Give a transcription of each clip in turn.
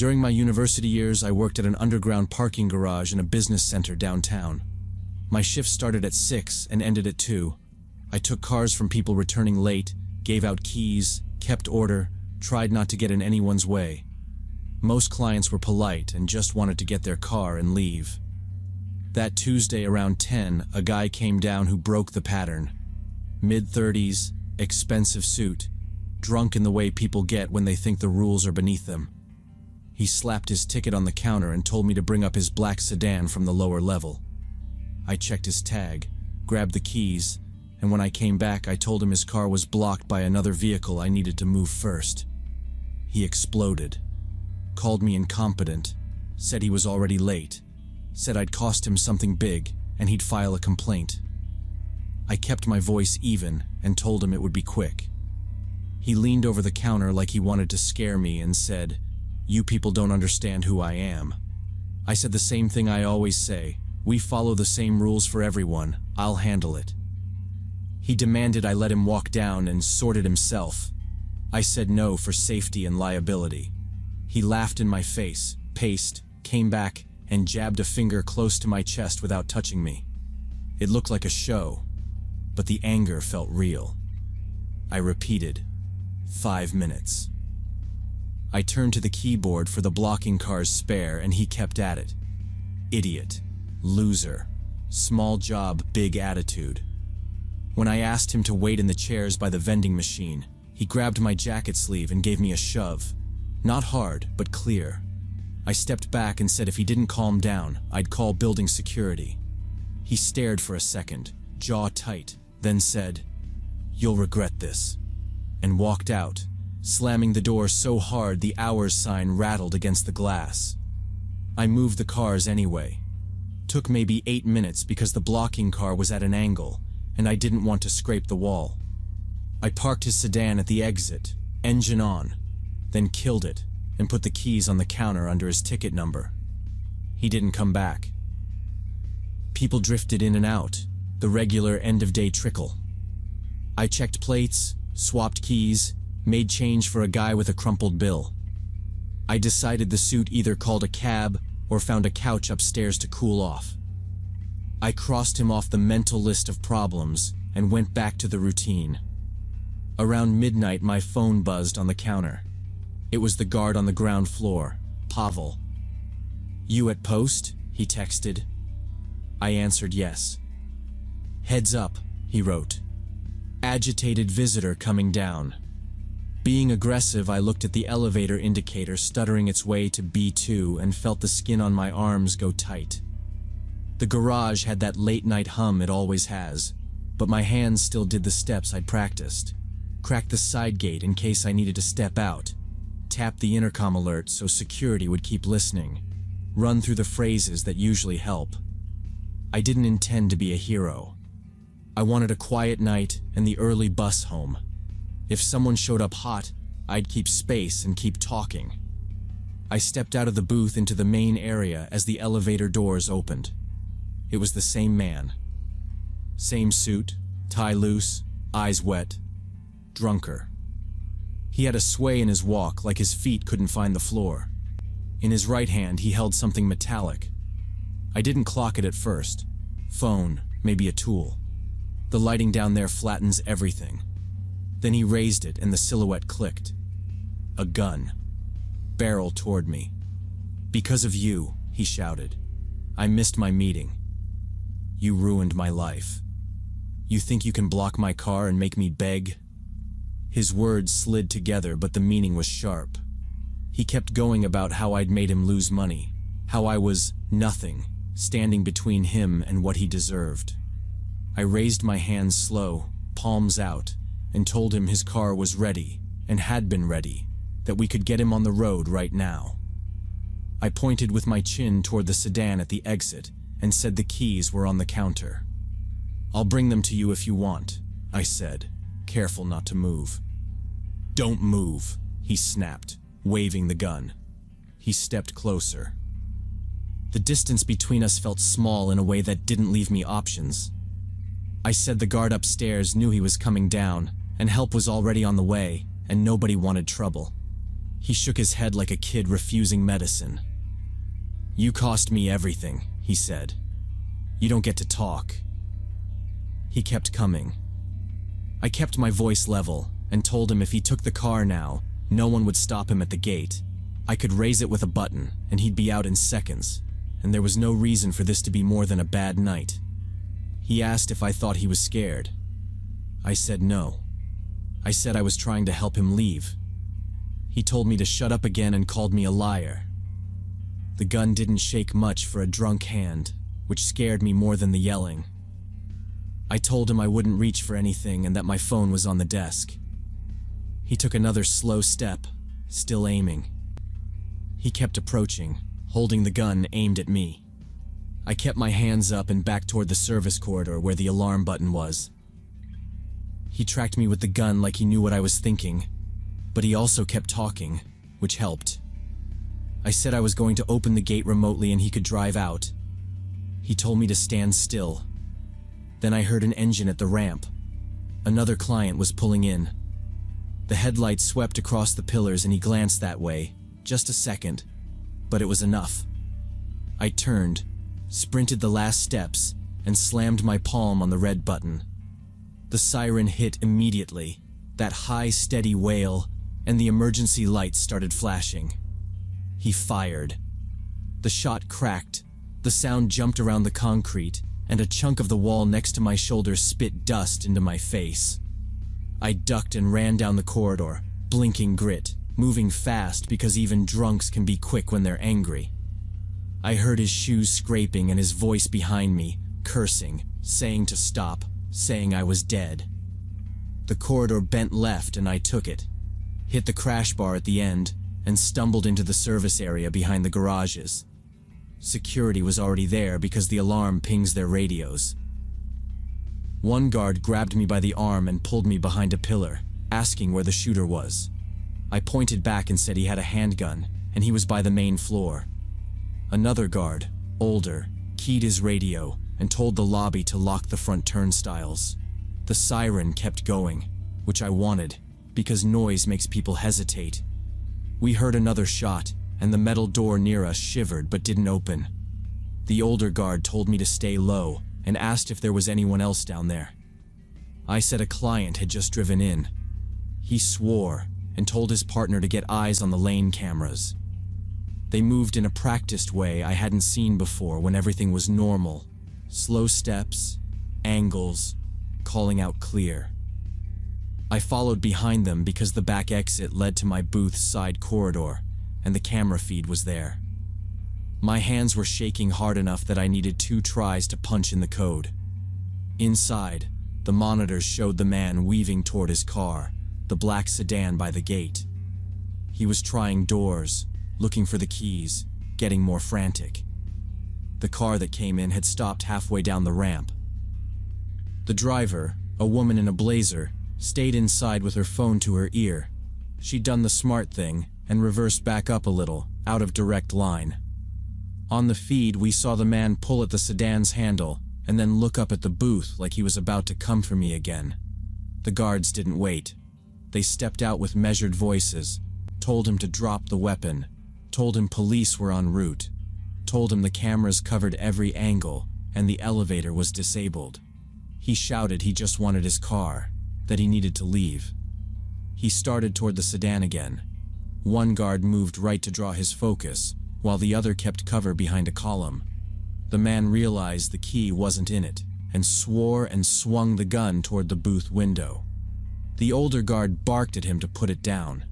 During my university years, I worked at an underground parking garage in a business center downtown. My shift started at 6 and ended at 2. I took cars from people returning late, gave out keys, kept order, tried not to get in anyone's way. Most clients were polite and just wanted to get their car and leave. That Tuesday around 10, a guy came down who broke the pattern. Mid-30s, expensive suit, drunk in the way people get when they think the rules are beneath them. He slapped his ticket on the counter and told me to bring up his black sedan from the lower level. I checked his tag, grabbed the keys, and when I came back I told him his car was blocked by another vehicle I needed to move first. He exploded, called me incompetent, said he was already late, said I'd cost him something big and he'd file a complaint. I kept my voice even and told him it would be quick. He leaned over the counter like he wanted to scare me and said, "You people don't understand who I am." I said the same thing I always say, "We follow the same rules for everyone, I'll handle it." He demanded I let him walk down and sort it himself. I said no for safety and liability. He laughed in my face, paced, came back, and jabbed a finger close to my chest without touching me. It looked like a show, but the anger felt real. I repeated, 5 minutes. I turned to the keyboard for the blocking car's spare and he kept at it. Idiot. Loser. Small job, big attitude. When I asked him to wait in the chairs by the vending machine, he grabbed my jacket sleeve and gave me a shove. Not hard, but clear. I stepped back and said if he didn't calm down, I'd call building security. He stared for a second, jaw tight, then said, "You'll regret this," and walked out, slamming the door so hard the hours sign rattled against the glass. I moved the cars anyway. Took maybe 8 minutes because the blocking car was at an angle, and I didn't want to scrape the wall. I parked his sedan at the exit, engine on, then killed it and put the keys on the counter under his ticket number. He didn't come back. People drifted in and out, the regular end-of-day trickle. I checked plates, swapped keys, made change for a guy with a crumpled bill. I decided the suit either called a cab or found a couch upstairs to cool off. I crossed him off the mental list of problems and went back to the routine. Around midnight, my phone buzzed on the counter. It was the guard on the ground floor, Pavel. "You at post?" he texted. I answered yes. "Heads up," he wrote. "Agitated visitor coming down." Being aggressive, I looked at the elevator indicator stuttering its way to B2 and felt the skin on my arms go tight. The garage had that late-night hum it always has, but my hands still did the steps I'd practiced. Cracked the side gate in case I needed to step out. Tapped the intercom alert so security would keep listening. Run through the phrases that usually help. I didn't intend to be a hero. I wanted a quiet night and the early bus home. If someone showed up hot, I'd keep space and keep talking. I stepped out of the booth into the main area as the elevator doors opened. It was the same man. Same suit, tie loose, eyes wet, drunker. He had a sway in his walk like his feet couldn't find the floor. In his right hand he held something metallic. I didn't clock it at first. Phone, maybe a tool. The lighting down there flattens everything. Then he raised it and the silhouette clicked. A gun. Barrel toward me. "Because of you," he shouted. "I missed my meeting. You ruined my life. You think you can block my car and make me beg?" His words slid together, but the meaning was sharp. He kept going about how I'd made him lose money, how I was nothing, standing between him and what he deserved. I raised my hands slow, palms out, and told him his car was ready, and had been ready, that we could get him on the road right now. I pointed with my chin toward the sedan at the exit and said the keys were on the counter. "I'll bring them to you if you want," I said, careful not to move. "Don't move," he snapped, waving the gun. He stepped closer. The distance between us felt small in a way that didn't leave me options. I said the guard upstairs knew he was coming down, and help was already on the way, and nobody wanted trouble. He shook his head like a kid refusing medicine. "You cost me everything," he said. "You don't get to talk." He kept coming. I kept my voice level and told him if he took the car now, no one would stop him at the gate. I could raise it with a button and he'd be out in seconds, and there was no reason for this to be more than a bad night. He asked if I thought he was scared. I said no. I said I was trying to help him leave. He told me to shut up again and called me a liar. The gun didn't shake much for a drunk hand, which scared me more than the yelling. I told him I wouldn't reach for anything and that my phone was on the desk. He took another slow step, still aiming. He kept approaching, holding the gun aimed at me. I kept my hands up and back toward the service corridor where the alarm button was. He tracked me with the gun like he knew what I was thinking, but he also kept talking, which helped. I said I was going to open the gate remotely and he could drive out. He told me to stand still. Then I heard an engine at the ramp. Another client was pulling in. The headlights swept across the pillars and he glanced that way, just a second, but it was enough. I turned, sprinted the last steps, and slammed my palm on the red button. The siren hit immediately, that high, steady wail, and the emergency lights started flashing. He fired. The shot cracked, the sound jumped around the concrete, and a chunk of the wall next to my shoulder spit dust into my face. I ducked and ran down the corridor, blinking grit, moving fast because even drunks can be quick when they're angry. I heard his shoes scraping and his voice behind me, cursing, saying to stop, saying I was dead. The corridor bent left and I took it, hit the crash bar at the end, and stumbled into the service area behind the garages. Security was already there because the alarm pings their radios. One guard grabbed me by the arm and pulled me behind a pillar, asking where the shooter was. I pointed back and said he had a handgun, and he was by the main floor. Another guard, older, keyed his radio and told the lobby to lock the front turnstiles. The siren kept going, which I wanted, because noise makes people hesitate. We heard another shot, and the metal door near us shivered but didn't open. The older guard told me to stay low and asked if there was anyone else down there. I said a client had just driven in. He swore and told his partner to get eyes on the lane cameras. They moved in a practiced way I hadn't seen before when everything was normal. Slow steps, angles, calling out clear. I followed behind them because the back exit led to my booth's side corridor, and the camera feed was there. My hands were shaking hard enough that I needed 2 tries to punch in the code. Inside, the monitors showed the man weaving toward his car, the black sedan by the gate. He was trying doors, looking for the keys, getting more frantic. The car that came in had stopped halfway down the ramp. The driver, a woman in a blazer, stayed inside with her phone to her ear. She'd done the smart thing and reversed back up a little, out of direct line. On the feed, we saw the man pull at the sedan's handle and then look up at the booth like he was about to come for me again. The guards didn't wait. They stepped out with measured voices, told him to drop the weapon, told him police were en route, told him the cameras covered every angle and the elevator was disabled. He shouted he just wanted his car, that he needed to leave. He started toward the sedan again. One guard moved right to draw his focus, while the other kept cover behind a column. The man realized the key wasn't in it, and swore and swung the gun toward the booth window. The older guard barked at him to put it down.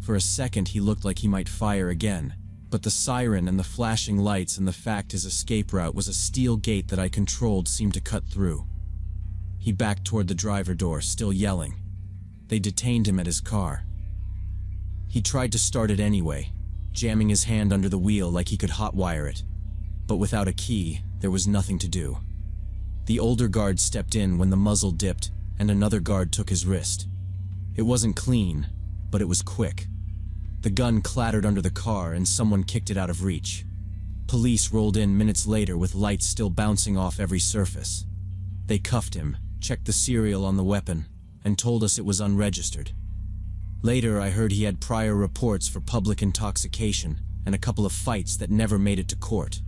For a second he looked like he might fire again, but the siren and the flashing lights and the fact his escape route was a steel gate that I controlled seemed to cut through. He backed toward the driver door, still yelling. They detained him at his car. He tried to start it anyway, jamming his hand under the wheel like he could hotwire it. But without a key, there was nothing to do. The older guard stepped in when the muzzle dipped, and another guard took his wrist. It wasn't clean, but it was quick. The gun clattered under the car and someone kicked it out of reach. Police rolled in minutes later with lights still bouncing off every surface. They cuffed him, checked the serial on the weapon, and told us it was unregistered. Later, I heard he had prior reports for public intoxication and a couple of fights that never made it to court.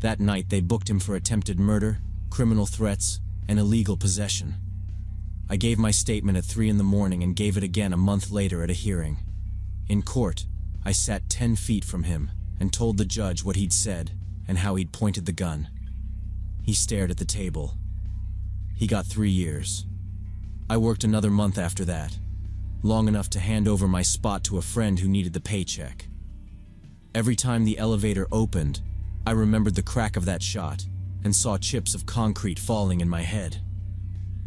That night, they booked him for attempted murder, criminal threats, and illegal possession. I gave my statement at 3 in the morning and gave it again a month later at a hearing. In court, I sat 10 feet from him and told the judge what he'd said and how he'd pointed the gun. He stared at the table. He got 3 years. I worked another month after that, long enough to hand over my spot to a friend who needed the paycheck. Every time the elevator opened, I remembered the crack of that shot and saw chips of concrete falling in my head.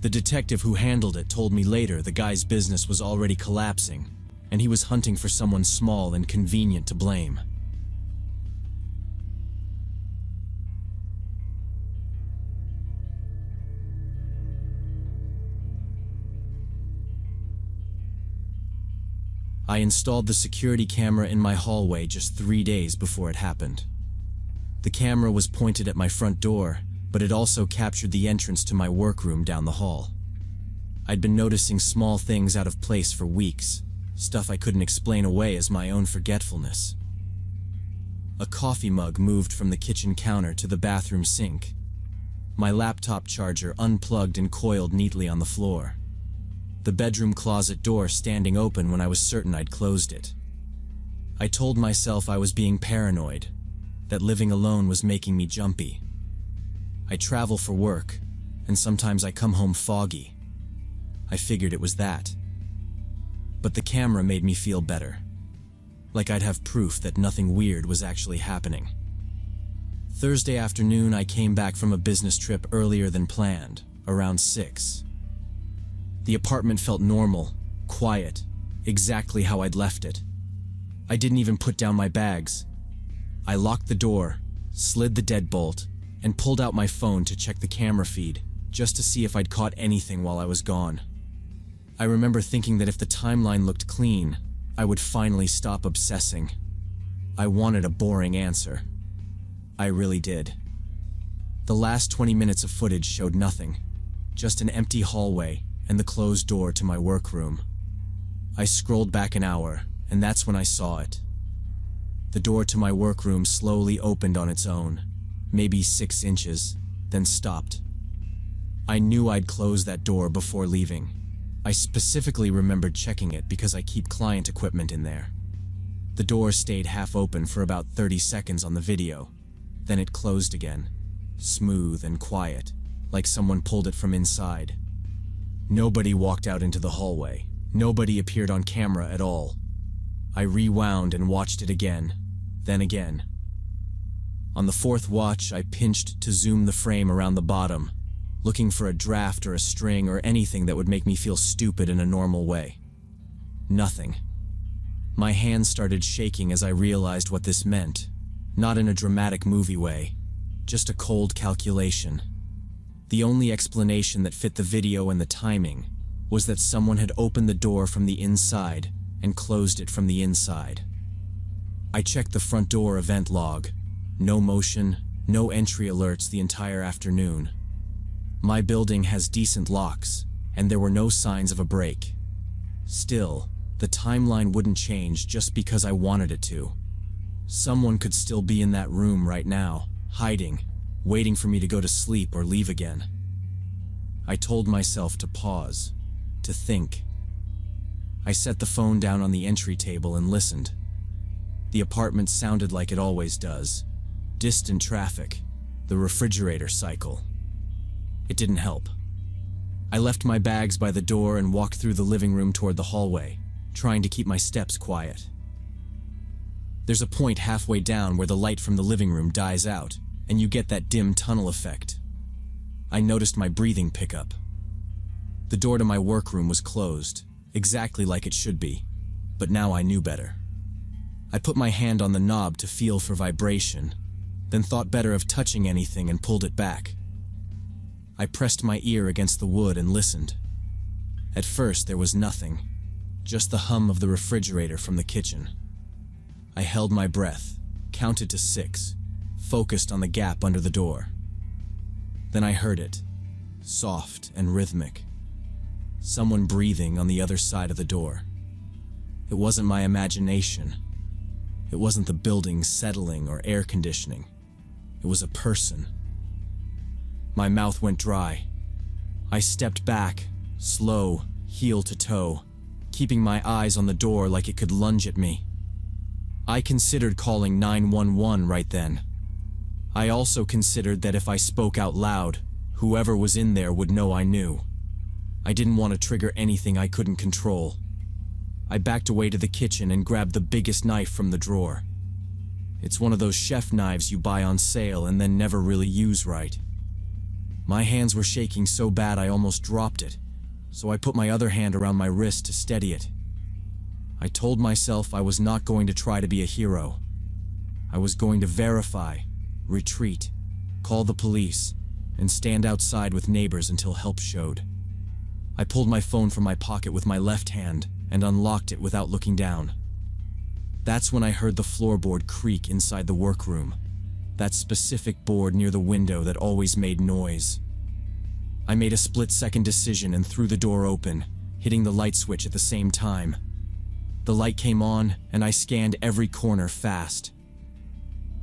The detective who handled it told me later the guy's business was already collapsing, and he was hunting for someone small and convenient to blame. I installed the security camera in my hallway just 3 days before it happened. The camera was pointed at my front door, but it also captured the entrance to my workroom down the hall. I'd been noticing small things out of place for weeks, stuff I couldn't explain away as my own forgetfulness. A coffee mug moved from the kitchen counter to the bathroom sink. My laptop charger unplugged and coiled neatly on the floor. The bedroom closet door standing open when I was certain I'd closed it. I told myself I was being paranoid, that living alone was making me jumpy. I travel for work, and sometimes I come home foggy. I figured it was that. But the camera made me feel better, like I'd have proof that nothing weird was actually happening. Thursday afternoon, I came back from a business trip earlier than planned, around 6. The apartment felt normal, quiet, exactly how I'd left it. I didn't even put down my bags. I locked the door, slid the deadbolt, and pulled out my phone to check the camera feed, just to see if I'd caught anything while I was gone. I remember thinking that if the timeline looked clean, I would finally stop obsessing. I wanted a boring answer. I really did. The last 20 minutes of footage showed nothing, just an empty hallway and the closed door to my workroom. I scrolled back an hour, and that's when I saw it. The door to my workroom slowly opened on its own, maybe 6 inches, then stopped. I knew I'd closed that door before leaving. I specifically remembered checking it because I keep client equipment in there. The door stayed half open for about 30 seconds on the video, then it closed again, smooth and quiet, like someone pulled it from inside. Nobody walked out into the hallway. Nobody appeared on camera at all. I rewound and watched it again, then again. On the 4th watch, I pinched to zoom the frame around the bottom, looking for a draft or a string or anything that would make me feel stupid in a normal way. Nothing. My hands started shaking as I realized what this meant, not in a dramatic movie way, just a cold calculation. The only explanation that fit the video and the timing was that someone had opened the door from the inside and closed it from the inside. I checked the front door event log. No motion, no entry alerts the entire afternoon. My building has decent locks, and there were no signs of a break. Still, the timeline wouldn't change just because I wanted it to. Someone could still be in that room right now, hiding, waiting for me to go to sleep or leave again. I told myself to pause, to think. I set the phone down on the entry table and listened. The apartment sounded like it always does. Distant traffic, the refrigerator cycle. It didn't help. I left my bags by the door and walked through the living room toward the hallway, trying to keep my steps quiet. There's a point halfway down where the light from the living room dies out, and you get that dim tunnel effect. I noticed my breathing pick up. The door to my workroom was closed, exactly like it should be, but now I knew better. I put my hand on the knob to feel for vibration, then thought better of touching anything and pulled it back. I pressed my ear against the wood and listened. At first there was nothing, just the hum of the refrigerator from the kitchen. I held my breath, counted to 6, focused on the gap under the door. Then I heard it, soft and rhythmic. Someone breathing on the other side of the door. It wasn't my imagination. It wasn't the building settling or air conditioning. It was a person. My mouth went dry. I stepped back, slow, heel to toe, keeping my eyes on the door like it could lunge at me. I considered calling 911 right then. I also considered that if I spoke out loud, whoever was in there would know I knew. I didn't want to trigger anything I couldn't control. I backed away to the kitchen and grabbed the biggest knife from the drawer. It's one of those chef knives you buy on sale and then never really use right. My hands were shaking so bad I almost dropped it, so I put my other hand around my wrist to steady it. I told myself I was not going to try to be a hero. I was going to verify, retreat, call the police, and stand outside with neighbors until help showed. I pulled my phone from my pocket with my left hand and unlocked it without looking down. That's when I heard the floorboard creak inside the workroom, that specific board near the window that always made noise. I made a split-second decision and threw the door open, hitting the light switch at the same time. The light came on, and I scanned every corner fast.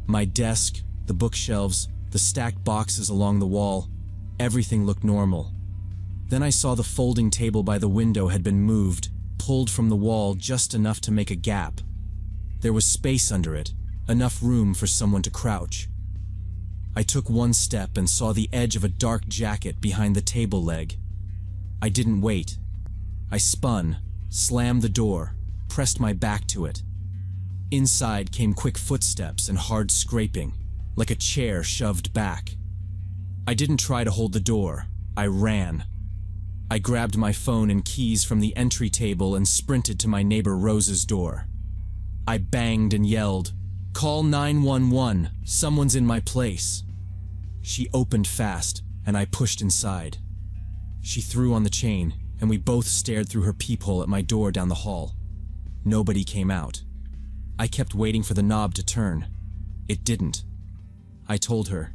My desk, the bookshelves, the stacked boxes along the wall, everything looked normal. Then I saw the folding table by the window had been moved, pulled from the wall just enough to make a gap. There was space under it, enough room for someone to crouch. I took one step and saw the edge of a dark jacket behind the table leg. I didn't wait. I spun, slammed the door, pressed my back to it. Inside came quick footsteps and hard scraping, like a chair shoved back. I didn't try to hold the door. I ran. I grabbed my phone and keys from the entry table and sprinted to my neighbor Rose's door. I banged and yelled, "Call 911, someone's in my place." She opened fast, and I pushed inside. She threw on the chain, and we both stared through her peephole at my door down the hall. Nobody came out. I kept waiting for the knob to turn. It didn't. I told her.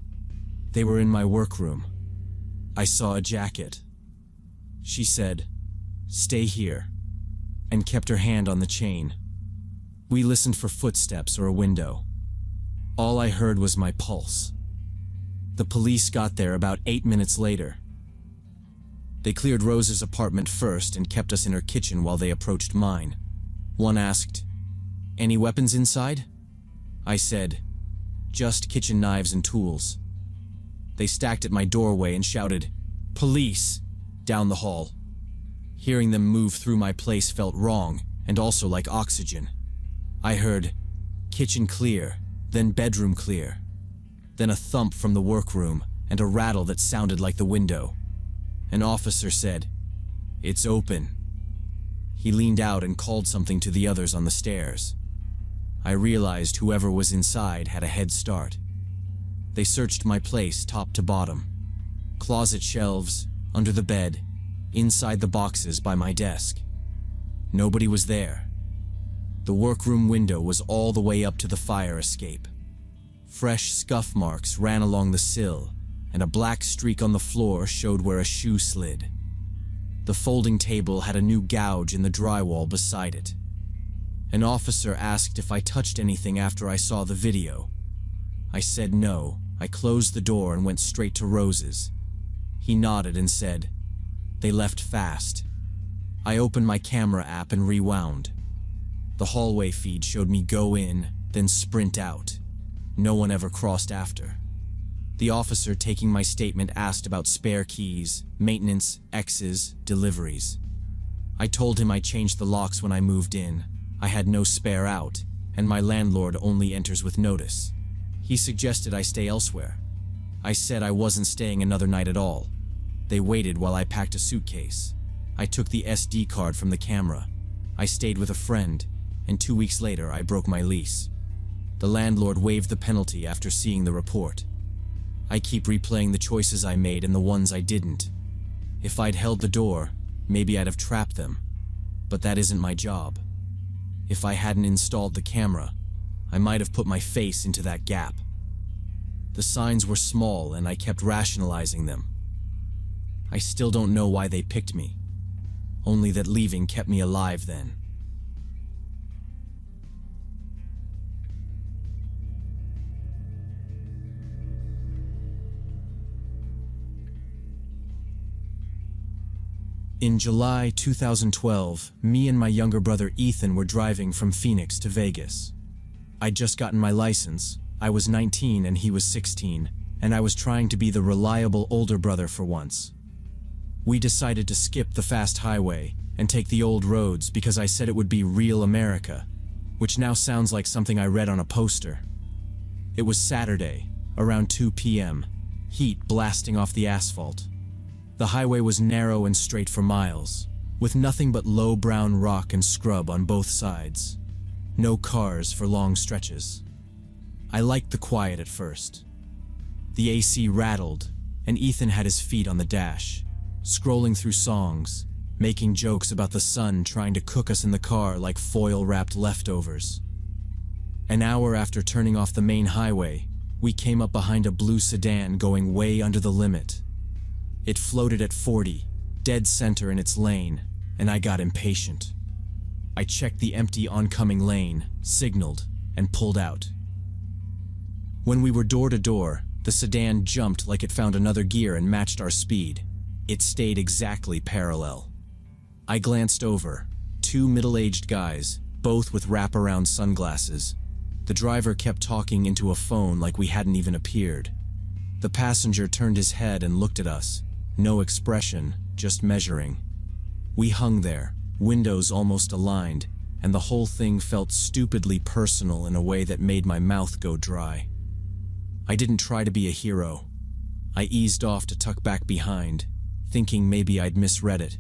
They were in my workroom. I saw a jacket. She said, "Stay here," and kept her hand on the chain. We listened for footsteps or a window. All I heard was my pulse. The police got there about 8 minutes later. They cleared Rose's apartment first and kept us in her kitchen while they approached mine. One asked, "Any weapons inside?" I said, "Just kitchen knives and tools." They stacked at my doorway and shouted, "Police!" down the hall. Hearing them move through my place felt wrong, and also like oxygen. I heard, "Kitchen clear," then "Bedroom clear," then a thump from the workroom and a rattle that sounded like the window. An officer said, "It's open." He leaned out and called something to the others on the stairs. I realized whoever was inside had a head start. They searched my place top to bottom. Closet shelves, under the bed, inside the boxes by my desk. Nobody was there. The workroom window was all the way up to the fire escape. Fresh scuff marks ran along the sill, and a black streak on the floor showed where a shoe slid. The folding table had a new gouge in the drywall beside it. An officer asked if I touched anything after I saw the video. I said no. I closed the door and went straight to Rose's. He nodded and said, "They left fast." I opened my camera app and rewound. The hallway feed showed me go in, then sprint out. No one ever crossed after. The officer taking my statement asked about spare keys, maintenance, X's, deliveries. I told him I changed the locks when I moved in. I had no spare out, and my landlord only enters with notice. He suggested I stay elsewhere. I said I wasn't staying another night at all. They waited while I packed a suitcase. I took the SD card from the camera. I stayed with a friend, and 2 weeks later I broke my lease. The landlord waived the penalty after seeing the report. I keep replaying the choices I made and the ones I didn't. If I'd held the door, maybe I'd have trapped them. But that isn't my job. If I hadn't installed the camera, I might have put my face into that gap. The signs were small and I kept rationalizing them. I still don't know why they picked me. Only that leaving kept me alive then. In July 2012, me and my younger brother Ethan were driving from Phoenix to Vegas. I'd just gotten my license. I was 19 and he was 16, and I was trying to be the reliable older brother for once. We decided to skip the fast highway and take the old roads because I said it would be real America, which now sounds like something I read on a poster. It was Saturday, around 2 p.m., heat blasting off the asphalt. The highway was narrow and straight for miles, with nothing but low brown rock and scrub on both sides. No cars for long stretches. I liked the quiet at first. The AC rattled, and Ethan had his feet on the dash, scrolling through songs, making jokes about the sun trying to cook us in the car like foil-wrapped leftovers. An hour after turning off the main highway, we came up behind a blue sedan going way under the limit. It floated at 40, dead center in its lane, and I got impatient. I checked the empty oncoming lane, signaled, and pulled out. When we were door to door, the sedan jumped like it found another gear and matched our speed. It stayed exactly parallel. I glanced over. 2 middle-aged guys, both with wraparound sunglasses. The driver kept talking into a phone like we hadn't even appeared. The passenger turned his head and looked at us. No expression, just measuring. We hung there, windows almost aligned, and the whole thing felt stupidly personal in a way that made my mouth go dry. I didn't try to be a hero. I eased off to tuck back behind, thinking maybe I'd misread it.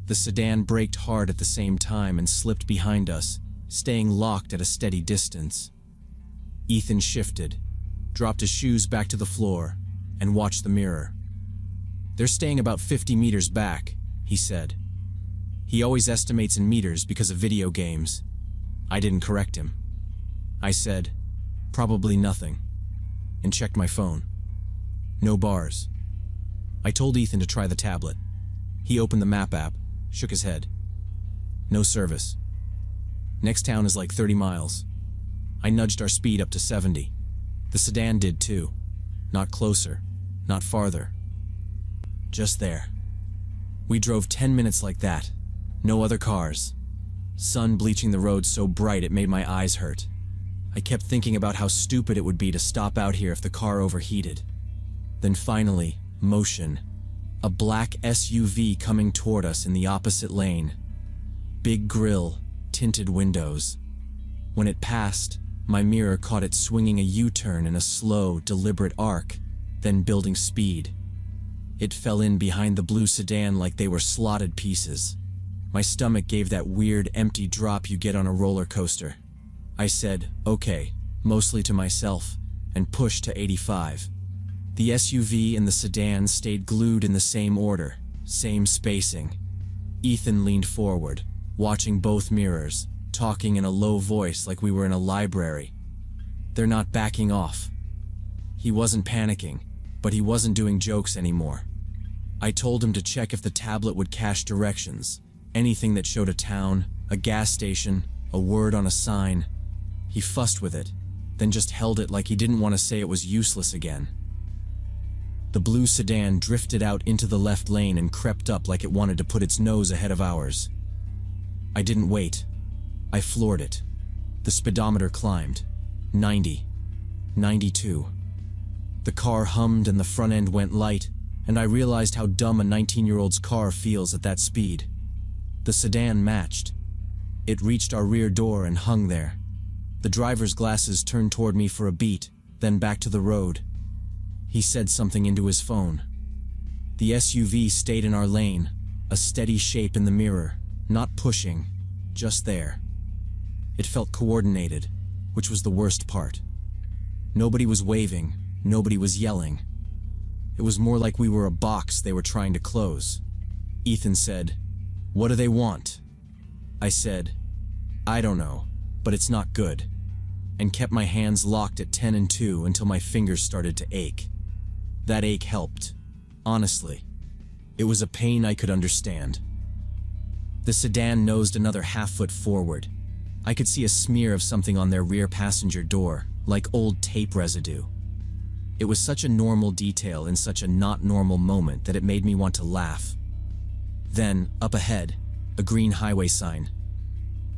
The sedan braked hard at the same time and slipped behind us, staying locked at a steady distance. Ethan shifted, dropped his shoes back to the floor, and watched the mirror. "They're staying about 50 meters back," he said. He always estimates in meters because of video games. I didn't correct him. I said, "Probably nothing," and checked my phone. No bars. I told Ethan to try the tablet. He opened the map app, shook his head. No service. Next town is like 30 miles. I nudged our speed up to 70. The sedan did too. Not closer, not farther. Just there. We drove 10 minutes like that. No other cars. Sun bleaching the road so bright it made my eyes hurt. I kept thinking about how stupid it would be to stop out here if the car overheated. Then finally, motion. A black SUV coming toward us in the opposite lane. Big grille, tinted windows. When it passed, my mirror caught it swinging a U-turn in a slow, deliberate arc, then building speed. It fell in behind the blue sedan like they were slotted pieces. My stomach gave that weird, empty drop you get on a roller coaster. I said, "Okay," mostly to myself, and pushed to 85. The SUV and the sedan stayed glued in the same order, same spacing. Ethan leaned forward, watching both mirrors, talking in a low voice like we were in a library. "They're not backing off." He wasn't panicking, but he wasn't doing jokes anymore. I told him to check if the tablet would cache directions, anything that showed a town, a gas station, a word on a sign. He fussed with it, then just held it like he didn't want to say it was useless again. The blue sedan drifted out into the left lane and crept up like it wanted to put its nose ahead of ours. I didn't wait. I floored it. The speedometer climbed. 90. 92. The car hummed and the front end went light, and I realized how dumb a 19-year-old's car feels at that speed. The sedan matched. It reached our rear door and hung there. The driver's glasses turned toward me for a beat, then back to the road. He said something into his phone. The SUV stayed in our lane, a steady shape in the mirror, not pushing, just there. It felt coordinated, which was the worst part. Nobody was waving, nobody was yelling. It was more like we were a box they were trying to close. Ethan said, "What do they want?" I said, "I don't know, but it's not good," and kept my hands locked at 10 and 2 until my fingers started to ache. That ache helped. Honestly, it was a pain I could understand. The sedan nosed another half-foot forward. I could see a smear of something on their rear passenger door, like old tape residue. It was such a normal detail in such a not normal moment that it made me want to laugh. Then, up ahead, a green highway sign.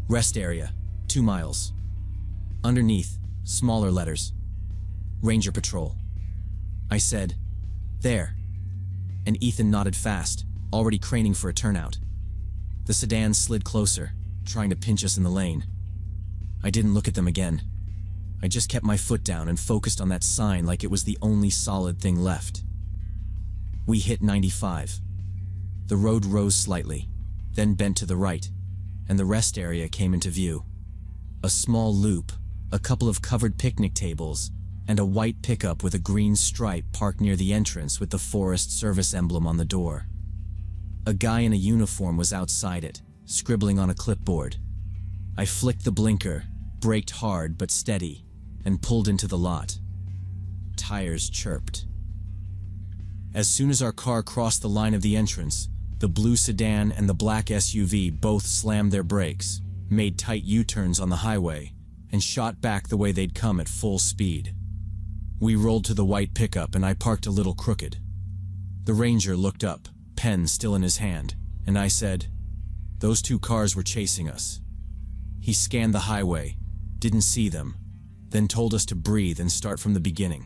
Rest area, 2 miles. Underneath, smaller letters. Ranger Patrol. I said, "There." And Ethan nodded fast, already craning for a turnout. The sedan slid closer, trying to pinch us in the lane. I didn't look at them again. I just kept my foot down and focused on that sign like it was the only solid thing left. We hit 95. The road rose slightly, then bent to the right, and the rest area came into view. A small loop, a couple of covered picnic tables, and a white pickup with a green stripe parked near the entrance with the Forest Service emblem on the door. A guy in a uniform was outside it, scribbling on a clipboard. I flicked the blinker, braked hard but steady, and pulled into the lot. Tires chirped. As soon as our car crossed the line of the entrance, the blue sedan and the black SUV both slammed their brakes, made tight U-turns on the highway, and shot back the way they'd come at full speed. We rolled to the white pickup and I parked a little crooked. The Ranger looked up, pen still in his hand, and I said, "Those 2 cars were chasing us." He scanned the highway, didn't see them, then told us to breathe and start from the beginning.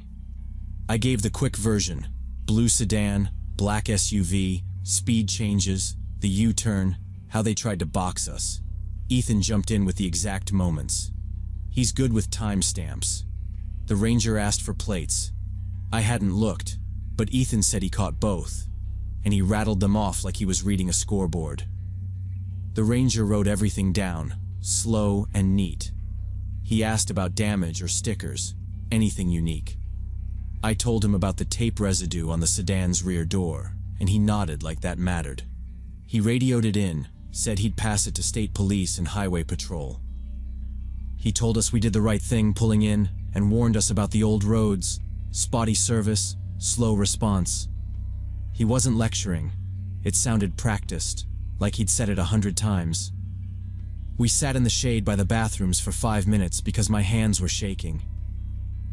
I gave the quick version: blue sedan, black SUV, speed changes, the U-turn, how they tried to box us. Ethan jumped in with the exact moments. He's good with timestamps. The Ranger asked for plates. I hadn't looked, but Ethan said he caught both, and he rattled them off like he was reading a scoreboard. The Ranger wrote everything down, slow and neat. He asked about damage or stickers, anything unique. I told him about the tape residue on the sedan's rear door, and he nodded like that mattered. He radioed it in, said he'd pass it to state police and highway patrol. He told us we did the right thing pulling in and warned us about the old roads, spotty service, slow response. He wasn't lecturing. It sounded practiced, like he'd said it 100 times. We sat in the shade by the bathrooms for 5 minutes because my hands were shaking.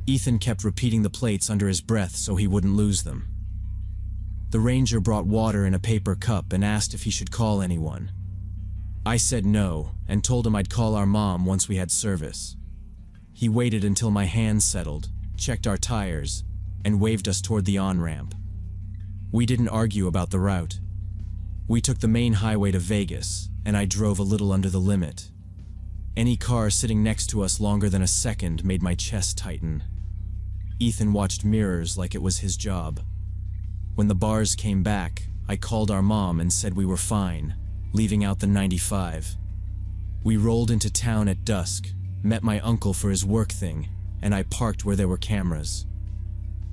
Ethan kept repeating the plates under his breath so he wouldn't lose them. The Ranger brought water in a paper cup and asked if he should call anyone. I said no and told him I'd call our mom once we had service. He waited until my hands settled, checked our tires, and waved us toward the on-ramp. We didn't argue about the route. We took the main highway to Vegas, and I drove a little under the limit. Any car sitting next to us longer than a second made my chest tighten. Ethan watched mirrors like it was his job. When the bars came back, I called our mom and said we were fine, leaving out the 95. We rolled into town at dusk, met my uncle for his work thing, and I parked where there were cameras.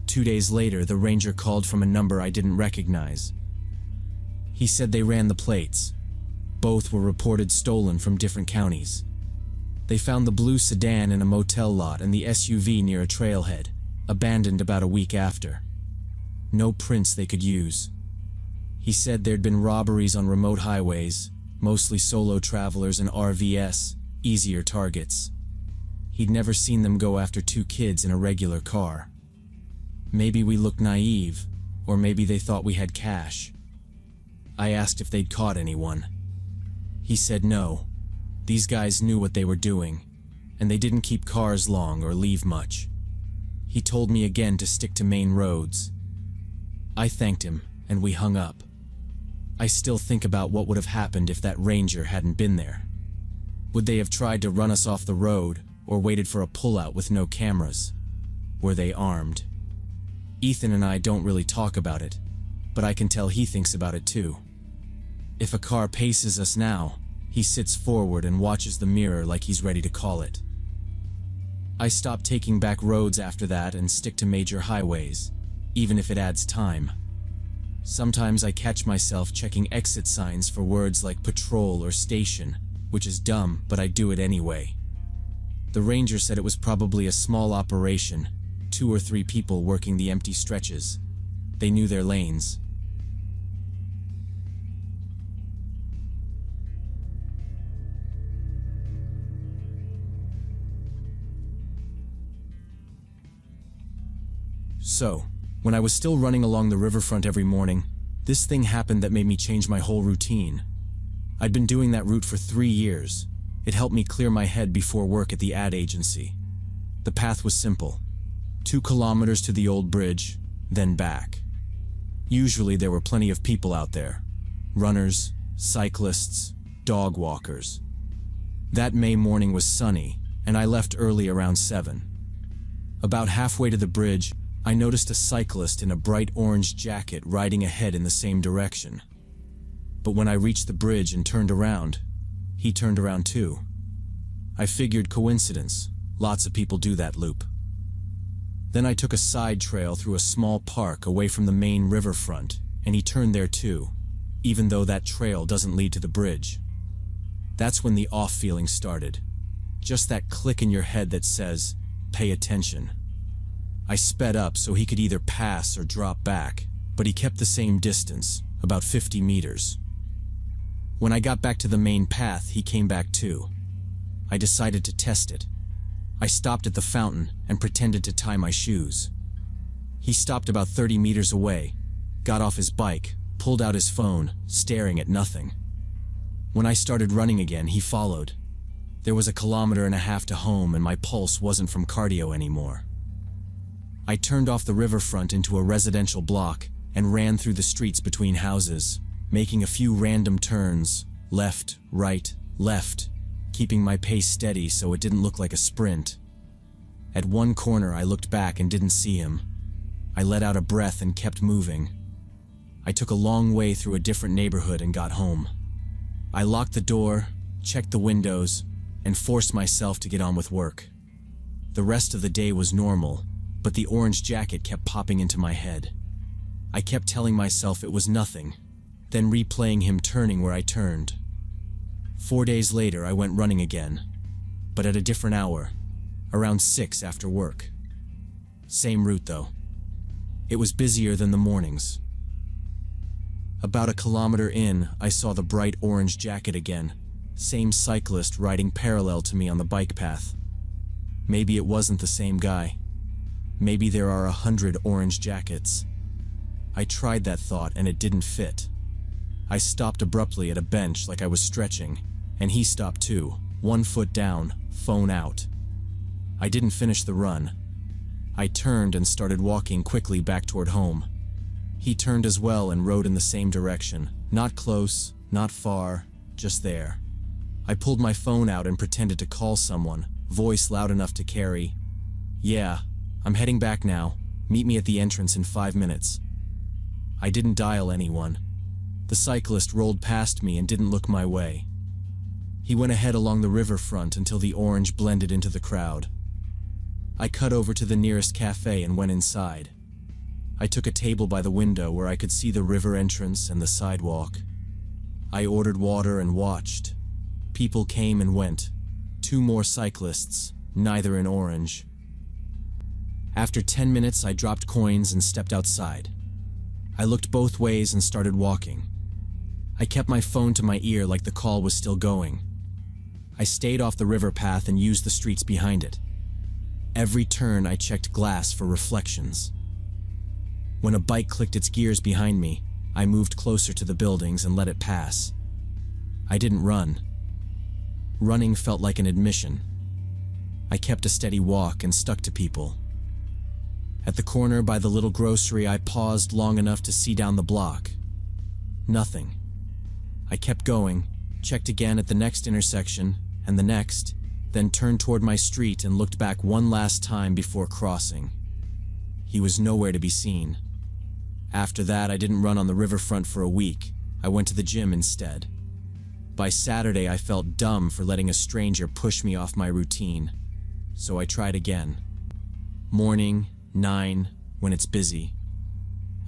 2 days later, the Ranger called from a number I didn't recognize. He said they ran the plates. Both were reported stolen from different counties. They found the blue sedan in a motel lot and the SUV near a trailhead, abandoned about a week after. No prints they could use. He said there'd been robberies on remote highways, mostly solo travelers and RVs, easier targets. He'd never seen them go after 2 kids in a regular car. Maybe we looked naive, or maybe they thought we had cash. I asked if they'd caught anyone. He said no. These guys knew what they were doing, and they didn't keep cars long or leave much. He told me again to stick to main roads. I thanked him, and we hung up. I still think about what would have happened if that Ranger hadn't been there. Would they have tried to run us off the road, or waited for a pullout with no cameras? Were they armed? Ethan and I don't really talk about it, but I can tell he thinks about it too. If a car paces us now, he sits forward and watches the mirror like he's ready to call it. I stop taking back roads after that and stick to major highways, even if it adds time. Sometimes I catch myself checking exit signs for words like patrol or station, which is dumb, but I do it anyway. The Ranger said it was probably a small operation, 2 or 3 people working the empty stretches. They knew their lanes. So, when I was still running along the riverfront every morning, This thing happened that made me change my whole routine. I'd been doing that route for 3 years. It helped me clear my head before work at the ad agency. The path was simple. 2 kilometers to the old bridge, then back. Usually there were plenty of people out there. Runners, cyclists, dog walkers. That May morning was sunny, and I left early around 7. About halfway to the bridge, I noticed a cyclist in a bright orange jacket riding ahead in the same direction. But when I reached the bridge and turned around, he turned around too. I figured coincidence. Lots of people do that loop. Then I took a side trail through a small park away from the main riverfront, and he turned there too, even though that trail doesn't lead to the bridge. That's when the off feeling started. Just that click in your head that says, pay attention. I sped up so he could either pass or drop back, but he kept the same distance, about 50 meters. When I got back to the main path, he came back too. I decided to test it. I stopped at the fountain and pretended to tie my shoes. He stopped about 30 meters away, got off his bike, pulled out his phone, staring at nothing. When I started running again, he followed. There was 1.5 kilometers to home, and my pulse wasn't from cardio anymore. I turned off the riverfront into a residential block and ran through the streets between houses, making a few random turns, left, right, left, keeping my pace steady so it didn't look like a sprint. At one corner, I looked back and didn't see him. I let out a breath and kept moving. I took a long way through a different neighborhood and got home. I locked the door, checked the windows, and forced myself to get on with work. The rest of the day was normal, but the orange jacket kept popping into my head. I kept telling myself it was nothing, then replaying him turning where I turned. 4 days later, I went running again, but at a different hour, around 6 after work. Same route though. It was busier than the mornings. About 1 kilometer in, I saw the bright orange jacket again, same cyclist riding parallel to me on the bike path. Maybe it wasn't the same guy. Maybe there are 100 orange jackets. I tried that thought and it didn't fit. I stopped abruptly at a bench like I was stretching, and he stopped too, 1 foot down, phone out. I didn't finish the run. I turned and started walking quickly back toward home. He turned as well and rode in the same direction, not close, not far, just there. I pulled my phone out and pretended to call someone, voice loud enough to carry, "Yeah, I'm heading back now. Meet me at the entrance in 5 minutes." I didn't dial anyone. The cyclist rolled past me and didn't look my way. He went ahead along the riverfront until the orange blended into the crowd. I cut over to the nearest cafe and went inside. I took a table by the window where I could see the river entrance and the sidewalk. I ordered water and watched. People came and went. 2 more cyclists, neither in orange. After 10 minutes, I dropped coins and stepped outside. I looked both ways and started walking. I kept my phone to my ear like the call was still going. I stayed off the river path and used the streets behind it. Every turn, I checked glass for reflections. When a bike clicked its gears behind me, I moved closer to the buildings and let it pass. I didn't run. Running felt like an admission. I kept a steady walk and stuck to people. At the corner by the little grocery, I paused long enough to see down the block. Nothing. I kept going, checked again at the next intersection, and the next, then turned toward my street and looked back one last time before crossing. He was nowhere to be seen. After that, I didn't run on the riverfront for a week. I went to the gym instead. By Saturday, I felt dumb for letting a stranger push me off my routine, so I tried again. Morning, 9, when it's busy.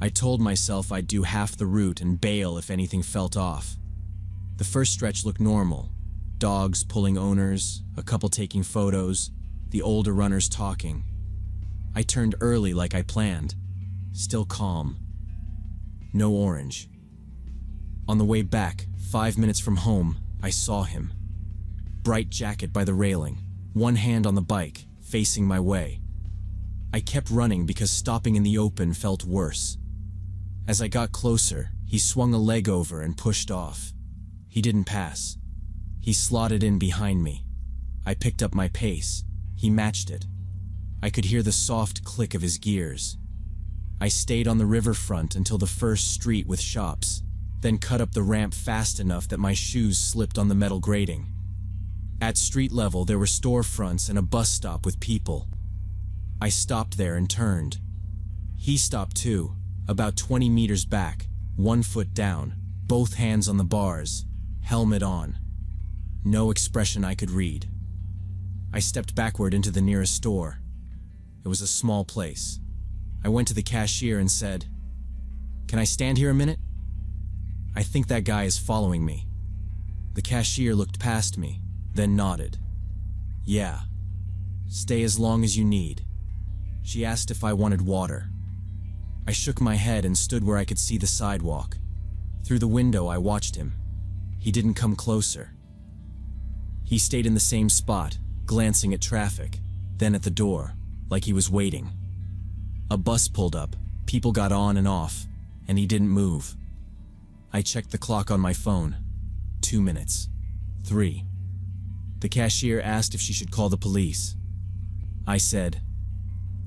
I told myself I'd do half the route and bail if anything felt off. The first stretch looked normal. Dogs pulling owners, a couple taking photos, the older runners talking. I turned early like I planned, still calm. No orange. On the way back, 5 minutes from home, I saw him. Bright jacket by the railing, one hand on the bike, facing my way. I kept running because stopping in the open felt worse. As I got closer, He swung a leg over and pushed off. He didn't pass. He slotted in behind me. I picked up my pace. He matched it. I could hear the soft click of his gears. I stayed on the riverfront until the first street with shops, then cut up the ramp fast enough that my shoes slipped on the metal grating. At street level, there were storefronts and a bus stop with people. I stopped there and turned. He stopped too, about 20 meters back, 1 foot down, both hands on the bars, helmet on. No expression I could read. I stepped backward into the nearest store. It was a small place. I went to the cashier and said, "Can I stand here a minute? I think that guy is following me." The cashier looked past me, then nodded. "Yeah, stay as long as you need." She asked if I wanted water. I shook my head and stood where I could see the sidewalk. Through the window, I watched him. He didn't come closer. He stayed in the same spot, glancing at traffic, then at the door, like he was waiting. A bus pulled up, people got on and off, and he didn't move. I checked the clock on my phone. 2 minutes. 3. The cashier asked if she should call the police. I said,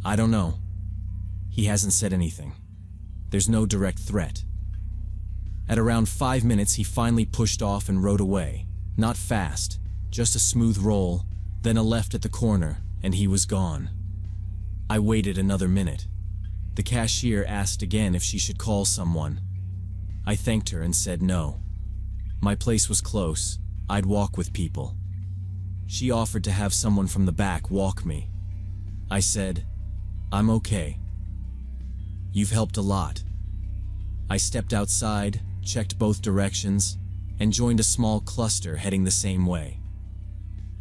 "I don't know." He hasn't said anything. There's no direct threat. At around 5 minutes, he finally pushed off and rode away. Not fast, just a smooth roll, then a left at the corner, and he was gone. I waited another minute. The cashier asked again if she should call someone. I thanked her and said no. My place was close. I'd walk with people. She offered to have someone from the back walk me. I said, "I'm okay. You've helped a lot." I stepped outside, checked both directions, and joined a small cluster heading the same way.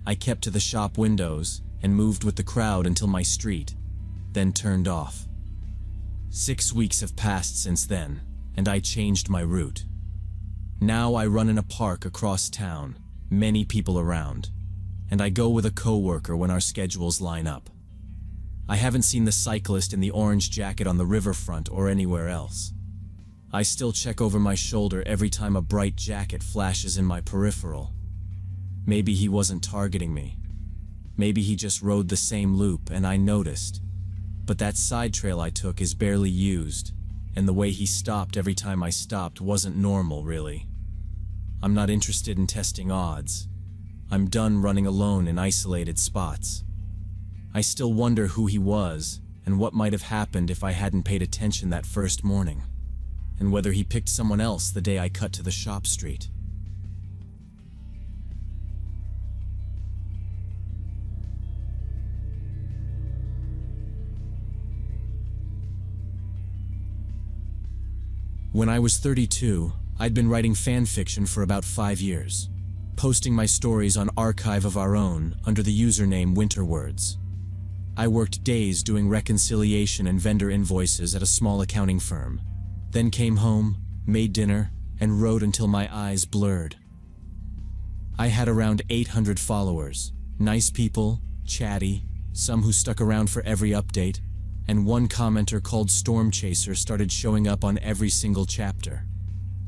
I kept to the shop windows and moved with the crowd until my street, then turned off. 6 weeks have passed since then, and I changed my route. Now I run in a park across town, many people around, and I go with a coworker when our schedules line up. I haven't seen the cyclist in the orange jacket on the riverfront or anywhere else. I still check over my shoulder every time a bright jacket flashes in my peripheral. Maybe he wasn't targeting me. Maybe he just rode the same loop and I noticed. But that side trail I took is barely used, and the way he stopped every time I stopped wasn't normal, really. I'm not interested in testing odds. I'm done running alone in isolated spots. I still wonder who he was and what might have happened if I hadn't paid attention that first morning, and whether he picked someone else the day I cut to the shop street. When I was 32, I'd been writing fan fiction for about 5 years, posting my stories on Archive of Our Own under the username Winterwords. I worked days doing reconciliation and vendor invoices at a small accounting firm, then came home, made dinner, and wrote until my eyes blurred. I had around 800 followers, nice people, chatty, some who stuck around for every update, and one commenter called Storm Chaser started showing up on every single chapter.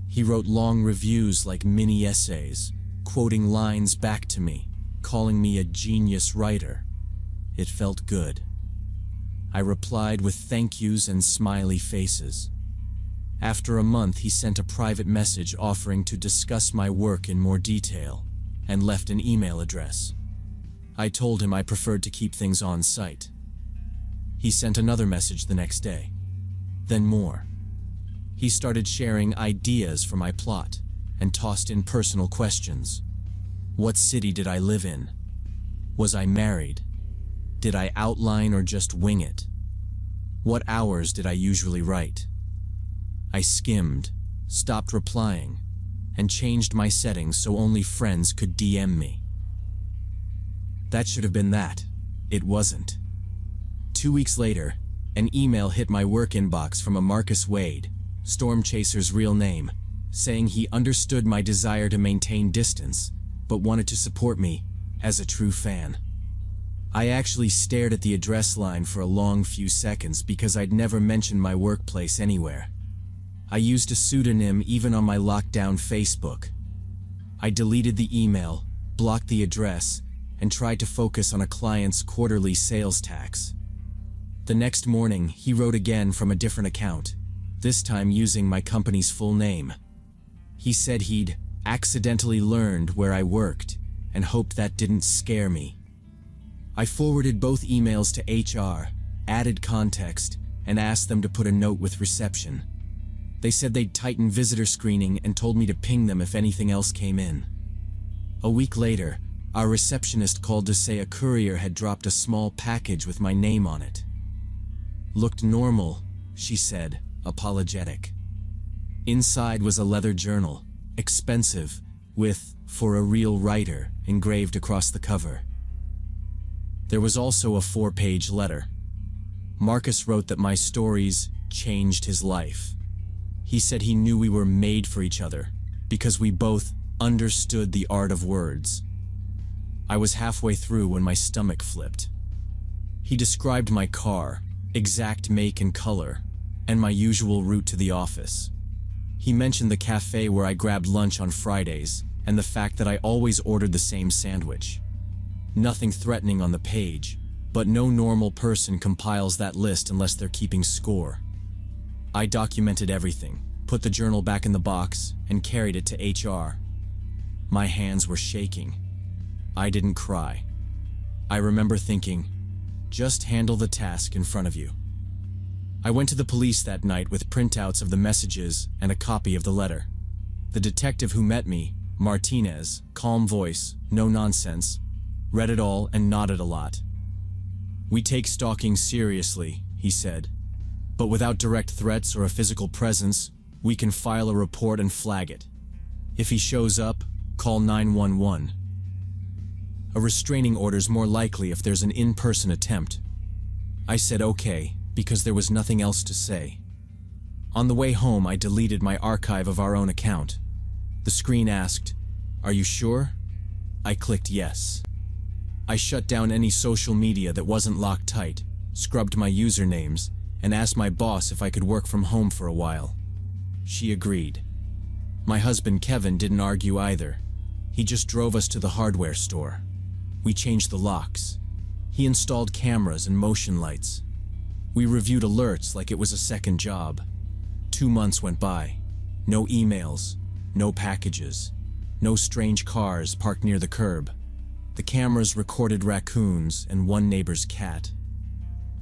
He wrote long reviews like mini essays, quoting lines back to me, calling me a genius writer. It felt good. I replied with thank yous and smiley faces. After a month, he sent a private message offering to discuss my work in more detail, and left an email address. I told him I preferred to keep things on site. He sent another message the next day, then more. He started sharing ideas for my plot, and tossed in personal questions. What city did I live in? Was I married? Did I outline or just wing it? What hours did I usually write? I skimmed, stopped replying, and changed my settings so only friends could DM me. That should have been that. It wasn't. 2 weeks later, an email hit my work inbox from a Marcus Wade, Storm Chaser's real name, saying he understood my desire to maintain distance, but wanted to support me as a true fan. I actually stared at the address line for a long few seconds because I'd never mentioned my workplace anywhere. I used a pseudonym even on my lockdown Facebook. I deleted the email, blocked the address, and tried to focus on a client's quarterly sales tax. The next morning, he wrote again from a different account, this time using my company's full name. He said he'd accidentally learned where I worked and hoped that didn't scare me. I forwarded both emails to HR, added context, and asked them to put a note with reception. They said they'd tighten visitor screening and told me to ping them if anything else came in. A week later, our receptionist called to say a courier had dropped a small package with my name on it. Looked normal, she said, apologetic. Inside was a leather journal, expensive, with "For a Real Writer" engraved across the cover. There was also a 4-page letter. Marcus wrote that my stories changed his life. He said he knew we were made for each other because we both understood the art of words. I was halfway through when my stomach flipped. He described my car, exact make and color, and my usual route to the office. He mentioned the cafe where I grabbed lunch on Fridays and the fact that I always ordered the same sandwich. Nothing threatening on the page, but no normal person compiles that list unless they're keeping score. I documented everything, put the journal back in the box, and carried it to HR. My hands were shaking. I didn't cry. I remember thinking, just handle the task in front of you. I went to the police that night with printouts of the messages and a copy of the letter. The detective who met me, Martinez, calm voice, no nonsense, read it all and nodded a lot. "We take stalking seriously," he said, "but without direct threats or a physical presence, we can file a report and flag it. If he shows up, call 911. A restraining order's more likely if there's an in-person attempt." I said okay, because there was nothing else to say. On the way home, I deleted my archive of our own account. The screen asked, "Are you sure?" I clicked yes. I shut down any social media that wasn't locked tight, scrubbed my usernames, and asked my boss if I could work from home for a while. She agreed. My husband Kevin didn't argue either. He just drove us to the hardware store. We changed the locks. He installed cameras and motion lights. We reviewed alerts like it was a second job. 2 months went by. No emails, no packages, no strange cars parked near the curb. The cameras recorded raccoons and one neighbor's cat.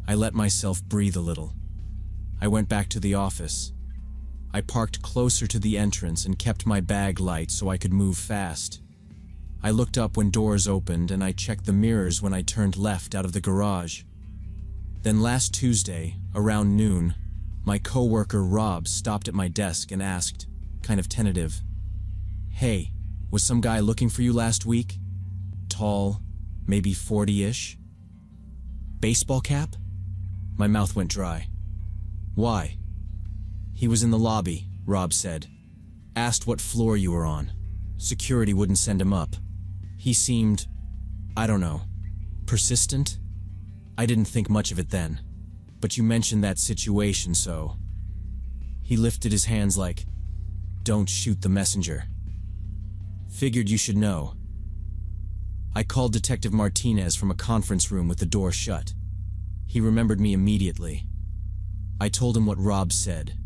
I let myself breathe a little. I went back to the office. I parked closer to the entrance and kept my bag light so I could move fast. I looked up when doors opened and I checked the mirrors when I turned left out of the garage. Then last Tuesday, around noon, my coworker Rob stopped at my desk and asked, kind of tentative, "Hey, was some guy looking for you last week? Tall, maybe 40-ish? Baseball cap?" My mouth went dry. "Why?" "He was in the lobby," Rob said. "Asked what floor you were on. Security wouldn't send him up. He seemed, I don't know, persistent? I didn't think much of it then, but you mentioned that situation, so..." He lifted his hands like, "Don't shoot the messenger. Figured you should know." I called Detective Martinez from a conference room with the door shut. He remembered me immediately. I told him what Rob said.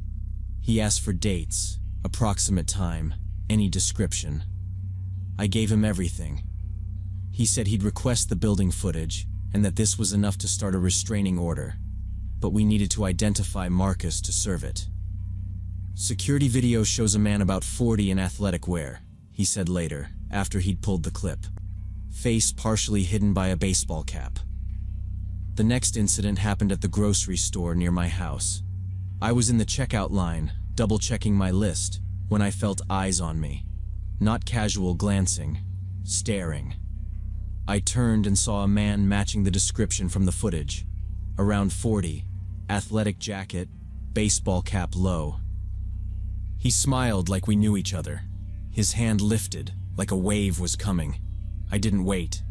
He asked for dates, approximate time, any description. I gave him everything. He said he'd request the building footage and that this was enough to start a restraining order, but we needed to identify Marcus to serve it. "Security video shows a man about 40 in athletic wear," he said later, after he'd pulled the clip. "Face partially hidden by a baseball cap." The next incident happened at the grocery store near my house. I was in the checkout line, double-checking my list, when I felt eyes on me. Not casual glancing, staring. I turned and saw a man matching the description from the footage. Around 40, athletic jacket, baseball cap low. He smiled like we knew each other. His hand lifted, like a wave was coming. I didn't wait.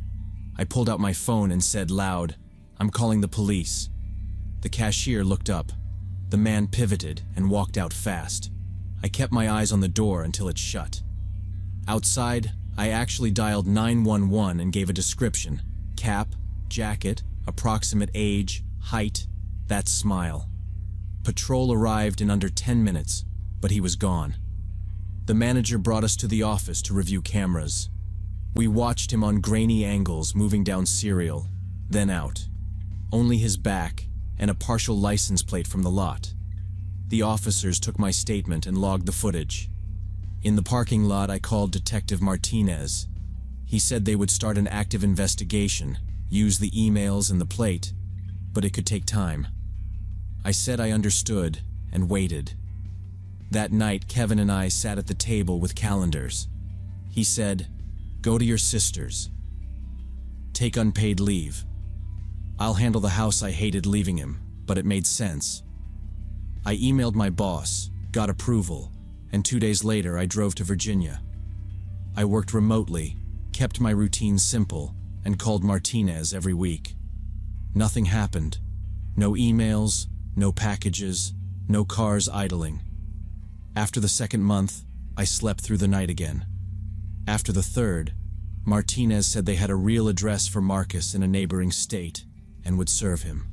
I pulled out my phone and said loud, "I'm calling the police." The cashier looked up. The man pivoted and walked out fast. I kept my eyes on the door until it shut. Outside, I actually dialed 911 and gave a description: cap, jacket, approximate age, height, that smile. Patrol arrived in under 10 minutes, but he was gone. The manager brought us to the office to review cameras. We watched him on grainy angles moving down Serial, then out. Only his back and a partial license plate from the lot. The officers took my statement and logged the footage. In the parking lot, I called Detective Martinez. He said they would start an active investigation, use the emails and the plate, but it could take time. I said I understood and waited. That night, Kevin and I sat at the table with calendars. He said, "Go to your sister's. Take unpaid leave. I'll handle the house." I hated leaving him, but it made sense. I emailed my boss, got approval, and 2 days later I drove to Virginia. I worked remotely, kept my routine simple, and called Martinez every week. Nothing happened. No emails, no packages, no cars idling. After the second month, I slept through the night again. After the third, Martinez said they had a real address for Marcus in a neighboring state and would serve him.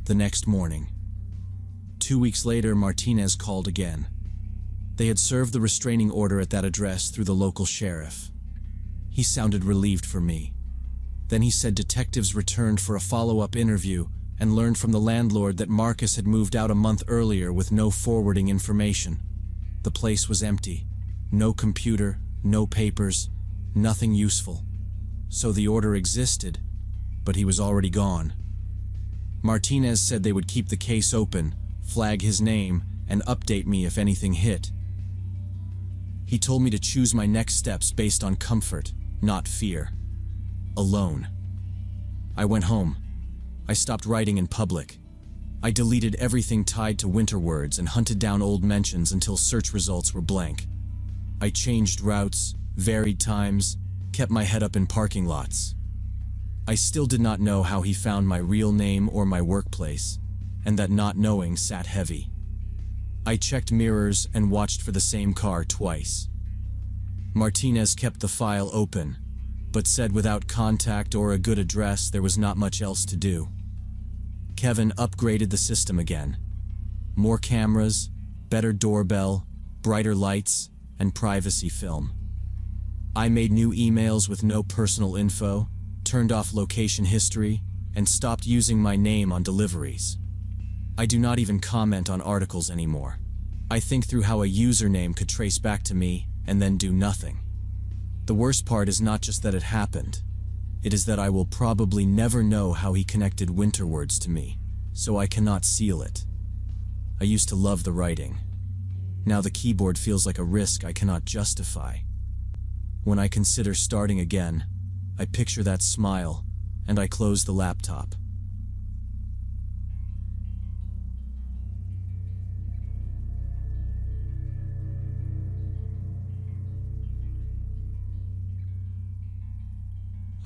The next morning. 2 weeks later, Martinez called again. They had served the restraining order at that address through the local sheriff. He sounded relieved for me. Then he said detectives returned for a follow-up interview and learned from the landlord that Marcus had moved out a month earlier with no forwarding information. The place was empty. No computer, no papers, nothing useful. So the order existed, but he was already gone. Martinez said they would keep the case open, flag his name, and update me if anything hit. He told me to choose my next steps based on comfort, not fear. Alone. I went home. I stopped writing in public. I deleted everything tied to winter words and hunted down old mentions until search results were blank. I changed routes, varied times, kept my head up in parking lots. I still did not know how he found my real name or my workplace, and that not knowing sat heavy. I checked mirrors and watched for the same car twice. Martinez kept the file open, but said without contact or a good address there was not much else to do. Kevin upgraded the system again. More cameras, better doorbell, brighter lights, and privacy film. I made new emails with no personal info, turned off location history, and stopped using my name on deliveries. I do not even comment on articles anymore. I think through how a username could trace back to me and then do nothing. The worst part is not just that it happened. It is that I will probably never know how he connected winter words to me, so I cannot seal it. I used to love the writing. Now the keyboard feels like a risk I cannot justify. When I consider starting again, I picture that smile, and I close the laptop.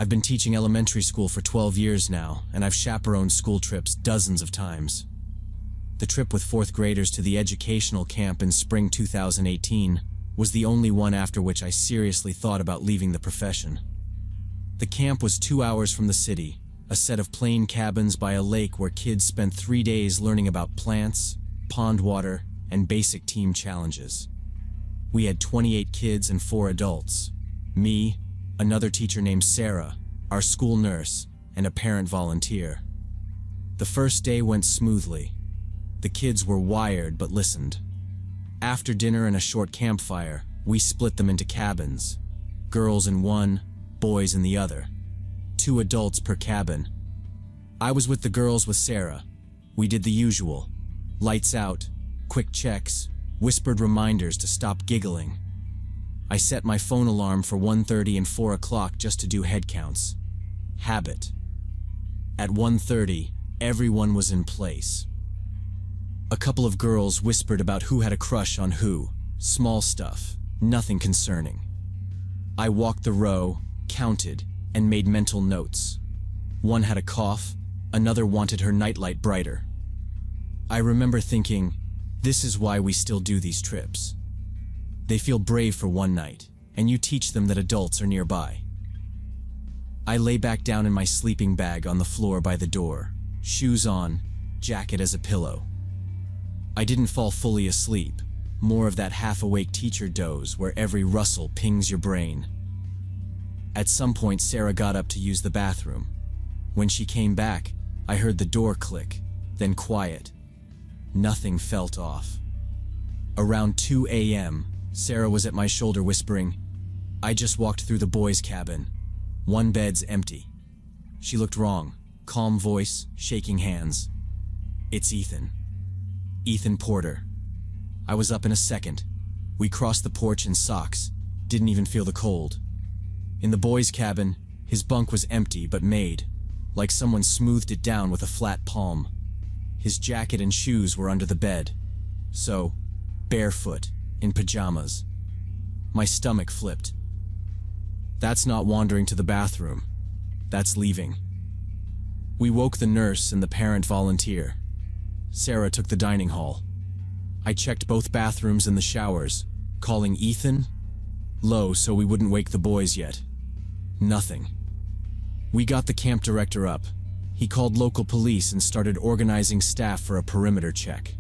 I've been teaching elementary school for 12 years now, and I've chaperoned school trips dozens of times. The trip with fourth graders to the educational camp in spring 2018 was the only one after which I seriously thought about leaving the profession. The camp was 2 hours from the city, a set of plain cabins by a lake where kids spent 3 days learning about plants, pond water, and basic team challenges. We had 28 kids and 4 adults. Me, another teacher named Sarah, our school nurse, and a parent volunteer. The first day went smoothly. The kids were wired but listened. After dinner and a short campfire, we split them into cabins. Girls in one, boys in the other. 2 adults per cabin. I was with the girls with Sarah. We did the usual. Lights out, quick checks, whispered reminders to stop giggling. I set my phone alarm for 1:30 and 4 o'clock just to do head counts. Habit. At 1:30, everyone was in place. A couple of girls whispered about who had a crush on who. Small stuff, nothing concerning. I walked the row, counted, and made mental notes. One had a cough, another wanted her nightlight brighter. I remember thinking, This is why we still do these trips. They feel brave for one night, and you teach them that adults are nearby. I lay back down in my sleeping bag on the floor by the door, shoes on, jacket as a pillow. I didn't fall fully asleep, more of that half-awake teacher doze where every rustle pings your brain. At some point, Sarah got up to use the bathroom. When she came back, I heard the door click, then quiet. Nothing felt off. Around 2 a.m., Sarah was at my shoulder whispering, "I just walked through the boys' cabin. One bed's empty." She looked wrong, calm voice, shaking hands. "It's Ethan. Ethan Porter." I was up in a second. We crossed the porch in socks, didn't even feel the cold. In the boys' cabin, his bunk was empty but made, like someone smoothed it down with a flat palm. His jacket and shoes were under the bed. So, barefoot, in pajamas. My stomach flipped. That's not wandering to the bathroom. That's leaving. We woke the nurse and the parent volunteer. Sarah took the dining hall. I checked both bathrooms and the showers, calling Ethan low so we wouldn't wake the boys yet. Nothing. We got the camp director up. He called local police and started organizing staff for a perimeter check.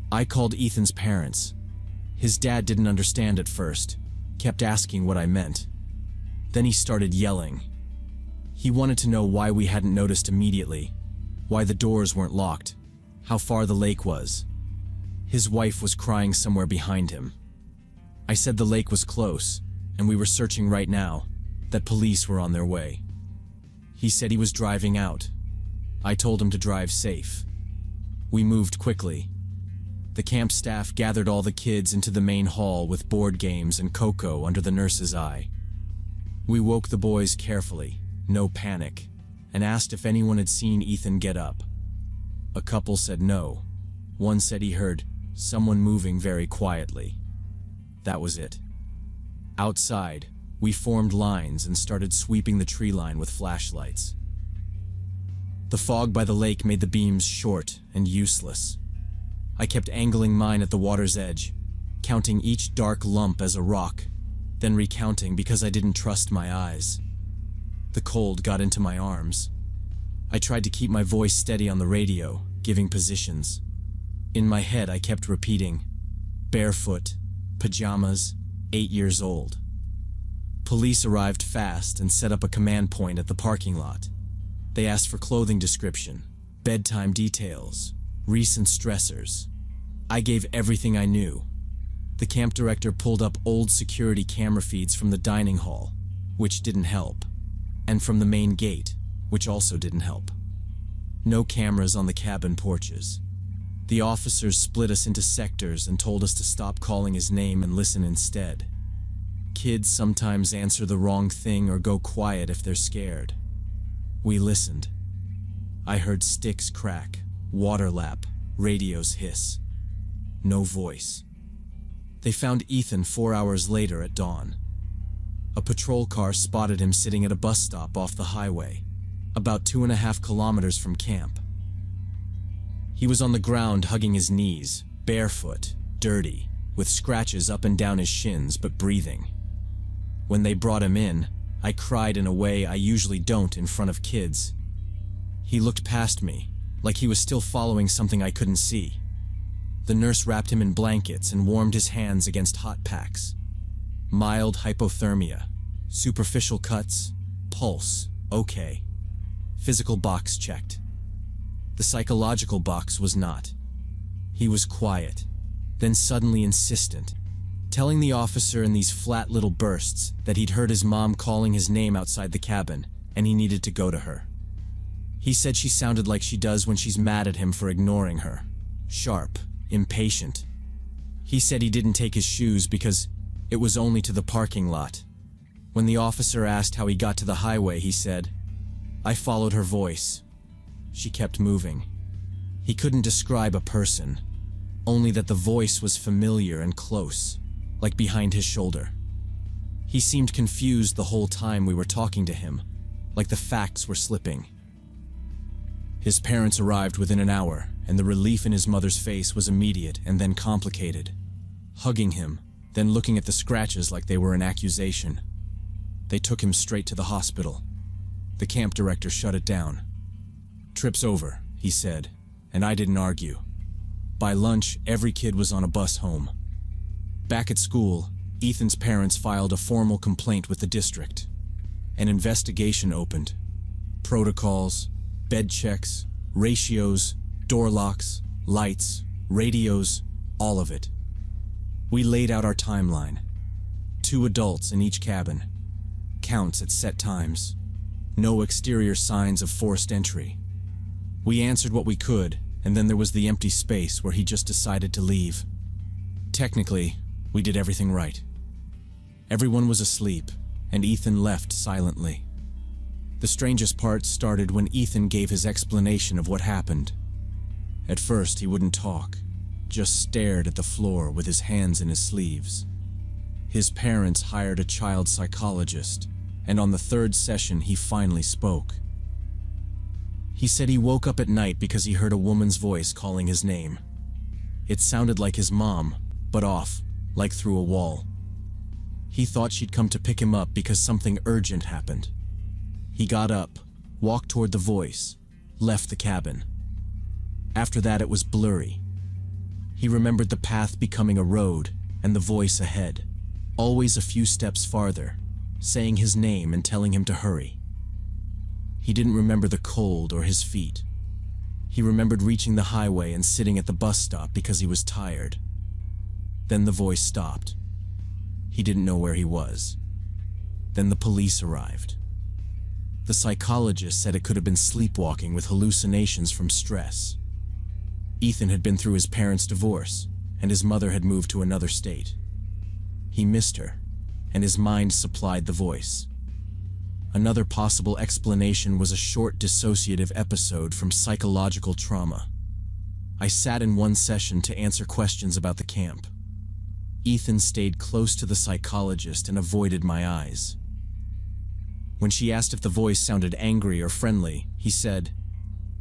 I called Ethan's parents. His dad didn't understand at first, kept asking what I meant. Then he started yelling. He wanted to know why we hadn't noticed immediately, why the doors weren't locked, how far the lake was. His wife was crying somewhere behind him. I said the lake was close, and we were searching right now, that police were on their way. He said he was driving out. I told him to drive safe. We moved quickly. The camp staff gathered all the kids into the main hall with board games and cocoa under the nurse's eye. We woke the boys carefully, no panic, and asked if anyone had seen Ethan get up. A couple said no. One said he heard someone moving very quietly. That was it. Outside, we formed lines and started sweeping the tree line with flashlights. The fog by the lake made the beams short and useless. I kept angling mine at the water's edge, counting each dark lump as a rock, then recounting because I didn't trust my eyes. The cold got into my arms. I tried to keep my voice steady on the radio, giving positions. In my head, I kept repeating, barefoot, pajamas, 8 years old. Police arrived fast and set up a command point at the parking lot. They asked for clothing description, bedtime details, recent stressors. I gave everything I knew. The camp director pulled up old security camera feeds from the dining hall, which didn't help, and from the main gate, which also didn't help. No cameras on the cabin porches. The officers split us into sectors and told us to stop calling his name and listen instead. Kids sometimes answer the wrong thing or go quiet if they're scared. We listened. I heard sticks crack, water lap, radios hiss. No voice. They found Ethan 4 hours later at dawn. A patrol car spotted him sitting at a bus stop off the highway, about 2.5 kilometers from camp. He was on the ground hugging his knees, barefoot, dirty, with scratches up and down his shins, but breathing. When they brought him in, I cried in a way I usually don't in front of kids. He looked past me, like he was still following something I couldn't see. The nurse wrapped him in blankets and warmed his hands against hot packs. Mild hypothermia, superficial cuts, pulse, okay. Physical box checked. The psychological box was not. He was quiet, then suddenly insistent, telling the officer in these flat little bursts that he'd heard his mom calling his name outside the cabin and he needed to go to her. He said she sounded like she does when she's mad at him for ignoring her. Sharp, impatient. He said he didn't take his shoes because it was only to the parking lot. When the officer asked how he got to the highway, he said, "I followed her voice." She kept moving. He couldn't describe a person, only that the voice was familiar and close, like behind his shoulder. He seemed confused the whole time we were talking to him, like the facts were slipping. His parents arrived within an hour, and the relief in his mother's face was immediate and then complicated. Hugging him, then looking at the scratches like they were an accusation. They took him straight to the hospital. The camp director shut it down. "Trip's over," he said, and I didn't argue. By lunch, every kid was on a bus home. Back at school, Ethan's parents filed a formal complaint with the district. An investigation opened. Protocols, bed checks, ratios, door locks, lights, radios, all of it. We laid out our timeline. 2 adults in each cabin. Counts at set times. No exterior signs of forced entry. We answered what we could, and then there was the empty space where he just decided to leave. Technically, we did everything right. Everyone was asleep, and Ethan left silently. The strangest part started when Ethan gave his explanation of what happened. At first, he wouldn't talk, just stared at the floor with his hands in his sleeves. His parents hired a child psychologist, and on the 3rd session, he finally spoke. He said he woke up at night because he heard a woman's voice calling his name. It sounded like his mom, but off, like through a wall. He thought she'd come to pick him up because something urgent happened. He got up, walked toward the voice, left the cabin. After that, it was blurry. He remembered the path becoming a road and the voice ahead, always a few steps farther, saying his name and telling him to hurry. He didn't remember the cold or his feet. He remembered reaching the highway and sitting at the bus stop because he was tired. Then the voice stopped. He didn't know where he was. Then the police arrived. The psychologist said it could have been sleepwalking with hallucinations from stress. Ethan had been through his parents' divorce, and his mother had moved to another state. He missed her, and his mind supplied the voice. Another possible explanation was a short dissociative episode from psychological trauma. I sat in one session to answer questions about the camp. Ethan stayed close to the psychologist and avoided my eyes. When she asked if the voice sounded angry or friendly, he said,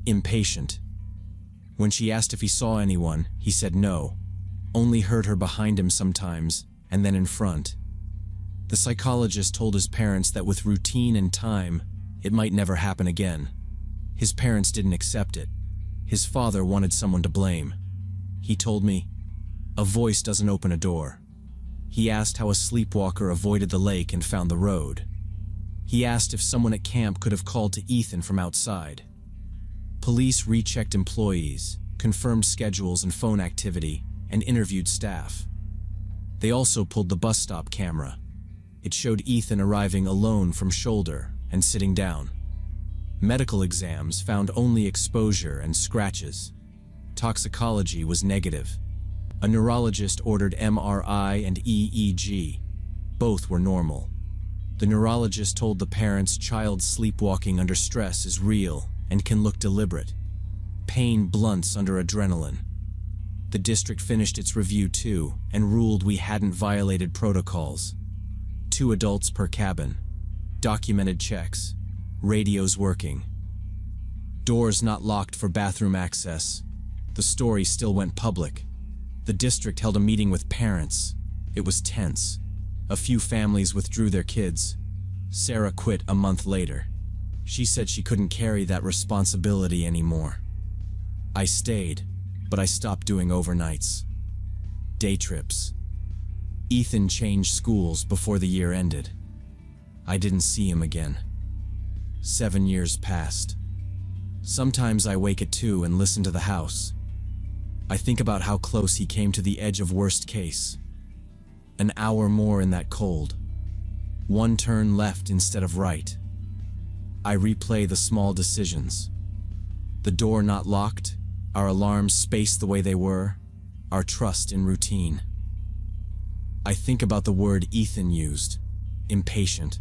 "Impatient." When she asked if he saw anyone, he said no, only heard her behind him sometimes, and then in front. The psychologist told his parents that with routine and time, it might never happen again. His parents didn't accept it. His father wanted someone to blame. He told me, "A voice doesn't open a door." He asked how a sleepwalker avoided the lake and found the road. He asked if someone at camp could have called to Ethan from outside. Police rechecked employees, confirmed schedules and phone activity, and interviewed staff. They also pulled the bus stop camera. It showed Ethan arriving alone from shoulder and sitting down. Medical exams found only exposure and scratches. Toxicology was negative. A neurologist ordered MRI and EEG. Both were normal. The neurologist told the parents child sleepwalking under stress is real and can look deliberate. Pain blunts under adrenaline. The district finished its review too and ruled we hadn't violated protocols. 2 adults per cabin. Documented checks. Radios working. Doors not locked for bathroom access. The story still went public. The district held a meeting with parents. It was tense. A few families withdrew their kids. Sarah quit a month later. She said she couldn't carry that responsibility anymore. I stayed, but I stopped doing overnights. Day trips. Ethan changed schools before the year ended. I didn't see him again. 7 years passed. Sometimes I wake at 2 and listen to the house. I think about how close he came to the edge of worst case. An hour more in that cold. 1 turn left instead of right. I replay the small decisions. The door not locked, our alarms spaced the way they were, our trust in routine. I think about the word Ethan used, impatient,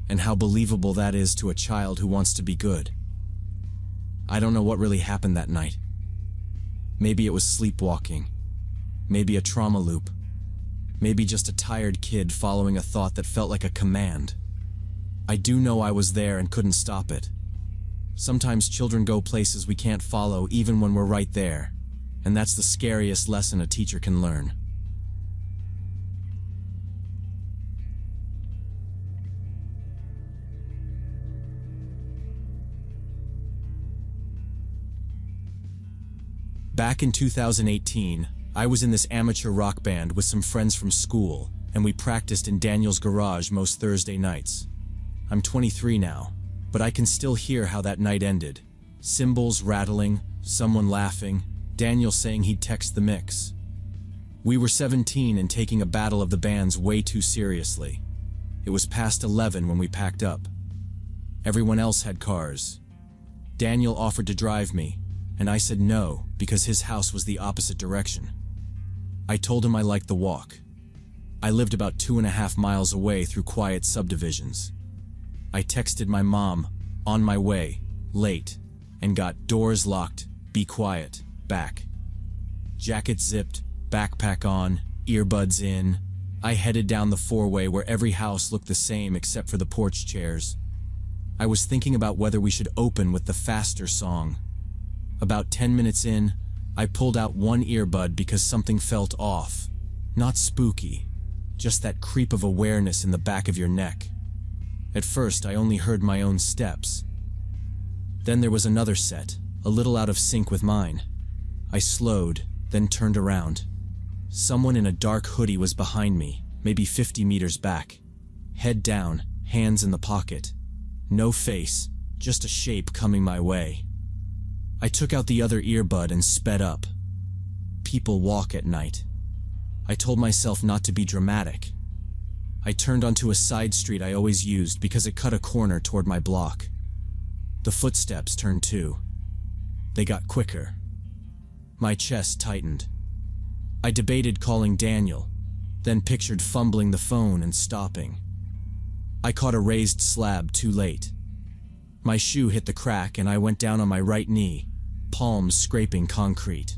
and how believable that is to a child who wants to be good. I don't know what really happened that night. Maybe it was sleepwalking. Maybe a trauma loop. Maybe just a tired kid following a thought that felt like a command. I do know I was there and couldn't stop it. Sometimes children go places we can't follow even when we're right there, and that's the scariest lesson a teacher can learn. Back in 2018, I was in this amateur rock band with some friends from school, and we practiced in Daniel's garage most Thursday nights. I'm 23 now, but I can still hear how that night ended. Cymbals rattling, someone laughing, Daniel saying he'd text the mix. We were 17 and taking a battle of the bands way too seriously. It was past 11 when we packed up. Everyone else had cars. Daniel offered to drive me, and I said no because his house was the opposite direction. I told him I liked the walk. I lived about 2.5 miles away through quiet subdivisions. I texted my mom, on my way, late, and got doors locked, be quiet, back. Jacket zipped, backpack on, earbuds in. I headed down the four-way where every house looked the same except for the porch chairs. I was thinking about whether we should open with the faster song. About 10 minutes in, I pulled out one earbud because something felt off. Not spooky, just that creep of awareness in the back of your neck. At first, I only heard my own steps. Then there was another set, a little out of sync with mine. I slowed, then turned around. Someone in a dark hoodie was behind me, maybe 50 meters back. Head down, hands in the pocket. No face, just a shape coming my way. I took out the other earbud and sped up. People walk at night. I told myself not to be dramatic. I turned onto a side street I always used because it cut a corner toward my block. The footsteps turned too. They got quicker. My chest tightened. I debated calling Daniel, then pictured fumbling the phone and stopping. I caught a raised slab too late. My shoe hit the crack and I went down on my right knee, palms scraping concrete.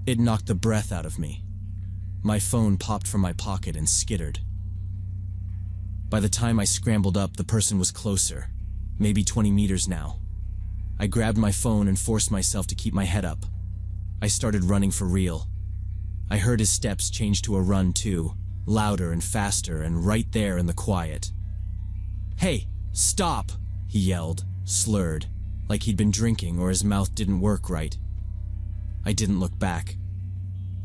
It knocked the breath out of me. My phone popped from my pocket and skittered. By the time I scrambled up, the person was closer, maybe 20 meters now. I grabbed my phone and forced myself to keep my head up. I started running for real. I heard his steps change to a run too, louder and faster and right there in the quiet. "Hey, stop!" he yelled, slurred, like he'd been drinking or his mouth didn't work right. I didn't look back.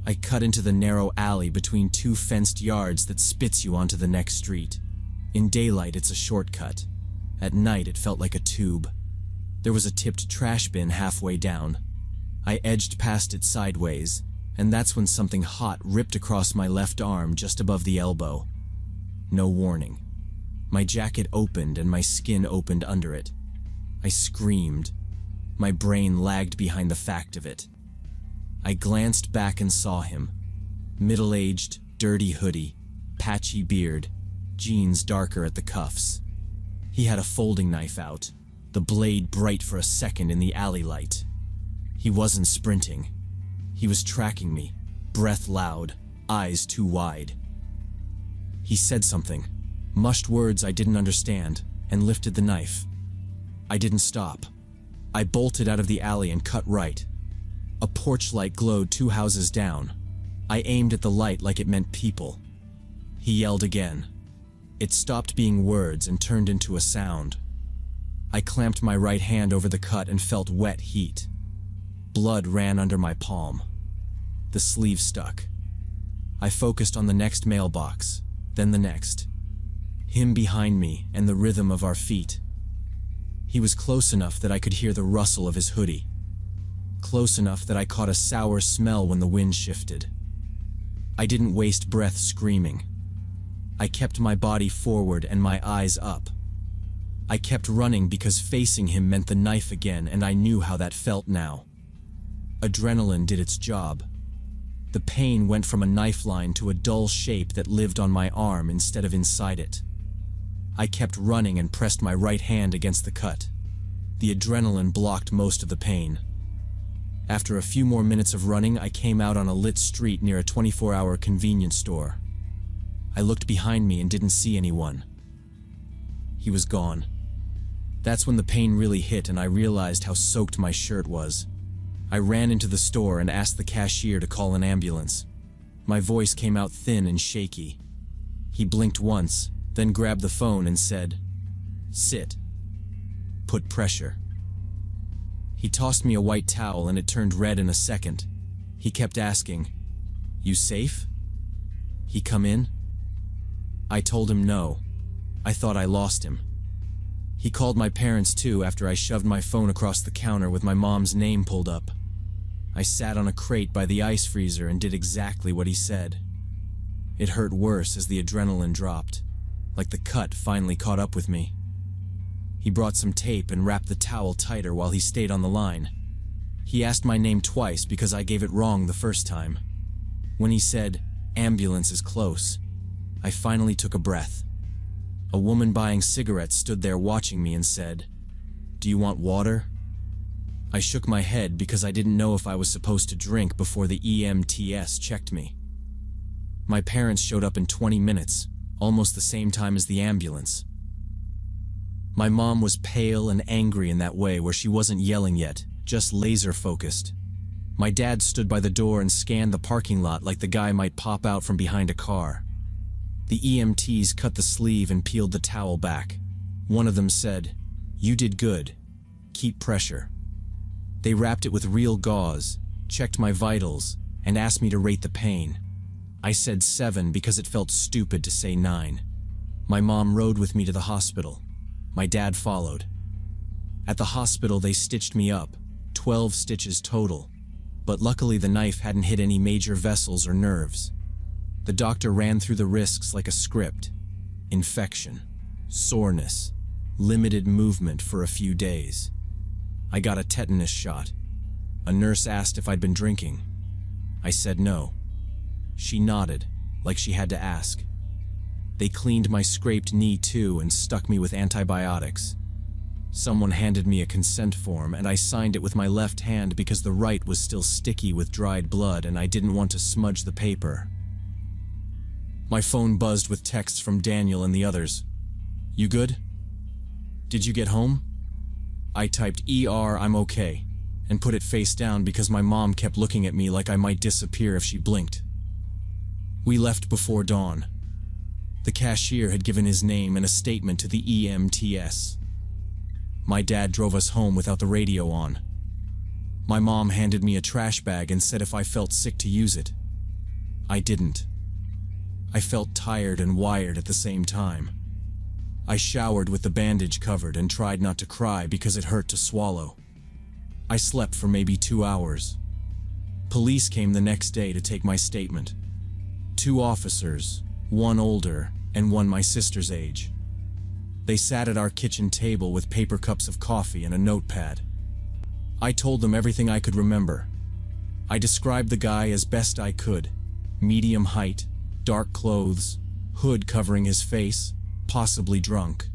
I cut into the narrow alley between two fenced yards that spits you onto the next street. In daylight, it's a shortcut. At night, it felt like a tube. There was a tipped trash bin halfway down. I edged past it sideways, and that's when something hot ripped across my left arm just above the elbow. No warning. My jacket opened and my skin opened under it. I screamed. My brain lagged behind the fact of it. I glanced back and saw him. Middle-aged, dirty hoodie, patchy beard, jeans darker at the cuffs. He had a folding knife out, the blade bright for a second in the alley light. He wasn't sprinting. He was tracking me, breath loud, eyes too wide. He said something, mushed words I didn't understand, and lifted the knife. I didn't stop. I bolted out of the alley and cut right. A porch light glowed 2 houses down. I aimed at the light like it meant people. He yelled again. It stopped being words and turned into a sound. I clamped my right hand over the cut and felt wet heat. Blood ran under my palm. The sleeve stuck. I focused on the next mailbox, then the next. Him behind me and the rhythm of our feet. He was close enough that I could hear the rustle of his hoodie. Close enough that I caught a sour smell when the wind shifted. I didn't waste breath screaming. I kept my body forward and my eyes up. I kept running because facing him meant the knife again, and I knew how that felt now. Adrenaline did its job. The pain went from a knife line to a dull shape that lived on my arm instead of inside it. I kept running and pressed my right hand against the cut. The adrenaline blocked most of the pain. After a few more minutes of running, I came out on a lit street near a 24-hour convenience store. I looked behind me and didn't see anyone. He was gone. That's when the pain really hit and I realized how soaked my shirt was. I ran into the store and asked the cashier to call an ambulance. My voice came out thin and shaky. He blinked once, then grabbed the phone and said, "Sit. Put pressure." He tossed me a white towel and it turned red in a second. He kept asking, "You safe? He come in?" I told him no. I thought I lost him. He called my parents too after I shoved my phone across the counter with my mom's name pulled up. I sat on a crate by the ice freezer and did exactly what he said. It hurt worse as the adrenaline dropped, like the cut finally caught up with me. He brought some tape and wrapped the towel tighter while he stayed on the line. He asked my name twice because I gave it wrong the first time. When he said, "Ambulance is close," I finally took a breath. A woman buying cigarettes stood there watching me and said, "Do you want water?" I shook my head because I didn't know if I was supposed to drink before the EMTs checked me. My parents showed up in 20 minutes, almost the same time as the ambulance. My mom was pale and angry in that way where she wasn't yelling yet, just laser-focused. My dad stood by the door and scanned the parking lot like the guy might pop out from behind a car. The EMTs cut the sleeve and peeled the towel back. One of them said, "You did good. Keep pressure." They wrapped it with real gauze, checked my vitals, and asked me to rate the pain. I said 7 because it felt stupid to say 9. My mom rode with me to the hospital. My dad followed. At the hospital, they stitched me up, 12 stitches total, but luckily the knife hadn't hit any major vessels or nerves. The doctor ran through the risks like a script: infection, soreness, limited movement for a few days. I got a tetanus shot. A nurse asked if I'd been drinking. I said no. She nodded, like she had to ask. They cleaned my scraped knee too and stuck me with antibiotics. Someone handed me a consent form and I signed it with my left hand because the right was still sticky with dried blood and I didn't want to smudge the paper. My phone buzzed with texts from Daniel and the others. "You good? Did you get home?" I typed I'm okay, and put it face down because my mom kept looking at me like I might disappear if she blinked. We left before dawn. The cashier had given his name and a statement to the EMTs. My dad drove us home without the radio on. My mom handed me a trash bag and said if I felt sick to use it. I didn't. I felt tired and wired at the same time. I showered with the bandage covered and tried not to cry because it hurt to swallow. I slept for maybe 2 hours. Police came the next day to take my statement. 2 officers, one older and one my sister's age. They sat at our kitchen table with paper cups of coffee and a notepad. I told them everything I could remember. I described the guy as best I could: medium height, dark clothes, hood covering his face, possibly drunk.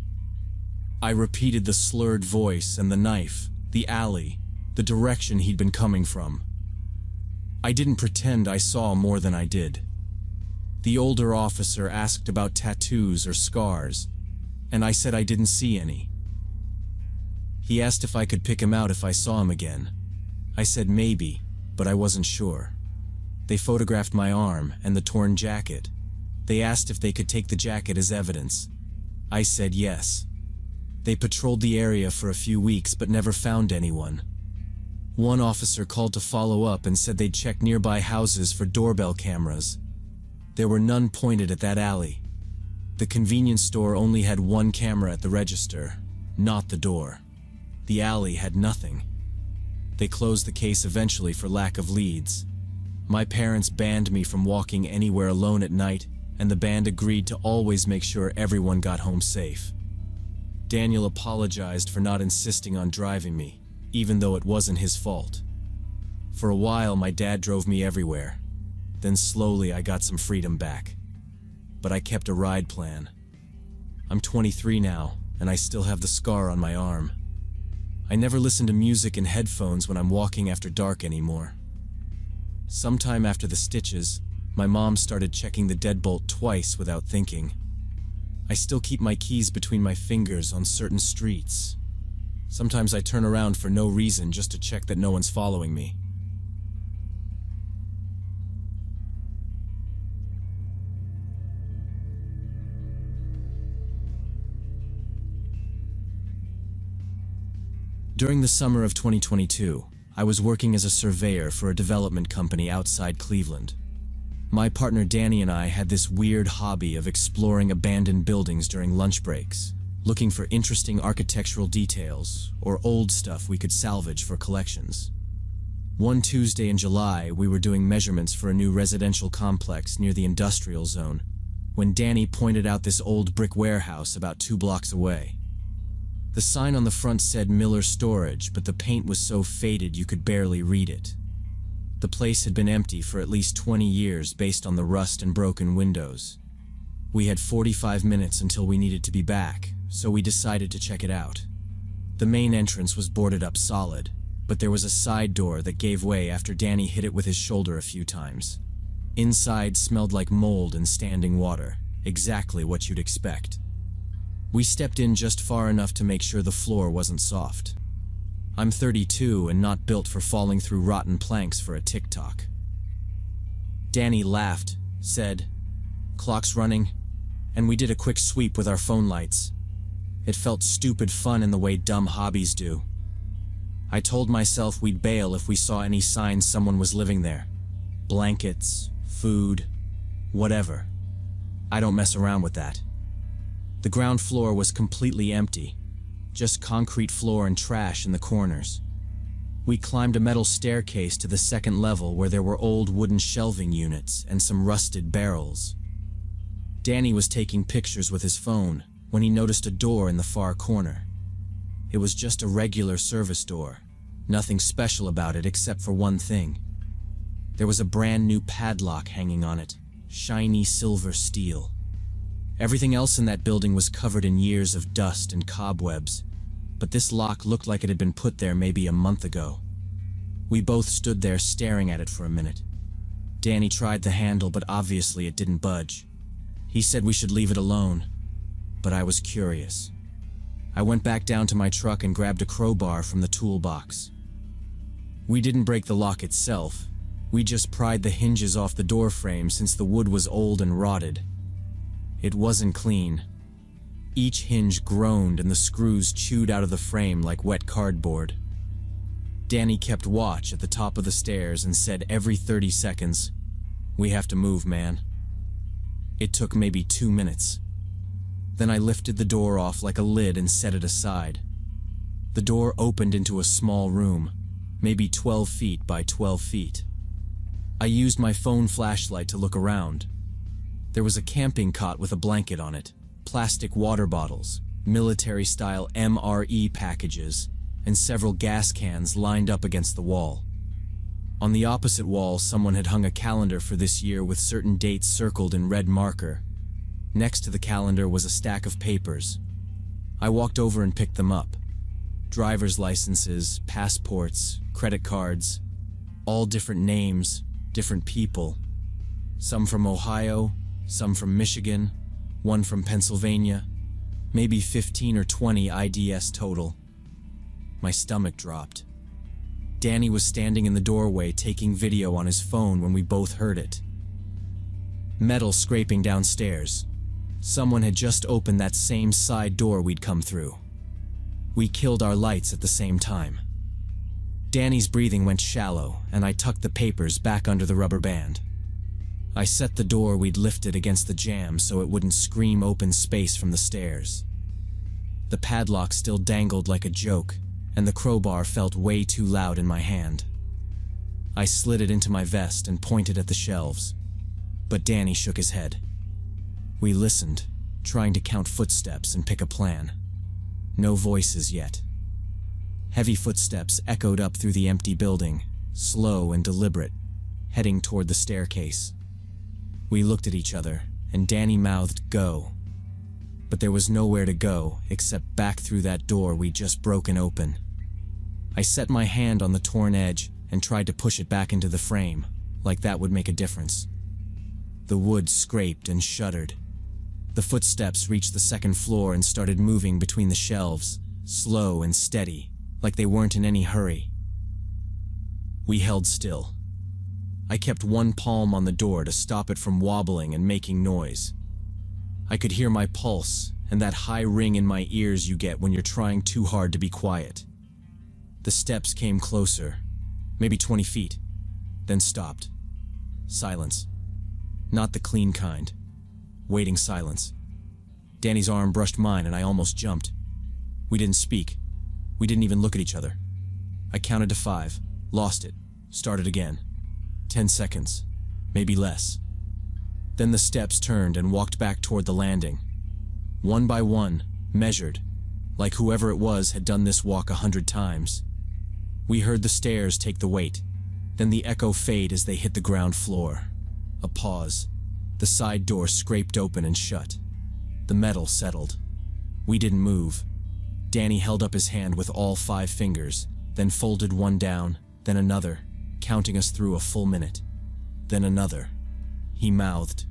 I repeated the slurred voice and the knife, the alley, the direction he'd been coming from. I didn't pretend I saw more than I did. The older officer asked about tattoos or scars, and I said I didn't see any. He asked if I could pick him out if I saw him again. I said maybe, but I wasn't sure. They photographed my arm and the torn jacket. They asked if they could take the jacket as evidence. I said yes. They patrolled the area for a few weeks but never found anyone. One officer called to follow up and said they'd check nearby houses for doorbell cameras. There were none pointed at that alley. The convenience store only had one camera at the register, not the door. The alley had nothing. They closed the case eventually for lack of leads. My parents banned me from walking anywhere alone at night, and the band agreed to always make sure everyone got home safe. Daniel apologized for not insisting on driving me, even though it wasn't his fault. For a while, my dad drove me everywhere. Then slowly I got some freedom back. But I kept a ride plan. I'm 23 now, and I still have the scar on my arm. I never listen to music in headphones when I'm walking after dark anymore. Sometime after the stitches, my mom started checking the deadbolt twice without thinking. I still keep my keys between my fingers on certain streets. Sometimes I turn around for no reason just to check that no one's following me. During the summer of 2022, I was working as a surveyor for a development company outside Cleveland. My partner Danny and I had this weird hobby of exploring abandoned buildings during lunch breaks, looking for interesting architectural details or old stuff we could salvage for collections. One Tuesday in July, we were doing measurements for a new residential complex near the industrial zone, when Danny pointed out this old brick warehouse about 2 blocks away. The sign on the front said Miller Storage, but the paint was so faded you could barely read it. The place had been empty for at least 20 years based on the rust and broken windows. We had 45 minutes until we needed to be back, so we decided to check it out. The main entrance was boarded up solid, but there was a side door that gave way after Danny hit it with his shoulder a few times. Inside smelled like mold and standing water, exactly what you'd expect. We stepped in just far enough to make sure the floor wasn't soft. I'm 32 and not built for falling through rotten planks for a TikTok. Danny laughed, said, "Clock's running," and we did a quick sweep with our phone lights. It felt stupid fun in the way dumb hobbies do. I told myself we'd bail if we saw any signs someone was living there. Blankets, food, whatever. I don't mess around with that. The ground floor was completely empty, just concrete floor and trash in the corners. We climbed a metal staircase to the second level where there were old wooden shelving units and some rusted barrels. Danny was taking pictures with his phone when he noticed a door in the far corner. It was just a regular service door, nothing special about it except for one thing. There was a brand new padlock hanging on it, shiny silver steel. Everything else in that building was covered in years of dust and cobwebs, but this lock looked like it had been put there maybe a month ago. We both stood there staring at it for a minute. Danny tried the handle, but obviously it didn't budge. He said we should leave it alone, but I was curious. I went back down to my truck and grabbed a crowbar from the toolbox. We didn't break the lock itself. We just pried the hinges off the door frame since the wood was old and rotted. It wasn't clean. Each hinge groaned and the screws chewed out of the frame like wet cardboard. Danny kept watch at the top of the stairs and said every 30 seconds, "We have to move, man." It took maybe 2 minutes. Then I lifted the door off like a lid and set it aside. The door opened into a small room, maybe 12 feet by 12 feet. I used my phone flashlight to look around. There was a camping cot with a blanket on it, plastic water bottles, military-style MRE packages, and several gas cans lined up against the wall. On the opposite wall, someone had hung a calendar for this year with certain dates circled in red marker. Next to the calendar was a stack of papers. I walked over and picked them up. Driver's licenses, passports, credit cards, all different names, different people. Some from Ohio, some from Michigan, one from Pennsylvania, maybe 15 or 20 IDs total. My stomach dropped. Danny was standing in the doorway taking video on his phone when we both heard it. Metal scraping downstairs. Someone had just opened that same side door we'd come through. We killed our lights at the same time. Danny's breathing went shallow, and I tucked the papers back under the rubber band. I set the door we'd lifted against the jamb so it wouldn't scream open space from the stairs. The padlock still dangled like a joke, and the crowbar felt way too loud in my hand. I slid it into my vest and pointed at the shelves, but Danny shook his head. We listened, trying to count footsteps and pick a plan. No voices yet. Heavy footsteps echoed up through the empty building, slow and deliberate, heading toward the staircase. We looked at each other, and Danny mouthed, "Go." But there was nowhere to go except back through that door we'd just broken open. I set my hand on the torn edge and tried to push it back into the frame, like that would make a difference. The wood scraped and shuddered. The footsteps reached the second floor and started moving between the shelves, slow and steady, like they weren't in any hurry. We held still. I kept one palm on the door to stop it from wobbling and making noise. I could hear my pulse and that high ring in my ears you get when you're trying too hard to be quiet. The steps came closer, maybe 20 feet, then stopped. Silence. Not the clean kind. Waiting silence. Danny's arm brushed mine and I almost jumped. We didn't speak. We didn't even look at each other. I counted to 5, lost it, started again. 10 seconds, maybe less. Then the steps turned and walked back toward the landing. One by one, measured, like whoever it was had done this walk 100 times. We heard the stairs take the weight, then the echo fade as they hit the ground floor. A pause. The side door scraped open and shut. The metal settled. We didn't move. Danny held up his hand with all 5 fingers, then folded one down, then another, counting us through a full minute. Then another. He mouthed,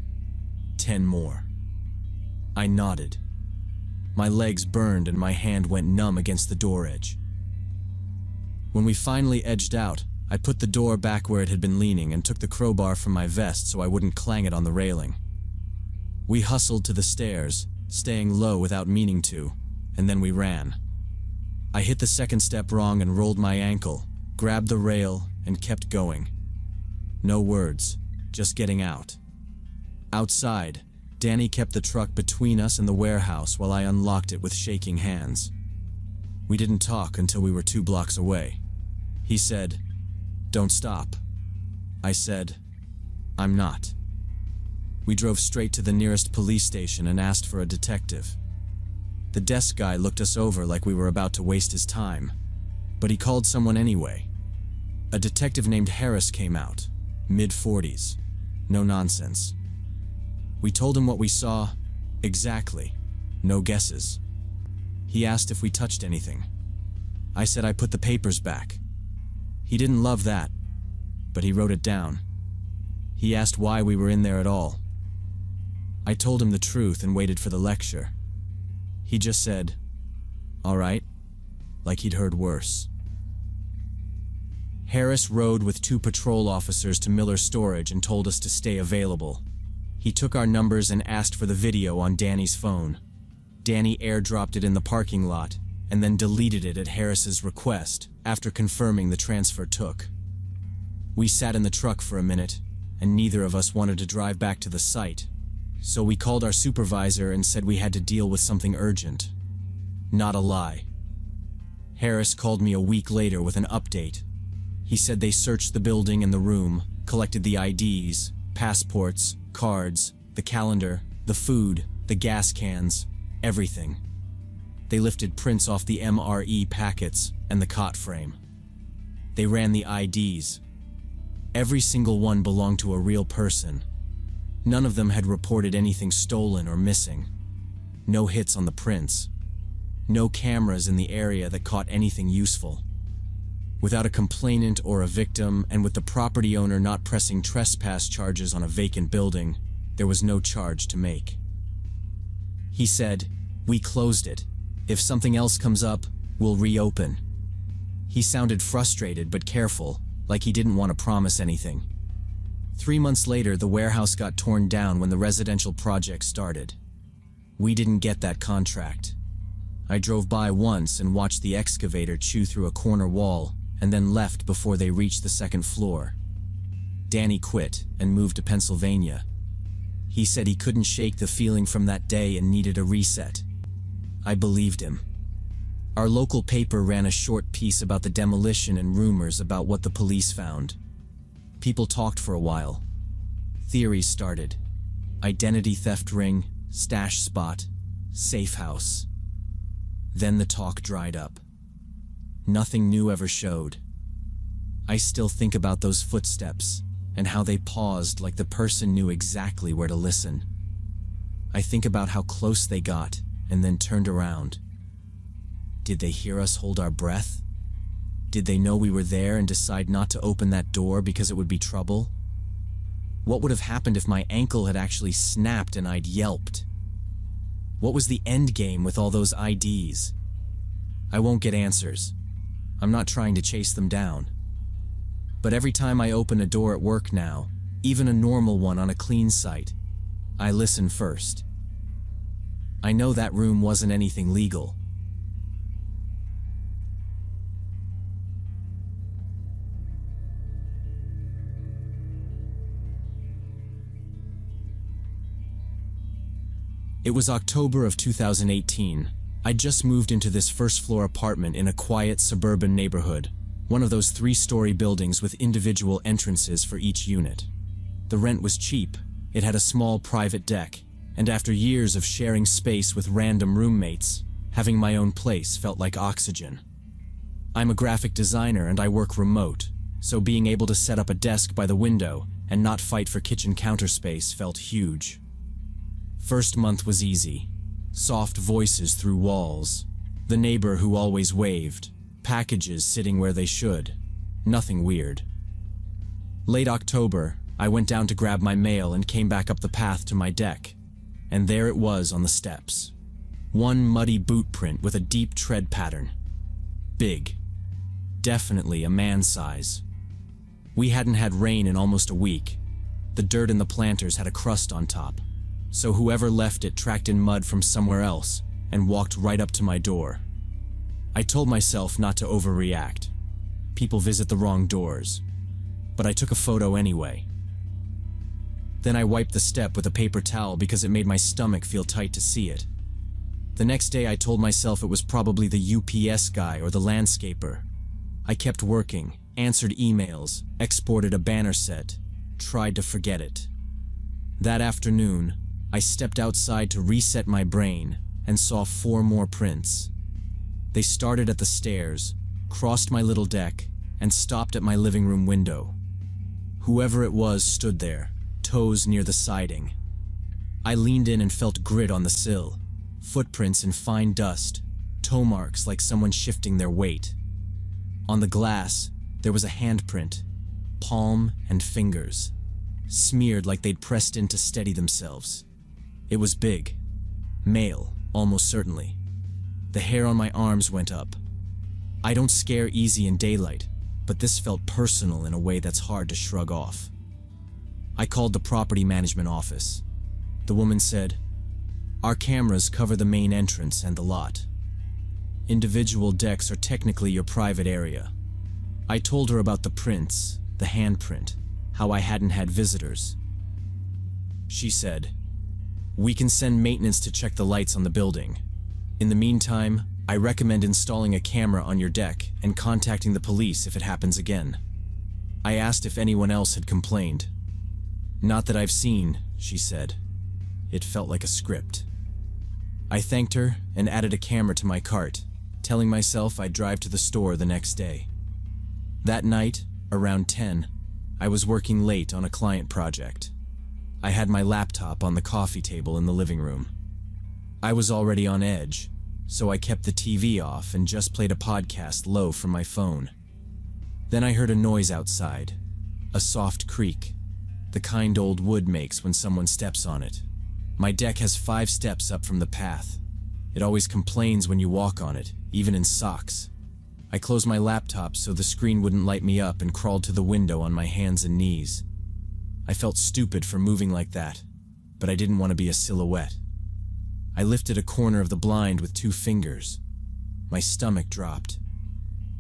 10 more. I nodded. My legs burned and my hand went numb against the door edge. When we finally edged out, I put the door back where it had been leaning and took the crowbar from my vest so I wouldn't clang it on the railing. We hustled to the stairs, staying low without meaning to, and then we ran. I hit the second step wrong and rolled my ankle, grabbed the rail, and kept going. No words, just getting out. Outside, Danny kept the truck between us and the warehouse while I unlocked it with shaking hands. We didn't talk until we were 2 blocks away. He said, "Don't stop." I said, "I'm not." We drove straight to the nearest police station and asked for a detective. The desk guy looked us over like we were about to waste his time, but he called someone anyway. A detective named Harris came out, mid-40s, no nonsense. We told him what we saw, exactly, no guesses. He asked if we touched anything. I said I put the papers back. He didn't love that, but he wrote it down. He asked why we were in there at all. I told him the truth and waited for the lecture. He just said, "All right," like he'd heard worse. Harris rode with 2 patrol officers to Miller's storage and told us to stay available. He took our numbers and asked for the video on Danny's phone. Danny airdropped it in the parking lot and then deleted it at Harris's request after confirming the transfer took. We sat in the truck for a minute, and neither of us wanted to drive back to the site, so we called our supervisor and said we had to deal with something urgent. Not a lie. Harris called me a week later with an update. He said they searched the building and the room, collected the IDs, passports, cards, the calendar, the food, the gas cans, everything. They lifted prints off the MRE packets and the cot frame. They ran the IDs. Every single one belonged to a real person. None of them had reported anything stolen or missing. No hits on the prints. No cameras in the area that caught anything useful. Without a complainant or a victim, and with the property owner not pressing trespass charges on a vacant building, there was no charge to make. He said, "We closed it. If something else comes up, we'll reopen." He sounded frustrated but careful, like he didn't want to promise anything. 3 months later, the warehouse got torn down when the residential project started. We didn't get that contract. I drove by once and watched the excavator chew through a corner wall and then left before they reached the 2nd floor. Danny quit and moved to Pennsylvania. He said he couldn't shake the feeling from that day and needed a reset. I believed him. Our local paper ran a short piece about the demolition and rumors about what the police found. People talked for a while. Theories started. Identity theft ring, stash spot, safe house. Then the talk dried up. Nothing new ever showed. I still think about those footsteps and how they paused like the person knew exactly where to listen. I think about how close they got and then turned around. Did they hear us hold our breath? Did they know we were there and decide not to open that door because it would be trouble? What would have happened if my ankle had actually snapped and I'd yelped? What was the end game with all those IDs? I won't get answers. I'm not trying to chase them down. But every time I open a door at work now, even a normal one on a clean site, I listen first. I know that room wasn't anything legal. It was October of 2018. I'd just moved into this first-floor apartment in a quiet suburban neighborhood, one of those 3-story buildings with individual entrances for each unit. The rent was cheap, it had a small private deck, and after years of sharing space with random roommates, having my own place felt like oxygen. I'm a graphic designer and I work remote, so being able to set up a desk by the window and not fight for kitchen counter space felt huge. First month was easy. Soft voices through walls, the neighbor who always waved, packages sitting where they should. Nothing weird. Late October, I went down to grab my mail and came back up the path to my deck, and there it was on the steps. One muddy boot print with a deep tread pattern. Big. Definitely a man size. We hadn't had rain in almost a week. The dirt in the planters had a crust on top, so whoever left it tracked in mud from somewhere else and walked right up to my door. I told myself not to overreact. People visit the wrong doors. But I took a photo anyway. Then I wiped the step with a paper towel because it made my stomach feel tight to see it. The next day I told myself it was probably the UPS guy or the landscaper. I kept working, answered emails, exported a banner set, tried to forget it. That afternoon, I stepped outside to reset my brain and saw 4 more prints. They started at the stairs, crossed my little deck, and stopped at my living room window. Whoever it was stood there, toes near the siding. I leaned in and felt grit on the sill, footprints in fine dust, toe marks like someone shifting their weight. On the glass, there was a handprint, palm and fingers, smeared like they'd pressed in to steady themselves. It was big. Male, almost certainly. The hair on my arms went up. I don't scare easy in daylight, but this felt personal in a way that's hard to shrug off. I called the property management office. The woman said, "Our cameras cover the main entrance and the lot. Individual decks are technically your private area." I told her about the prints, the handprint, how I hadn't had visitors. She said, "We can send maintenance to check the lights on the building. In the meantime, I recommend installing a camera on your deck and contacting the police if it happens again." I asked if anyone else had complained. "Not that I've seen," she said. It felt like a script. I thanked her and added a camera to my cart, telling myself I'd drive to the store the next day. That night, around 10, I was working late on a client project. I had my laptop on the coffee table in the living room. I was already on edge, so I kept the TV off and just played a podcast low from my phone. Then I heard a noise outside, a soft creak, the kind old wood makes when someone steps on it. My deck has 5 steps up from the path. It always complains when you walk on it, even in socks. I closed my laptop so the screen wouldn't light me up and crawled to the window on my hands and knees. I felt stupid for moving like that, but I didn't want to be a silhouette. I lifted a corner of the blind with 2 fingers. My stomach dropped.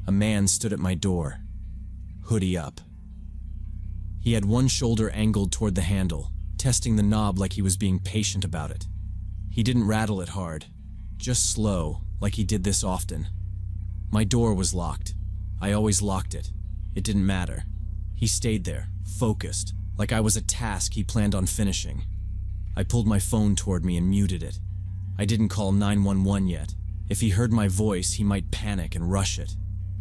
A man stood at my door, hoodie up. He had one shoulder angled toward the handle, testing the knob like he was being patient about it. He didn't rattle it hard, just slow, like he did this often. My door was locked. I always locked it. It didn't matter. He stayed there, focused, like I was a task he planned on finishing. I pulled my phone toward me and muted it. I didn't call 911 yet. If he heard my voice, he might panic and rush it.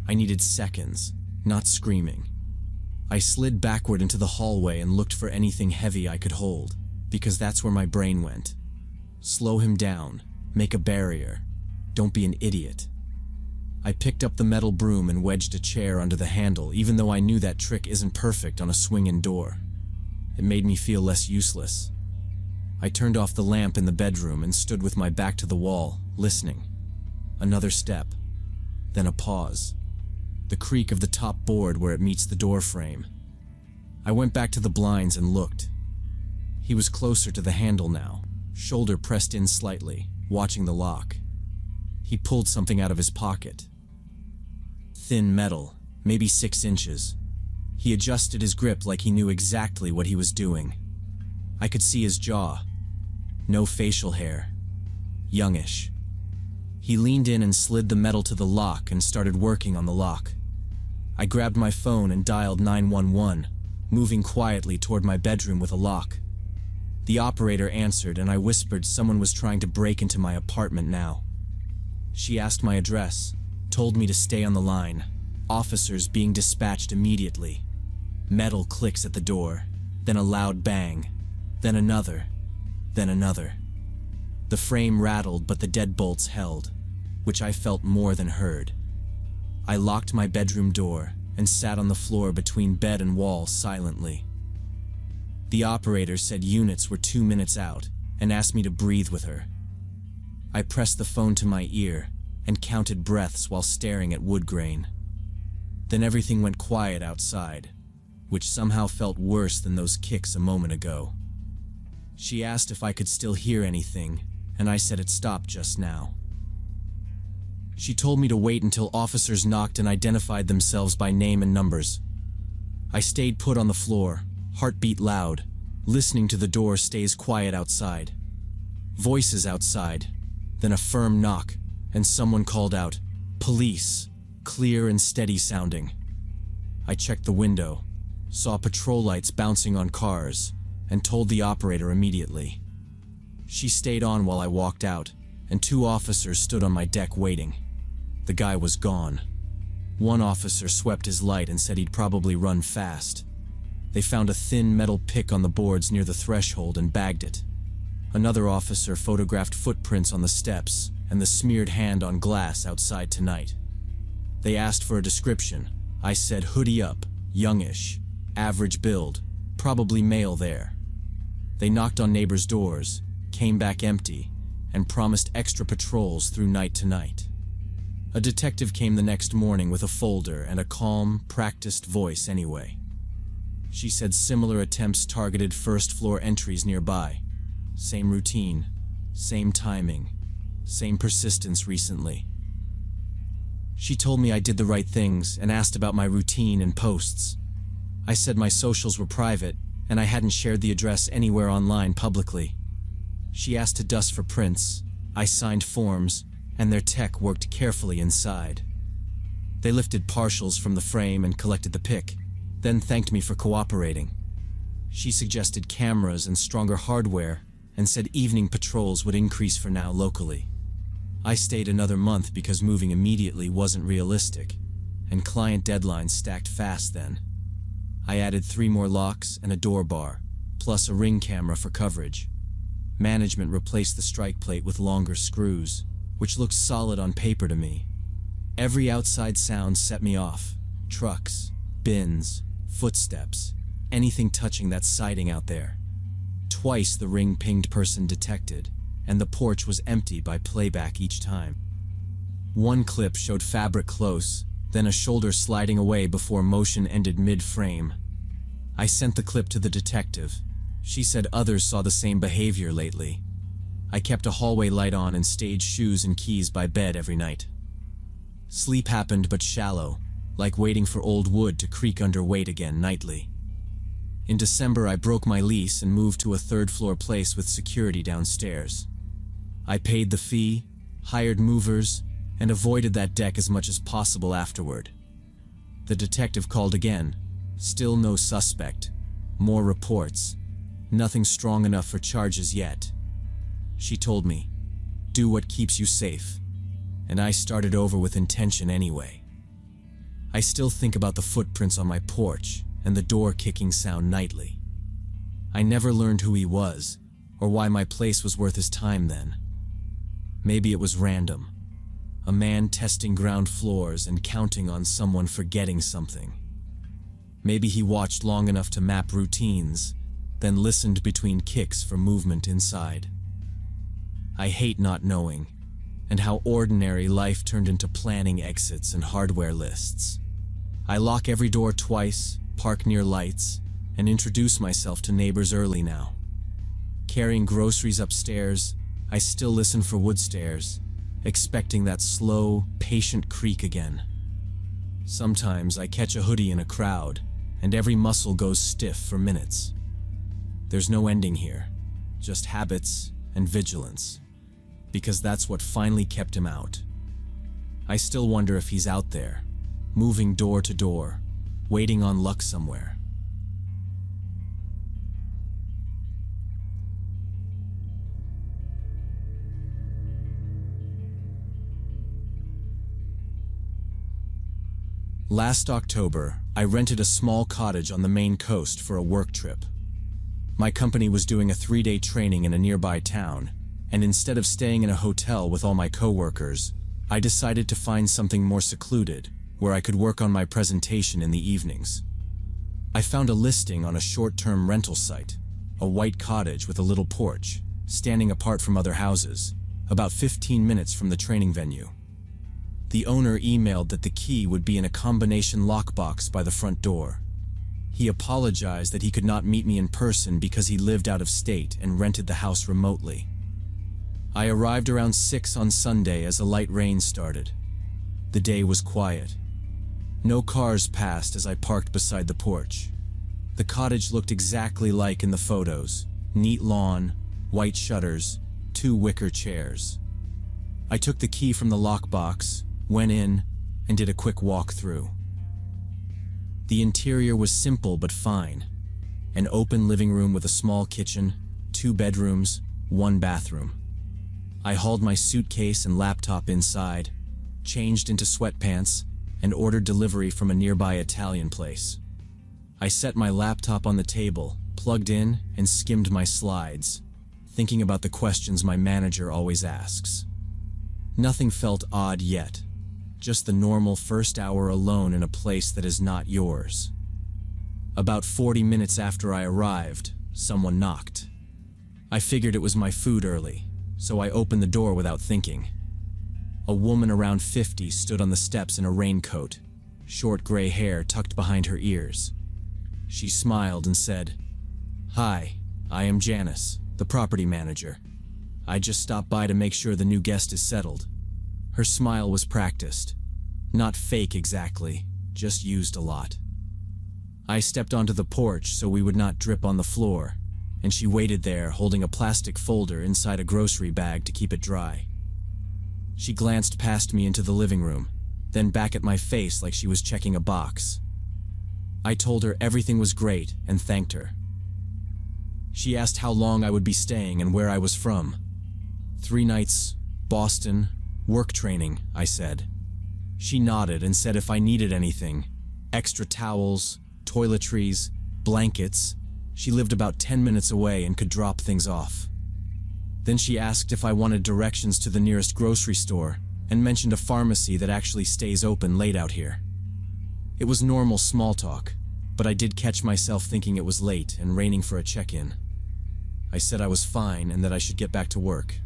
I needed seconds, not screaming. I slid backward into the hallway and looked for anything heavy I could hold, because that's where my brain went. Slow him down, make a barrier. Don't be an idiot. I picked up the metal broom and wedged a chair under the handle, even though I knew that trick isn't perfect on a swing-in door. It made me feel less useless. I turned off the lamp in the bedroom and stood with my back to the wall, listening. Another step. then a pause. The creak of the top board where it meets the door frame. I went back to the blinds and looked. He was closer to the handle now, shoulder pressed in slightly, watching the lock. He pulled something out of his pocket. Thin metal, maybe 6 inches. He adjusted his grip like he knew exactly what he was doing. I could see his jaw. No facial hair. Youngish. He leaned in and slid the metal to the lock and started working on the lock. I grabbed my phone and dialed 911, moving quietly toward my bedroom with a lock. The operator answered and I whispered someone was trying to break into my apartment now. She asked my address, told me to stay on the line. Officers being dispatched immediately. Metal clicks at the door, then a loud bang, then another, then another. The frame rattled but the deadbolts held, which I felt more than heard. I locked my bedroom door and sat on the floor between bed and wall silently. The operator said units were 2 minutes out and asked me to breathe with her. I pressed the phone to my ear and counted breaths while staring at wood grain. Then everything went quiet outside, which somehow felt worse than those kicks a moment ago. She asked if I could still hear anything, and I said it stopped just now. She told me to wait until officers knocked and identified themselves by name and numbers. I stayed put on the floor, heartbeat loud, listening to the door stays quiet outside. Voices outside, then a firm knock, and someone called out, "Police," clear and steady sounding. I checked the window, saw patrol lights bouncing on cars, and told the operator immediately. She stayed on while I walked out, and 2 officers stood on my deck waiting. The guy was gone. One officer swept his light and said he'd probably run fast. They found a thin metal pick on the boards near the threshold and bagged it. Another officer photographed footprints on the steps and the smeared hand on glass outside tonight. They asked for a description. I said hoodie up, youngish, average build, probably male there. They knocked on neighbors' doors, came back empty, and promised extra patrols through night to night. A detective came the next morning with a folder and a calm, practiced voice anyway. She said similar attempts targeted first-floor entries nearby. Same routine, same timing, same persistence recently. She told me I did the right things and asked about my routine and posts. I said my socials were private and I hadn't shared the address anywhere online publicly. She asked to dust for prints. I signed forms, and their tech worked carefully inside. They lifted partials from the frame and collected the pick, then thanked me for cooperating. She suggested cameras and stronger hardware and said evening patrols would increase for now locally. I stayed another month because moving immediately wasn't realistic, and client deadlines stacked fast then. I added 3 more locks and a door bar, plus a ring camera for coverage. Management replaced the strike plate with longer screws, which looked solid on paper to me. Every outside sound set me off. Trucks, bins, footsteps, anything touching that siding out there. Twice the ring pinged person detected, and the porch was empty by playback each time. One clip showed fabric close, then a shoulder sliding away before motion ended mid-frame. I sent the clip to the detective. She said others saw the same behavior lately. I kept a hallway light on and staged shoes and keys by bed every night. Sleep happened but shallow, like waiting for old wood to creak under weight again nightly. In December, I broke my lease and moved to a 3rd-floor place with security downstairs. I paid the fee, hired movers, and avoided that deck as much as possible afterward. The detective called again. Still no suspect. More reports. Nothing strong enough for charges yet. She told me, "Do what keeps you safe." And I started over with intention anyway. I still think about the footprints on my porch and the door kicking sound nightly. I never learned who he was, or why my place was worth his time then. Maybe it was random. A man testing ground floors and counting on someone forgetting something. Maybe he watched long enough to map routines, then listened between kicks for movement inside. I hate not knowing, and how ordinary life turned into planning exits and hardware lists. I lock every door twice, park near lights, and introduce myself to neighbors early now. Carrying groceries upstairs, I still listen for wood stairs, expecting that slow, patient creak again. Sometimes I catch a hoodie in a crowd, and every muscle goes stiff for minutes. There's no ending here, just habits and vigilance, because that's what finally kept him out. I still wonder if he's out there, moving door to door, waiting on luck somewhere. Last October, I rented a small cottage on the Maine coast for a work trip. My company was doing a 3-day training in a nearby town, and instead of staying in a hotel with all my coworkers, I decided to find something more secluded, where I could work on my presentation in the evenings. I found a listing on a short-term rental site, a white cottage with a little porch, standing apart from other houses, about 15 minutes from the training venue. The owner emailed that the key would be in a combination lockbox by the front door. He apologized that he could not meet me in person because he lived out of state and rented the house remotely. I arrived around 6 on Sunday as a light rain started. The day was quiet. No cars passed as I parked beside the porch. The cottage looked exactly like in the photos: neat lawn, white shutters, 2 wicker chairs. I took the key from the lockbox, went in, and did a quick walk through. The interior was simple but fine. An open living room with a small kitchen, 2 bedrooms, 1 bathroom. I hauled my suitcase and laptop inside, changed into sweatpants, and ordered delivery from a nearby Italian place. I set my laptop on the table, plugged in, and skimmed my slides, thinking about the questions my manager always asks. Nothing felt odd yet. Just the normal first hour alone in a place that is not yours. About 40 minutes after I arrived, someone knocked. I figured it was my food early, so I opened the door without thinking. A woman around 50 stood on the steps in a raincoat, short gray hair tucked behind her ears. She smiled and said, "Hi, I am Janice, the property manager. I just stopped by to make sure the new guest is settled." Her smile was practiced. Not fake exactly, just used a lot. I stepped onto the porch so we would not drip on the floor, and she waited there holding a plastic folder inside a grocery bag to keep it dry. She glanced past me into the living room, then back at my face like she was checking a box. I told her everything was great and thanked her. She asked how long I would be staying and where I was from. 3 nights, Boston, work training, I said. She nodded and said if I needed anything, extra towels, toiletries, blankets, she lived about 10 minutes away and could drop things off. Then she asked if I wanted directions to the nearest grocery store and mentioned a pharmacy that actually stays open late out here. It was normal small talk, but I did catch myself thinking it was late and raining for a check-in. I said I was fine and that I should get back to work.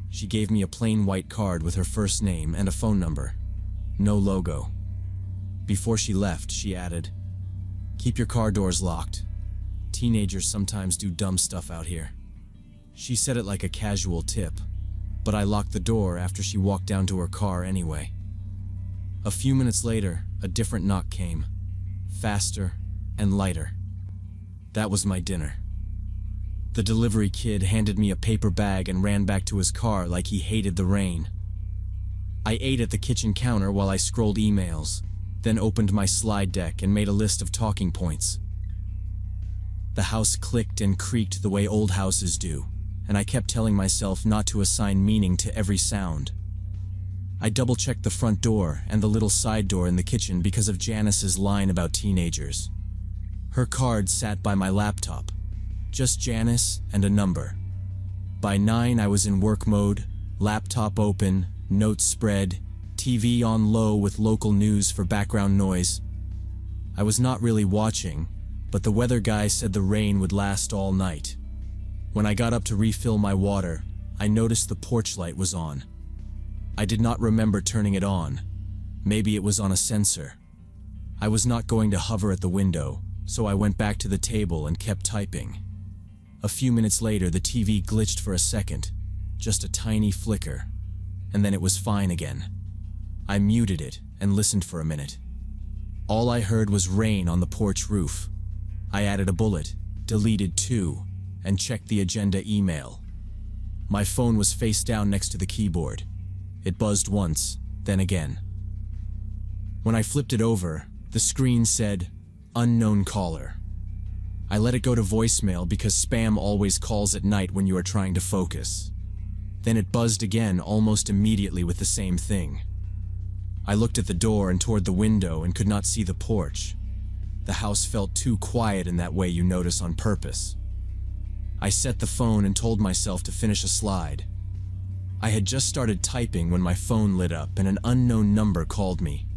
She gave me a plain white card with her first name and a phone number. No logo. Before she left, she added, "Keep your car doors locked. Teenagers sometimes do dumb stuff out here." She said it like a casual tip, but I locked the door after she walked down to her car anyway. A few minutes later, a different knock came, faster and lighter. That was my dinner. The delivery kid handed me a paper bag and ran back to his car like he hated the rain. I ate at the kitchen counter while I scrolled emails, then opened my slide deck and made a list of talking points. The house clicked and creaked the way old houses do, and I kept telling myself not to assign meaning to every sound. I double-checked the front door and the little side door in the kitchen because of Janice's line about teenagers. Her card sat by my laptop, just Janice and a number. By 9, I was in work mode, laptop open, notes spread, TV on low with local news for background noise. I was not really watching, but the weather guy said the rain would last all night. When I got up to refill my water, I noticed the porch light was on. I did not remember turning it on. Maybe it was on a sensor. I was not going to hover at the window, so I went back to the table and kept typing. A few minutes later, the TV glitched for a second, just a tiny flicker, and then it was fine again. I muted it and listened for a minute. All I heard was rain on the porch roof. I added a bullet, deleted 2, and checked the agenda email. My phone was face down next to the keyboard. It buzzed once, then again. When I flipped it over, the screen said, "Unknown caller." I let it go to voicemail because spam always calls at night when you are trying to focus. Then it buzzed again almost immediately with the same thing. I looked at the door and toward the window and could not see the porch. The house felt too quiet in that way you notice on purpose. I set the phone and told myself to finish a slide. I had just started typing when my phone lit up and an unknown number called me.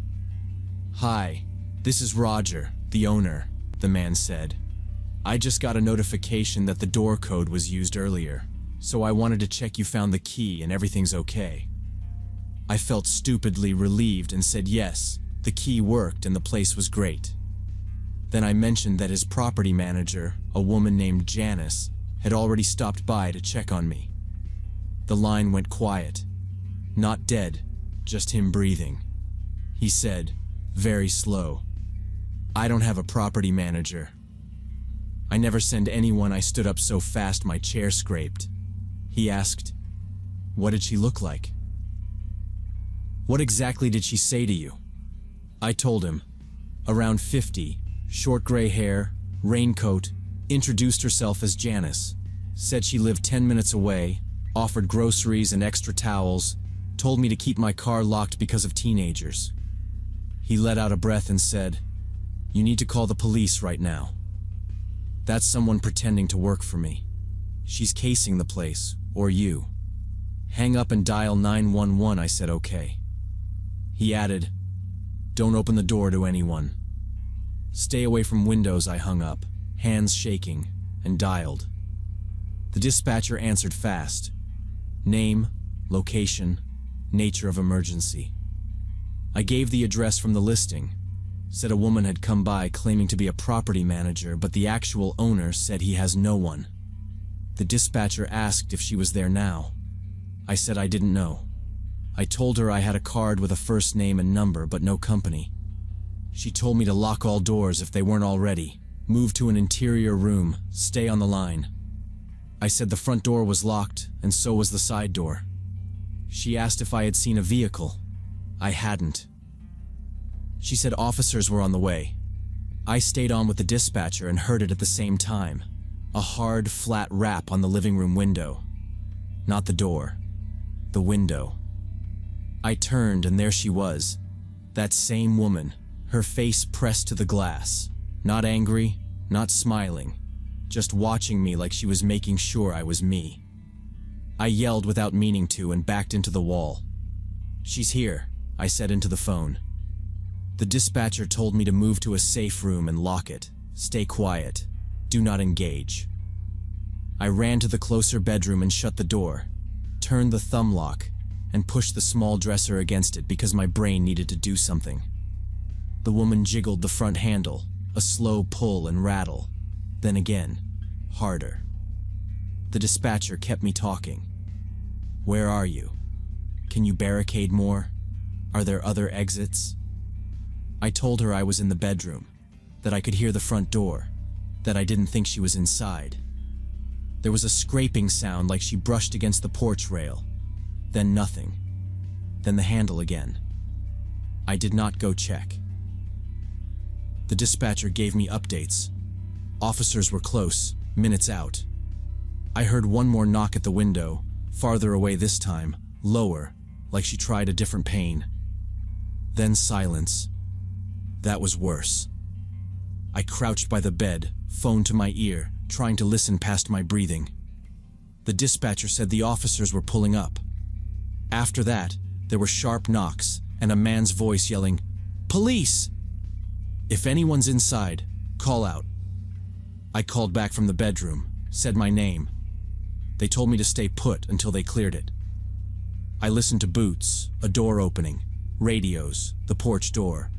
"Hi, this is Roger, the owner," the man said. "I just got a notification that the door code was used earlier, so I wanted to check you found the key and everything's okay." I felt stupidly relieved and said yes, the key worked and the place was great. Then I mentioned that his property manager, a woman named Janice, had already stopped by to check on me. The line went quiet. Not dead, just him breathing. He said, very slow, "I don't have a property manager." "I never send anyone." I stood up so fast my chair scraped. He asked, "What did she look like?" "What exactly did she say to you?" I told him. Around 50, short gray hair, raincoat, introduced herself as Janice, said she lived 10 minutes away, offered groceries and extra towels, told me to keep my car locked because of teenagers. He let out a breath and said, "You need to call the police right now. That's someone pretending to work for me. She's casing the place, or you. Hang up and dial 911. I said okay. He added, "Don't open the door to anyone. Stay away from windows." I hung up, hands shaking, and dialed. The dispatcher answered fast. Name, location, nature of emergency. I gave the address from the listing. Said a woman had come by claiming to be a property manager, but the actual owner said he has no one. The dispatcher asked if she was there now. I said I didn't know. I told her I had a card with a first name and number, but no company. She told me to lock all doors if they weren't already, move to an interior room, stay on the line. I said the front door was locked, and so was the side door. She asked if I had seen a vehicle. I hadn't. She said officers were on the way. I stayed on with the dispatcher and heard it at the same time. A hard, flat rap on the living room window. Not the door. The window. I turned and there she was. That same woman, her face pressed to the glass. Not angry, not smiling. Just watching me like she was making sure I was me. I yelled without meaning to and backed into the wall. "She's here," I said into the phone. The dispatcher told me to move to a safe room and lock it. Stay quiet. Do not engage. I ran to the closer bedroom and shut the door, turned the thumb lock, and pushed the small dresser against it because my brain needed to do something. The woman jiggled the front handle, a slow pull and rattle, then again, harder. The dispatcher kept me talking. "Where are you? Can you barricade more? Are there other exits?" I told her I was in the bedroom, that I could hear the front door, that I didn't think she was inside. There was a scraping sound like she brushed against the porch rail, then nothing, then the handle again. I did not go check. The dispatcher gave me updates. Officers were close, minutes out. I heard one more knock at the window, farther away this time, lower, like she tried a different pane. Then silence. That was worse. I crouched by the bed, phone to my ear, trying to listen past my breathing. The dispatcher said the officers were pulling up. After that, there were sharp knocks and a man's voice yelling, "Police! If anyone's inside, call out." I called back from the bedroom, said my name. They told me to stay put until they cleared it. I listened to boots, a door opening, radios, the porch door,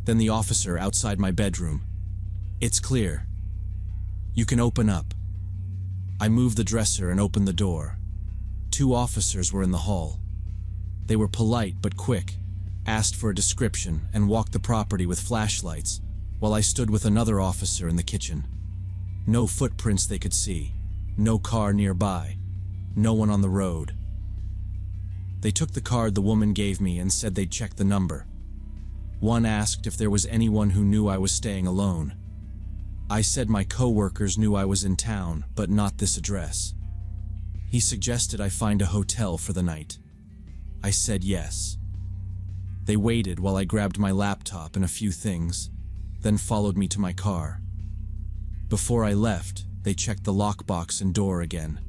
then the officer outside my bedroom. "It's clear. You can open up." I moved the dresser and opened the door. 2 officers were in the hall. They were polite but quick, asked for a description, and walked the property with flashlights, while I stood with another officer in the kitchen. No footprints they could see, no car nearby, no one on the road. They took the card the woman gave me and said they'd check the number. One asked if there was anyone who knew I was staying alone. I said my co-workers knew I was in town, but not this address. He suggested I find a hotel for the night. I said yes. They waited while I grabbed my laptop and a few things, then followed me to my car. Before I left, they checked the lockbox and door again.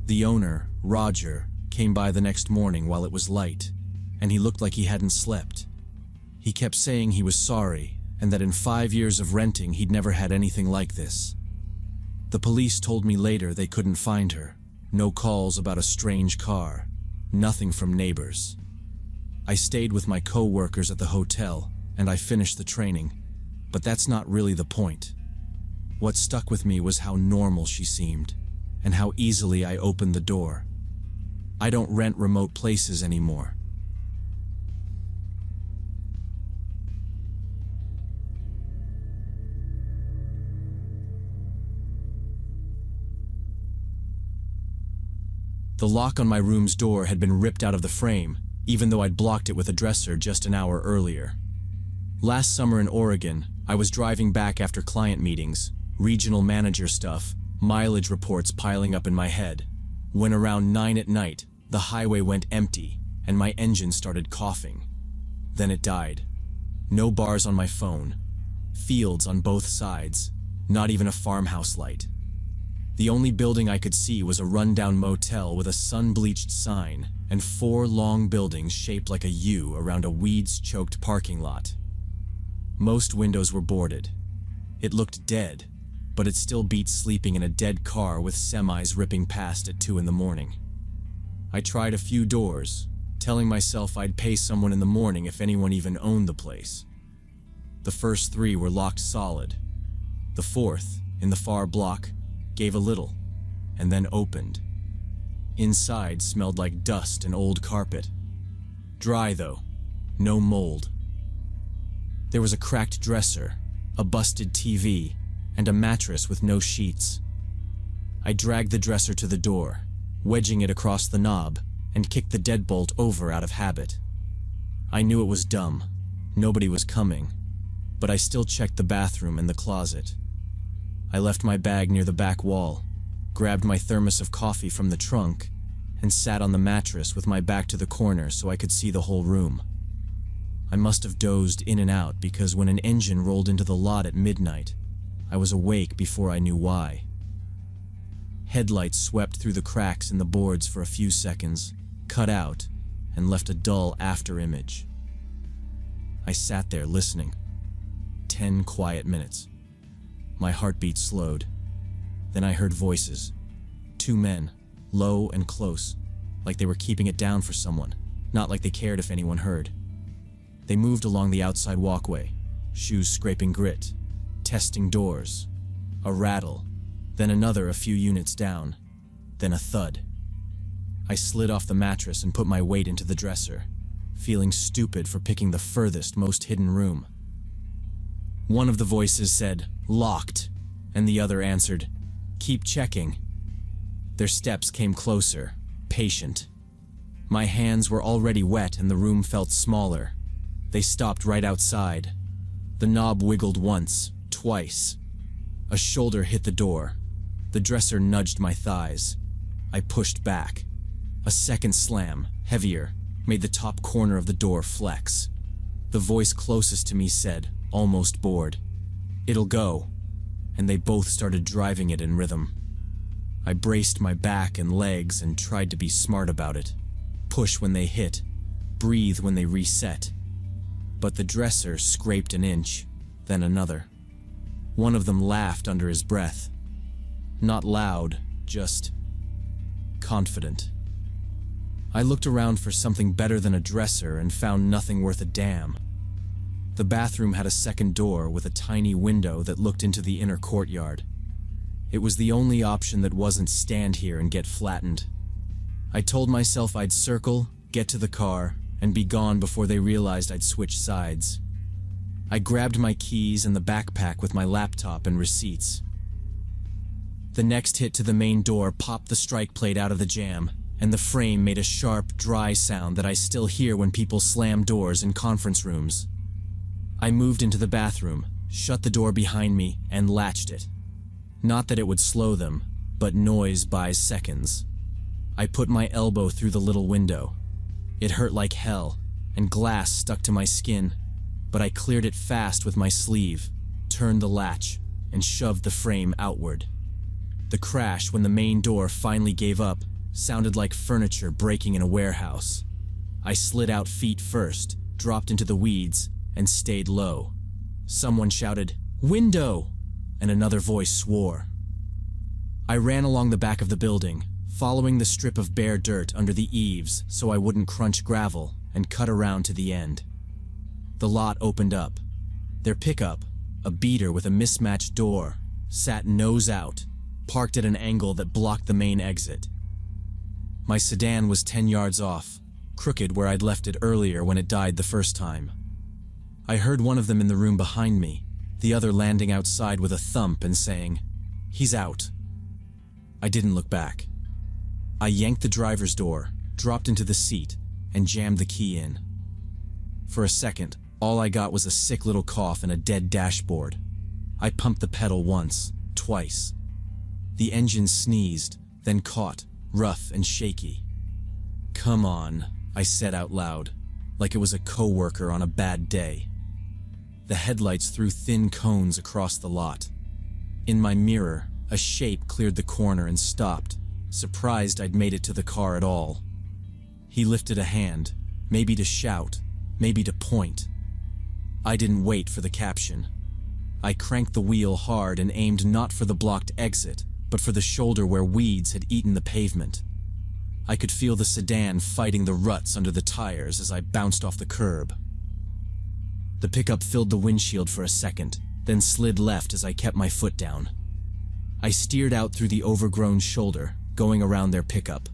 The owner, Roger, came by the next morning while it was light, and he looked like he hadn't slept. He kept saying he was sorry, and that in 5 years of renting he'd never had anything like this. The police told me later they couldn't find her. No calls about a strange car. Nothing from neighbors. I stayed with my co-workers at the hotel, and I finished the training, but that's not really the point. What stuck with me was how normal she seemed, and how easily I opened the door. I don't rent remote places anymore. The lock on my room's door had been ripped out of the frame, even though I'd blocked it with a dresser just an hour earlier. Last summer in Oregon, I was driving back after client meetings, regional manager stuff, mileage reports piling up in my head, when around 9 at night, the highway went empty and my engine started coughing. Then it died. No bars on my phone. Fields on both sides. Not even a farmhouse light. The only building I could see was a rundown motel with a sun-bleached sign and 4 long buildings shaped like a U around a weeds-choked parking lot. Most windows were boarded. It looked dead, but it still beat sleeping in a dead car with semis ripping past at 2 in the morning. I tried a few doors, telling myself I'd pay someone in the morning if anyone even owned the place. The first 3 were locked solid. The 4th, in the far block, gave a little, and then opened. Inside smelled like dust and old carpet. Dry though, no mold. There was a cracked dresser, a busted TV, and a mattress with no sheets. I dragged the dresser to the door, wedging it across the knob, and kicked the deadbolt over out of habit. I knew it was dumb. Nobody was coming, but I still checked the bathroom and the closet. I left my bag near the back wall, grabbed my thermos of coffee from the trunk, and sat on the mattress with my back to the corner so I could see the whole room. I must have dozed in and out because when an engine rolled into the lot at midnight, I was awake before I knew why. Headlights swept through the cracks in the boards for a few seconds, cut out, and left a dull after-image. I sat there listening. 10 quiet minutes. My heartbeat slowed. Then I heard voices. 2 men, low and close, like they were keeping it down for someone, not like they cared if anyone heard. They moved along the outside walkway, shoes scraping grit, testing doors. A rattle, then another a few units down, then a thud. I slid off the mattress and put my weight into the dresser, feeling stupid for picking the furthest, most hidden room. One of the voices said, "Locked," and the other answered, "Keep checking." Their steps came closer, patient. My hands were already wet and the room felt smaller. They stopped right outside. The knob wiggled once, twice. A shoulder hit the door. The dresser nudged my thighs. I pushed back. A second slam, heavier, made the top corner of the door flex. The voice closest to me said, almost bored, "It'll go," and they both started driving it in rhythm. I braced my back and legs and tried to be smart about it. Push when they hit, breathe when they reset. But the dresser scraped an inch, then another. One of them laughed under his breath. Not loud, just confident. I looked around for something better than a dresser and found nothing worth a damn. The bathroom had a second door with a tiny window that looked into the inner courtyard. It was the only option that wasn't stand here and get flattened. I told myself I'd circle, get to the car, and be gone before they realized I'd switched sides. I grabbed my keys and the backpack with my laptop and receipts. The next hit to the main door popped the strike plate out of the jam, and the frame made a sharp, dry sound that I still hear when people slam doors in conference rooms. I moved into the bathroom, shut the door behind me, and latched it. Not that it would slow them, but noise buys seconds. I put my elbow through the little window. It hurt like hell, and glass stuck to my skin, but I cleared it fast with my sleeve, turned the latch, and shoved the frame outward. The crash when the main door finally gave up sounded like furniture breaking in a warehouse. I slid out feet first, dropped into the weeds, and stayed low. Someone shouted, "Window!" and another voice swore. I ran along the back of the building, following the strip of bare dirt under the eaves so I wouldn't crunch gravel, and cut around to the end. The lot opened up. Their pickup, a beater with a mismatched door, sat nose out, parked at an angle that blocked the main exit. My sedan was 10 yards off, crooked where I'd left it earlier when it died the first time. I heard one of them in the room behind me, the other landing outside with a thump and saying, "He's out." I didn't look back. I yanked the driver's door, dropped into the seat, and jammed the key in. For a second, all I got was a sick little cough and a dead dashboard. I pumped the pedal once, twice. The engine sneezed, then caught, rough and shaky. "Come on," I said out loud, like it was a coworker on a bad day. The headlights threw thin cones across the lot. In my mirror, a shape cleared the corner and stopped, surprised I'd made it to the car at all. He lifted a hand, maybe to shout, maybe to point. I didn't wait for the caption. I cranked the wheel hard and aimed not for the blocked exit, but for the shoulder where weeds had eaten the pavement. I could feel the sedan fighting the ruts under the tires as I bounced off the curb. The pickup filled the windshield for a second, then slid left as I kept my foot down. I steered out through the overgrown shoulder, going around their pickup.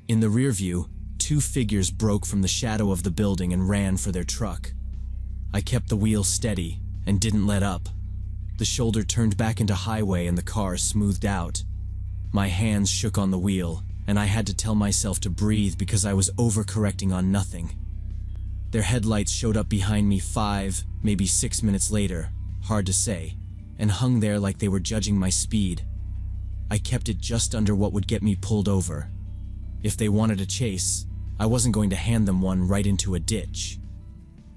In the rear view, two figures broke from the shadow of the building and ran for their truck. I kept the wheel steady and didn't let up. The shoulder turned back into highway and the car smoothed out. My hands shook on the wheel, and I had to tell myself to breathe because I was overcorrecting on nothing. Their headlights showed up behind me 5, maybe 6 minutes later, hard to say, and hung there like they were judging my speed. I kept it just under what would get me pulled over. If they wanted a chase, I wasn't going to hand them one right into a ditch.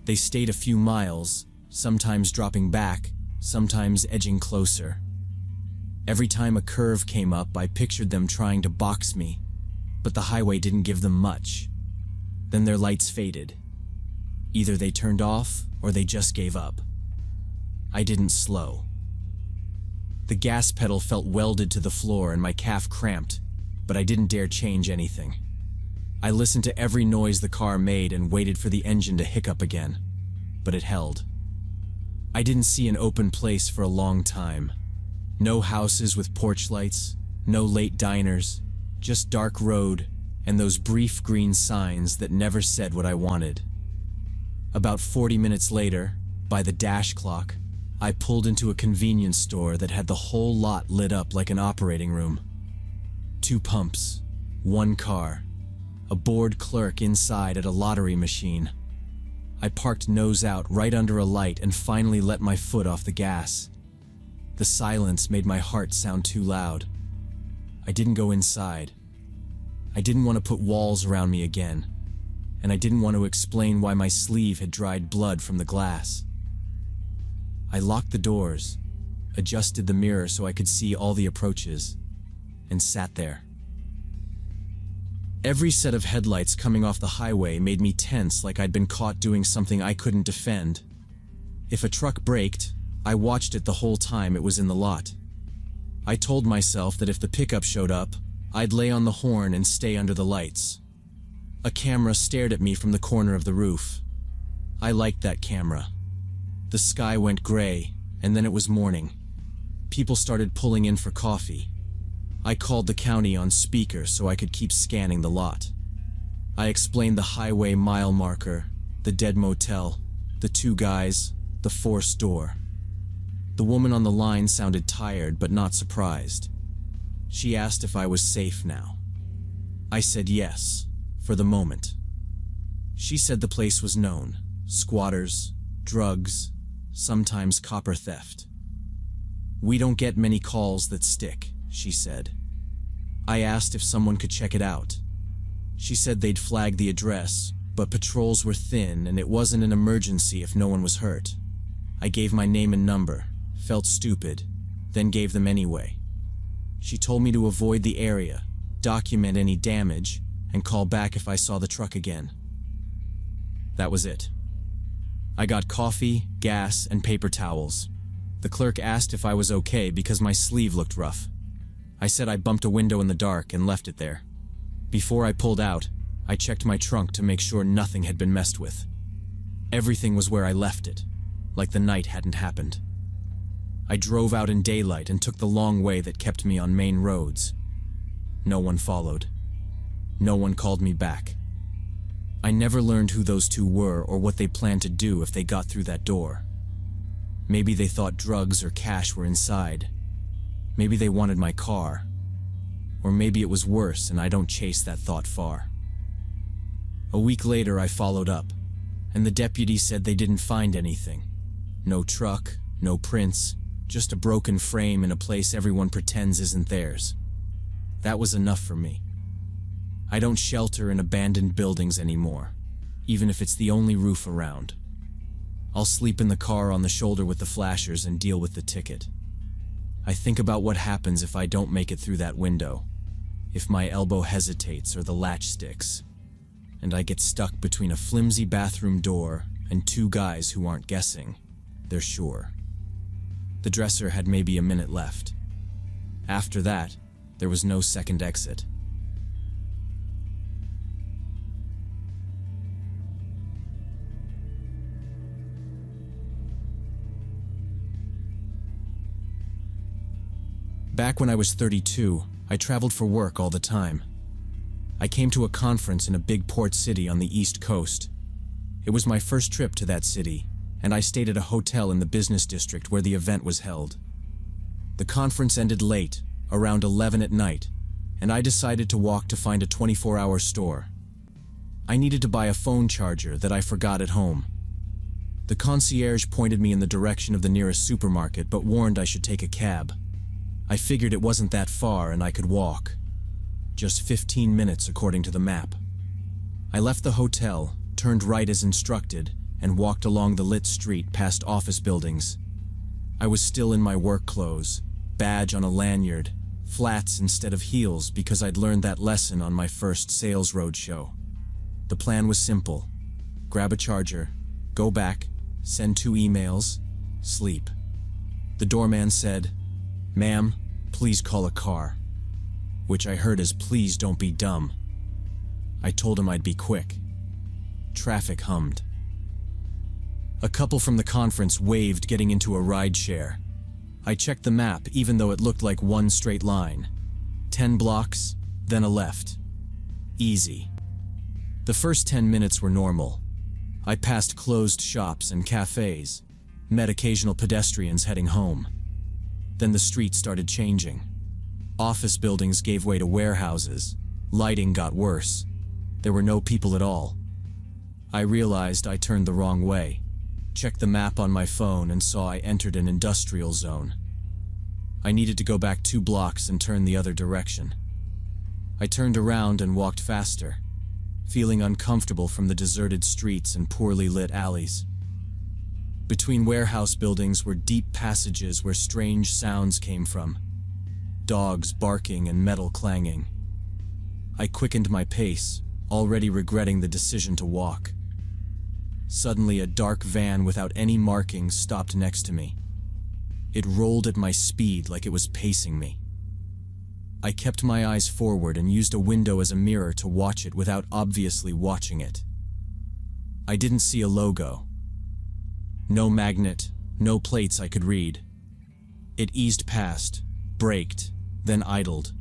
They stayed a few miles, sometimes dropping back, sometimes edging closer. Every time a curve came up, I pictured them trying to box me, but the highway didn't give them much. Then their lights faded. Either they turned off or they just gave up. I didn't slow. The gas pedal felt welded to the floor and my calf cramped, but I didn't dare change anything. I listened to every noise the car made and waited for the engine to hiccup again, but it held. I didn't see an open place for a long time. No houses with porch lights, no late diners, just dark road and those brief green signs that never said what I wanted. About 40 minutes later, by the dash clock, I pulled into a convenience store that had the whole lot lit up like an operating room. 2 pumps, 1 car, a bored clerk inside at a lottery machine. I parked nose out right under a light and finally let my foot off the gas. The silence made my heart sound too loud. I didn't go inside. I didn't want to put walls around me again, and I didn't want to explain why my sleeve had dried blood from the glass. I locked the doors, adjusted the mirror so I could see all the approaches, and sat there. Every set of headlights coming off the highway made me tense like I'd been caught doing something I couldn't defend. If a truck braked, I watched it the whole time it was in the lot. I told myself that if the pickup showed up, I'd lay on the horn and stay under the lights. A camera stared at me from the corner of the roof. I liked that camera. The sky went gray, and then it was morning. People started pulling in for coffee. I called the county on speaker so I could keep scanning the lot. I explained the highway mile marker, the dead motel, the two guys, the forced door. The woman on the line sounded tired but not surprised. She asked if I was safe now. I said yes, for the moment. She said the place was known: squatters, drugs, sometimes copper theft. "We don't get many calls that stick," she said. I asked if someone could check it out. She said they'd flagged the address, but patrols were thin and it wasn't an emergency if no one was hurt. I gave my name and number, felt stupid, then gave them anyway. She told me to avoid the area, document any damage, and call back if I saw the truck again. That was it. I got coffee, gas, and paper towels. The clerk asked if I was okay because my sleeve looked rough. I said I bumped a window in the dark and left it there. Before I pulled out, I checked my trunk to make sure nothing had been messed with. Everything was where I left it, like the night hadn't happened. I drove out in daylight and took the long way that kept me on main roads. No one followed. No one called me back. I never learned who those two were or what they planned to do if they got through that door. Maybe they thought drugs or cash were inside. Maybe they wanted my car. Or maybe it was worse and I don't chase that thought far. A week later I followed up, and the deputy said they didn't find anything. No truck, no prints, just a broken frame in a place everyone pretends isn't theirs. That was enough for me. I don't shelter in abandoned buildings anymore, even if it's the only roof around. I'll sleep in the car on the shoulder with the flashers and deal with the ticket. I think about what happens if I don't make it through that window, if my elbow hesitates or the latch sticks, and I get stuck between a flimsy bathroom door and two guys who aren't guessing, they're sure. The dresser had maybe a minute left. After that, there was no second exit. Back when I was 32, I traveled for work all the time. I came to a conference in a big port city on the East Coast. It was my first trip to that city, and I stayed at a hotel in the business district where the event was held. The conference ended late, around 11 at night, and I decided to walk to find a 24-hour store. I needed to buy a phone charger that I forgot at home. The concierge pointed me in the direction of the nearest supermarket but warned I should take a cab. I figured it wasn't that far and I could walk. Just 15 minutes according to the map. I left the hotel, turned right as instructed, and walked along the lit street past office buildings. I was still in my work clothes, badge on a lanyard, flats instead of heels because I'd learned that lesson on my first sales roadshow. The plan was simple: grab a charger, go back, send 2 emails, sleep. The doorman said, "Ma'am, please call a car," which I heard as "please don't be dumb." I told him I'd be quick. Traffic hummed. A couple from the conference waved getting into a ride share. I checked the map even though it looked like one straight line. 10 blocks, then a left. Easy. The first 10 minutes were normal. I passed closed shops and cafes, met occasional pedestrians heading home. Then the street started changing. Office buildings gave way to warehouses. Lighting got worse. There were no people at all. I realized I turned the wrong way. Checked the map on my phone and saw I entered an industrial zone. I needed to go back 2 blocks and turn the other direction. I turned around and walked faster, feeling uncomfortable from the deserted streets and poorly lit alleys. Between warehouse buildings were deep passages where strange sounds came from. Dogs barking and metal clanging. I quickened my pace, already regretting the decision to walk. Suddenly, a dark van without any markings stopped next to me. It rolled at my speed like it was pacing me. I kept my eyes forward and used a window as a mirror to watch it without obviously watching it. I didn't see a logo. No magnet, no plates I could read. It eased past, braked, then idled.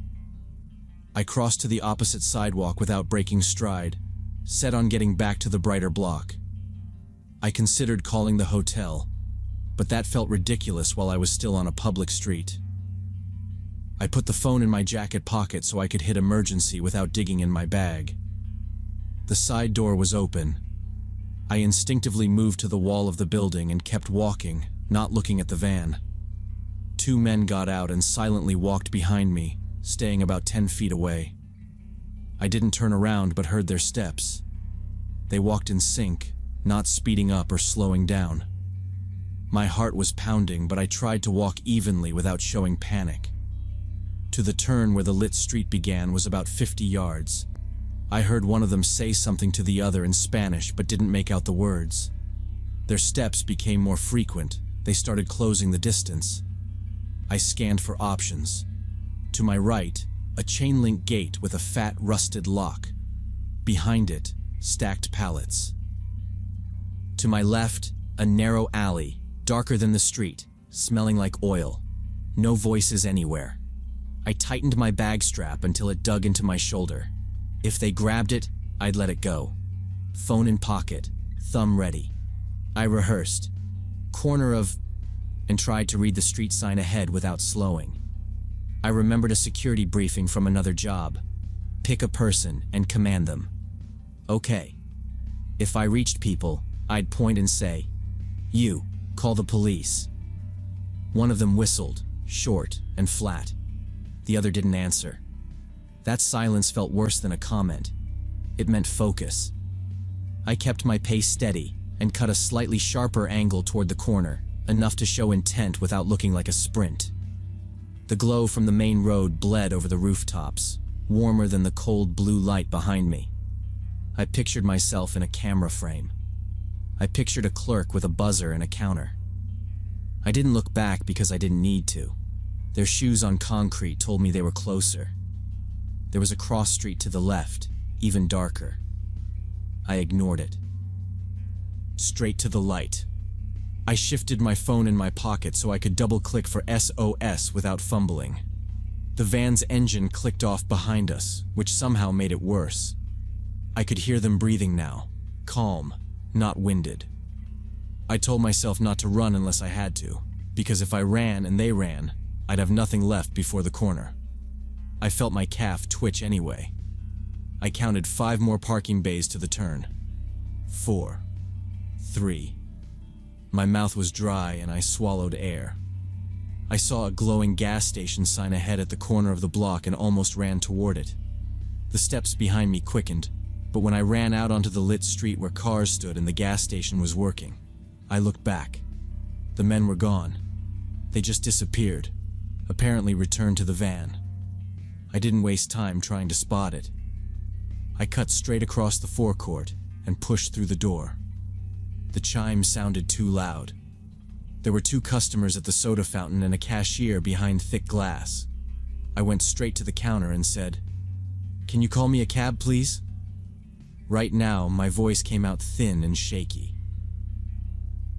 I crossed to the opposite sidewalk without breaking stride, set on getting back to the brighter block. I considered calling the hotel, but that felt ridiculous while I was still on a public street. I put the phone in my jacket pocket so I could hit emergency without digging in my bag. The side door was open. I instinctively moved to the wall of the building and kept walking, not looking at the van. 2 men got out and silently walked behind me, staying about 10 feet away. I didn't turn around but heard their steps. They walked in sync, not speeding up or slowing down. My heart was pounding, but I tried to walk evenly without showing panic. To the turn where the lit street began was about 50 yards. I heard one of them say something to the other in Spanish but didn't make out the words. Their steps became more frequent. They started closing the distance. I scanned for options. To my right, a chain-link gate with a fat, rusted lock. Behind it, stacked pallets. To my left, a narrow alley, darker than the street, smelling like oil. No voices anywhere. I tightened my bag strap until it dug into my shoulder. If they grabbed it, I'd let it go. Phone in pocket, thumb ready. I rehearsed. Corner of... and tried to read the street sign ahead without slowing. I remembered a security briefing from another job. Pick a person and command them. Okay. If I reached people, I'd point and say, "You, call the police." One of them whistled, short and flat. The other didn't answer. That silence felt worse than a comment. It meant focus. I kept my pace steady and cut a slightly sharper angle toward the corner, enough to show intent without looking like a sprint. The glow from the main road bled over the rooftops, warmer than the cold blue light behind me. I pictured myself in a camera frame. I pictured a clerk with a buzzer and a counter. I didn't look back because I didn't need to. Their shoes on concrete told me they were closer. There was a cross street to the left, even darker. I ignored it. Straight to the light. I shifted my phone in my pocket so I could double-click for SOS without fumbling. The van's engine clicked off behind us, which somehow made it worse. I could hear them breathing now, calm, not winded. I told myself not to run unless I had to, because if I ran and they ran, I'd have nothing left before the corner. I felt my calf twitch anyway. I counted 5 more parking bays to the turn. 4. 3. My mouth was dry and I swallowed air. I saw a glowing gas station sign ahead at the corner of the block and almost ran toward it. The steps behind me quickened, but when I ran out onto the lit street where cars stood and the gas station was working, I looked back. The men were gone. They just disappeared, apparently returned to the van. I didn't waste time trying to spot it. I cut straight across the forecourt and pushed through the door. The chime sounded too loud. There were 2 customers at the soda fountain and a cashier behind thick glass. I went straight to the counter and said, "Can you call me a cab, please?" Right now, my voice came out thin and shaky.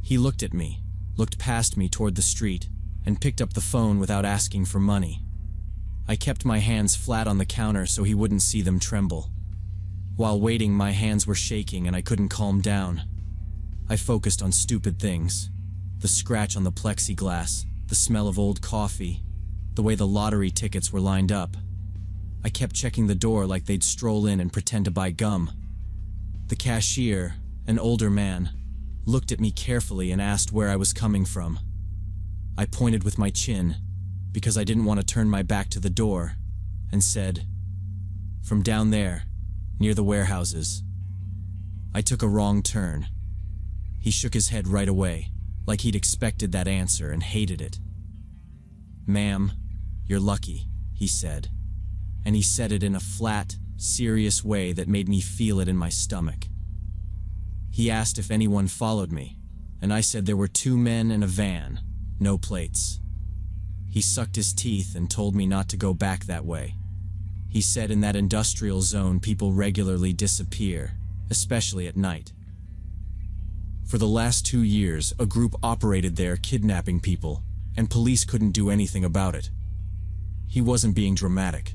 He looked at me, looked past me toward the street, and picked up the phone without asking for money. I kept my hands flat on the counter so he wouldn't see them tremble. While waiting, my hands were shaking and I couldn't calm down. I focused on stupid things. The scratch on the plexiglass, the smell of old coffee, the way the lottery tickets were lined up. I kept checking the door like they'd stroll in and pretend to buy gum. The cashier, an older man, looked at me carefully and asked where I was coming from. I pointed with my chin, because I didn't want to turn my back to the door, and said, "From down there, near the warehouses." I took a wrong turn. He shook his head right away, like he'd expected that answer and hated it. "Ma'am, you're lucky," he said. And he said it in a flat, serious way that made me feel it in my stomach. He asked if anyone followed me, and I said there were 2 men and a van, no plates. He sucked his teeth and told me not to go back that way. He said in that industrial zone people regularly disappear, especially at night. For the last 2 years, a group operated there kidnapping people, and police couldn't do anything about it. He wasn't being dramatic.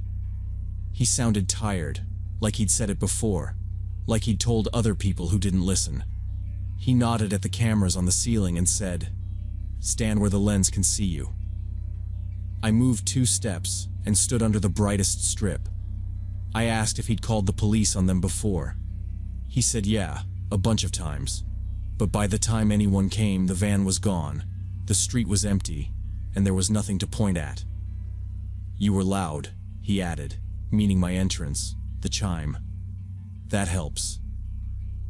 He sounded tired, like he'd said it before, like he'd told other people who didn't listen. He nodded at the cameras on the ceiling and said, "Stand where the lens can see you." I moved 2 steps and stood under the brightest strip. I asked if he'd called the police on them before. He said yeah, a bunch of times. But by the time anyone came, the van was gone, the street was empty, and there was nothing to point at. "You were loud," he added, meaning my entrance, the chime. "That helps."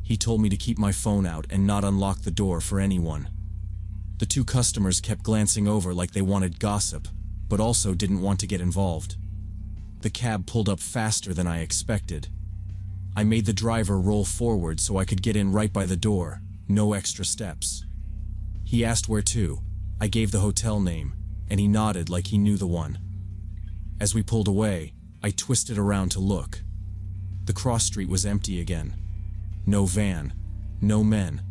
He told me to keep my phone out and not unlock the door for anyone. The 2 customers kept glancing over like they wanted gossip, but also didn't want to get involved. The cab pulled up faster than I expected. I made the driver roll forward so I could get in right by the door, no extra steps. He asked where to. I gave the hotel name, and he nodded like he knew the one. As we pulled away, I twisted around to look. The cross street was empty again. No van, no men.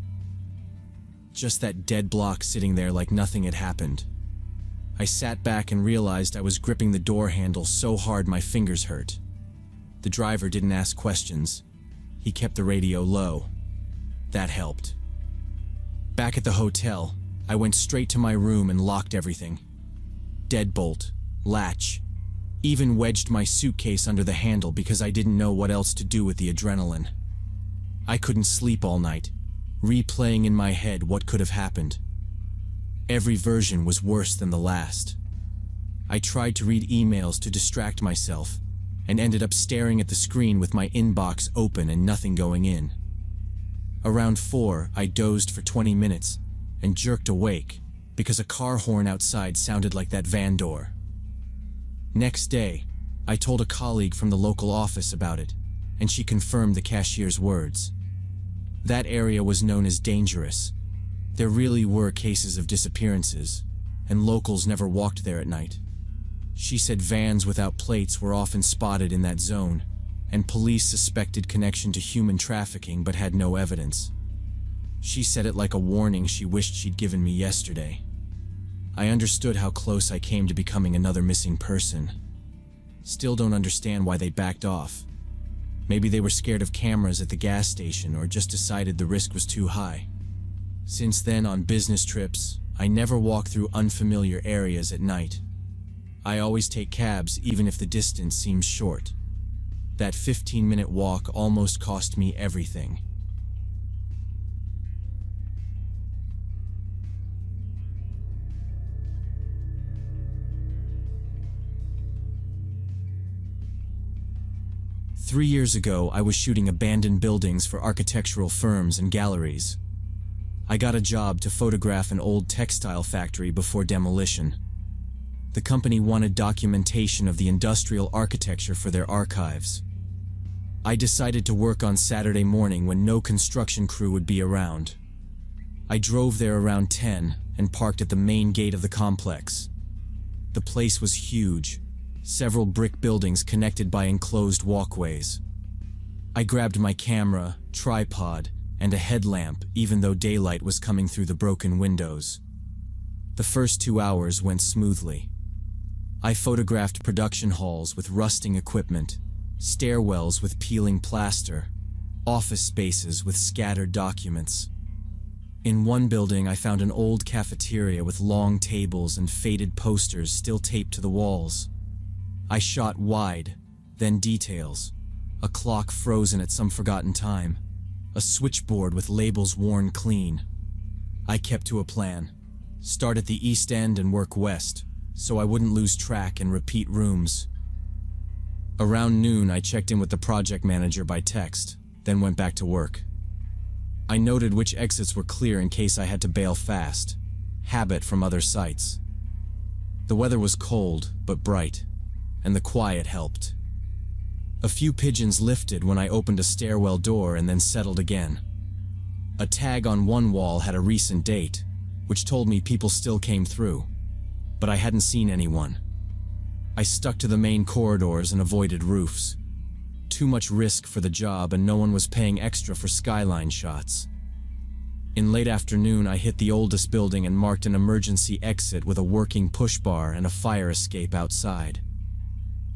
Just that dead block sitting there like nothing had happened. I sat back and realized I was gripping the door handle so hard my fingers hurt. The driver didn't ask questions. He kept the radio low. That helped. Back at the hotel, I went straight to my room and locked everything. Deadbolt, latch, even wedged my suitcase under the handle because I didn't know what else to do with the adrenaline. I couldn't sleep all night, replaying in my head what could have happened. Every version was worse than the last. I tried to read emails to distract myself, and ended up staring at the screen with my inbox open and nothing going in. Around 4, I dozed for 20 minutes and jerked awake because a car horn outside sounded like that van door. Next day, I told a colleague from the local office about it, and she confirmed the cashier's words. That area was known as dangerous. There really were cases of disappearances, and locals never walked there at night. She said vans without plates were often spotted in that zone, and police suspected connection to human trafficking but had no evidence. She said it like a warning she wished she'd given me yesterday. I understood how close I came to becoming another missing person. Still don't understand why they backed off. Maybe they were scared of cameras at the gas station or just decided the risk was too high. Since then, on business trips, I never walk through unfamiliar areas at night. I always take cabs even if the distance seems short. That 15-minute walk almost cost me everything. Three years ago, I was shooting abandoned buildings for architectural firms and galleries. I got a job to photograph an old textile factory before demolition. The company wanted documentation of the industrial architecture for their archives. I decided to work on Saturday morning when no construction crew would be around. I drove there around 10 and parked at the main gate of the complex. The place was huge, several brick buildings connected by enclosed walkways. I grabbed my camera, tripod, and a headlamp even though daylight was coming through the broken windows. The first 2 hours went smoothly. I photographed production halls with rusting equipment, stairwells with peeling plaster, office spaces with scattered documents. In one building, I found an old cafeteria with long tables and faded posters still taped to the walls. I shot wide, then details, a clock frozen at some forgotten time, a switchboard with labels worn clean. I kept to a plan. Start at the east end and work west, so I wouldn't lose track and repeat rooms. Around noon, I checked in with the project manager by text, then went back to work. I noted which exits were clear in case I had to bail fast, habit from other sites. The weather was cold, but bright, and the quiet helped. A few pigeons lifted when I opened a stairwell door and then settled again. A tag on one wall had a recent date, which told me people still came through. but I hadn't seen anyone. I stuck to the main corridors and avoided roofs. Too much risk for the job, and no one was paying extra for skyline shots. In late afternoon, I hit the oldest building and marked an emergency exit with a working push bar and a fire escape outside.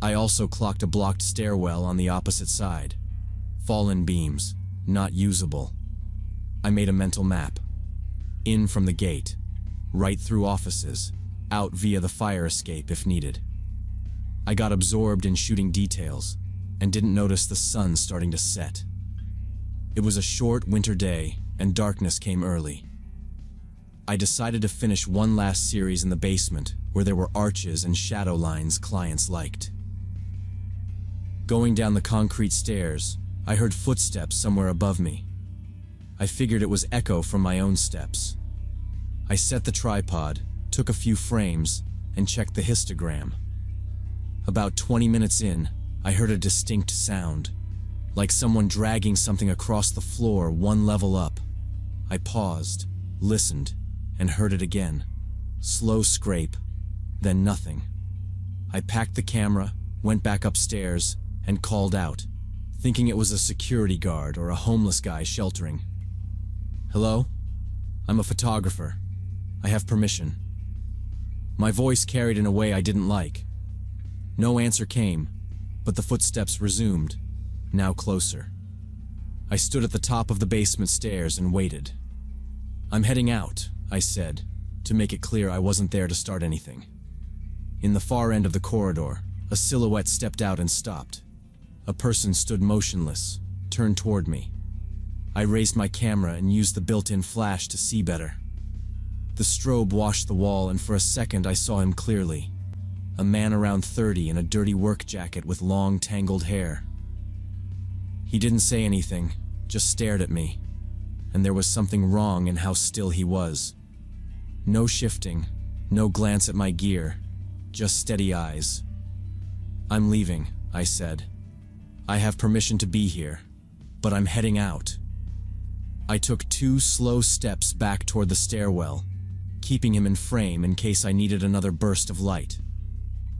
I also clocked a blocked stairwell on the opposite side. Fallen beams, not usable. I made a mental map. In from the gate, right through offices, out via the fire escape if needed. I got absorbed in shooting details and didn't notice the sun starting to set. It was a short winter day and darkness came early. I decided to finish one last series in the basement where there were arches and shadow lines clients liked. Going down the concrete stairs, I heard footsteps somewhere above me. I figured it was echo from my own steps. I set the tripod, took a few frames, and checked the histogram. About 20 minutes in, I heard a distinct sound, like someone dragging something across the floor one level up. I paused, listened, and heard it again. Slow scrape, then nothing. I packed the camera, went back upstairs, and called out, thinking it was a security guard or a homeless guy sheltering. "Hello? I'm a photographer. I have permission." My voice carried in a way I didn't like. No answer came, but the footsteps resumed, now closer. I stood at the top of the basement stairs and waited. "I'm heading out," I said, to make it clear I wasn't there to start anything. In the far end of the corridor, a silhouette stepped out and stopped. A person stood motionless, turned toward me. I raised my camera and used the built-in flash to see better. The strobe washed the wall, and for a second I saw him clearly. A man around 30 in a dirty work jacket with long, tangled hair. He didn't say anything, just stared at me, and there was something wrong in how still he was. No shifting, no glance at my gear, just steady eyes. "I'm leaving," I said. "I have permission to be here, but I'm heading out." I took 2 slow steps back toward the stairwell, keeping him in frame in case I needed another burst of light.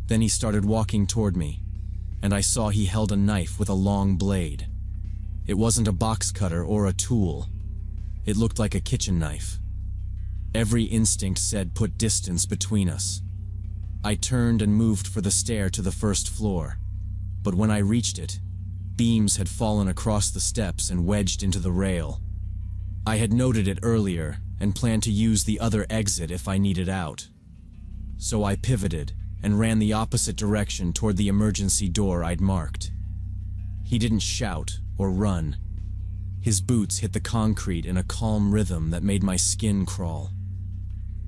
Then he started walking toward me, and I saw he held a knife with a long blade. It wasn't a box cutter or a tool. It looked like a kitchen knife. Every instinct said put distance between us. I turned and moved for the stair to the first floor, but when I reached it, beams had fallen across the steps and wedged into the rail. I had noted it earlier and planned to use the other exit if I needed out. So I pivoted and ran the opposite direction toward the emergency door I'd marked. He didn't shout or run. His boots hit the concrete in a calm rhythm that made my skin crawl.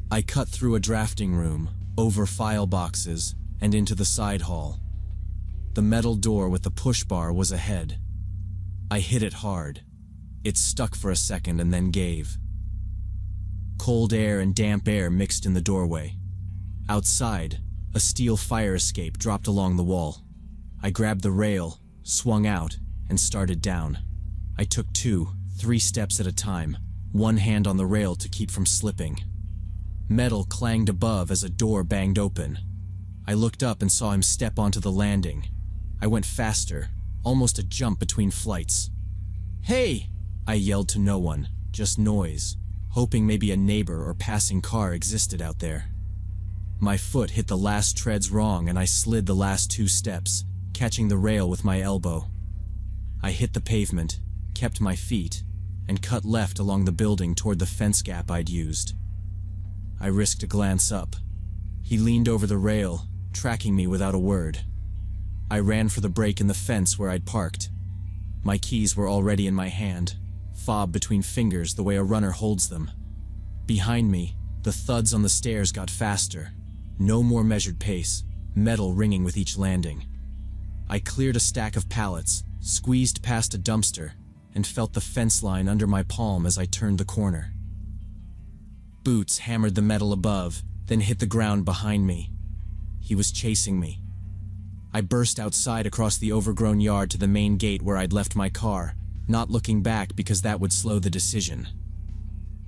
I cut through a drafting room, over file boxes, and into the side hall. The metal door with the push bar was ahead. I hit it hard. It stuck for a second and then gave. Cold air and damp air mixed in the doorway. Outside, a steel fire escape dropped along the wall. I grabbed the rail, swung out, and started down. I took 2, 3 steps at a time, one hand on the rail to keep from slipping. Metal clanged above as a door banged open. I looked up and saw him step onto the landing. I went faster, almost a jump between flights. "Hey!" I yelled to no one, just noise, hoping maybe a neighbor or passing car existed out there. My foot hit the last treads wrong and I slid the last 2 steps, catching the rail with my elbow. I hit the pavement, kept my feet, and cut left along the building toward the fence gap I'd used. I risked a glance up. He leaned over the rail, tracking me without a word. I ran for the break in the fence where I'd parked. My keys were already in my hand, fob between fingers the way a runner holds them. Behind me, the thuds on the stairs got faster. No more measured pace, metal ringing with each landing. I cleared a stack of pallets, squeezed past a dumpster, and felt the fence line under my palm as I turned the corner. Boots hammered the metal above, then hit the ground behind me. He was chasing me. I burst outside across the overgrown yard to the main gate where I'd left my car, not looking back because that would slow the decision.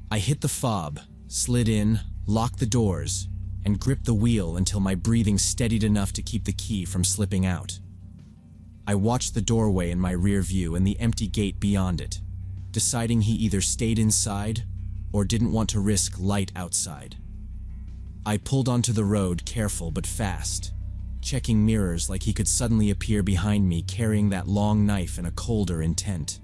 I hit the fob, slid in, locked the doors, and gripped the wheel until my breathing steadied enough to keep the key from slipping out. I watched the doorway in my rear view and the empty gate beyond it, deciding he either stayed inside or didn't want to risk light outside. I pulled onto the road, careful but fast, checking mirrors like he could suddenly appear behind me carrying that long knife in a colder intent.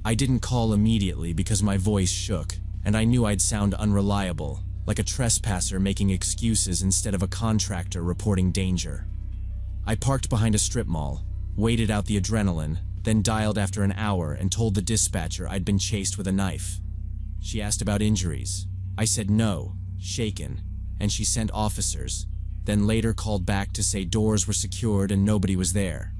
I didn't call immediately because my voice shook, and I knew I'd sound unreliable, like a trespasser making excuses instead of a contractor reporting danger. I parked behind a strip mall, waited out the adrenaline, then dialed after an hour and told the dispatcher I'd been chased with a knife. She asked about injuries. I said no, shaken, and she sent officers, then later called back to say doors were secured and nobody was there.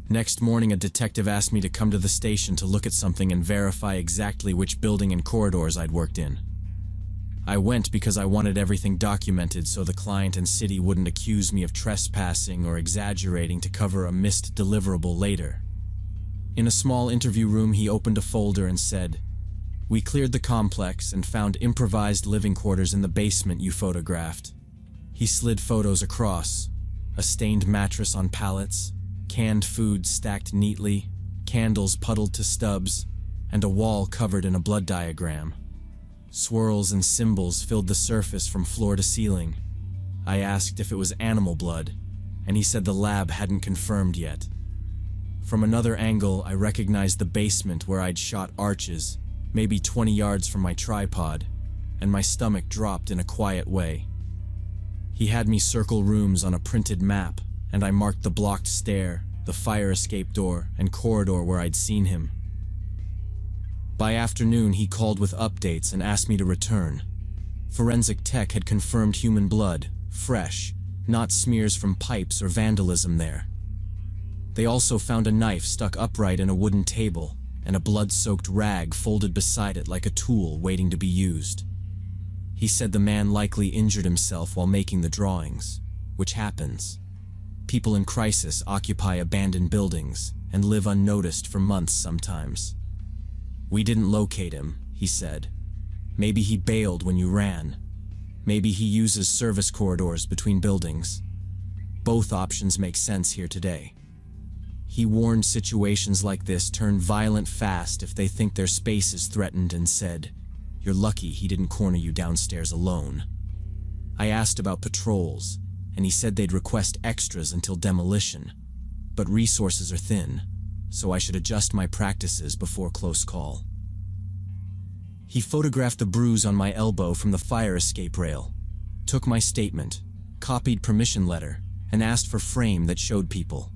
Next morning, a detective asked me to come to the station to look at something and verify exactly which building and corridors I'd worked in. I went because I wanted everything documented so the client and city wouldn't accuse me of trespassing or exaggerating to cover a missed deliverable later. In a small interview room, he opened a folder and said, "We cleared the complex and found improvised living quarters in the basement you photographed." He slid photos across: a stained mattress on pallets, canned food stacked neatly, candles puddled to stubs, and a wall covered in a blood diagram. Swirls and symbols filled the surface from floor to ceiling. I asked if it was animal blood, and he said the lab hadn't confirmed yet. From another angle, I recognized the basement where I'd shot arches, maybe 20 yards from my tripod, and my stomach dropped in a quiet way. He had me circle rooms on a printed map, and I marked the blocked stair, the fire escape door, and corridor where I'd seen him. By afternoon, he called with updates and asked me to return. Forensic tech had confirmed human blood, fresh, not smears from pipes or vandalism there. They also found a knife stuck upright in a wooden table, and a blood-soaked rag folded beside it like a tool waiting to be used. He said the man likely injured himself while making the drawings, which happens. People in crisis occupy abandoned buildings and live unnoticed for months sometimes. "We didn't locate him," he said. "Maybe he bailed when you ran. Maybe he uses service corridors between buildings. Both options make sense here today." He warned situations like this turn violent fast if they think their space is threatened and said, "You're lucky he didn't corner you downstairs alone." I asked about patrols, and he said they'd request extras until demolition, but resources are thin, so I should adjust my practices before close call. He photographed the bruise on my elbow from the fire escape rail, took my statement, copied permission letter, and asked for frame that showed people.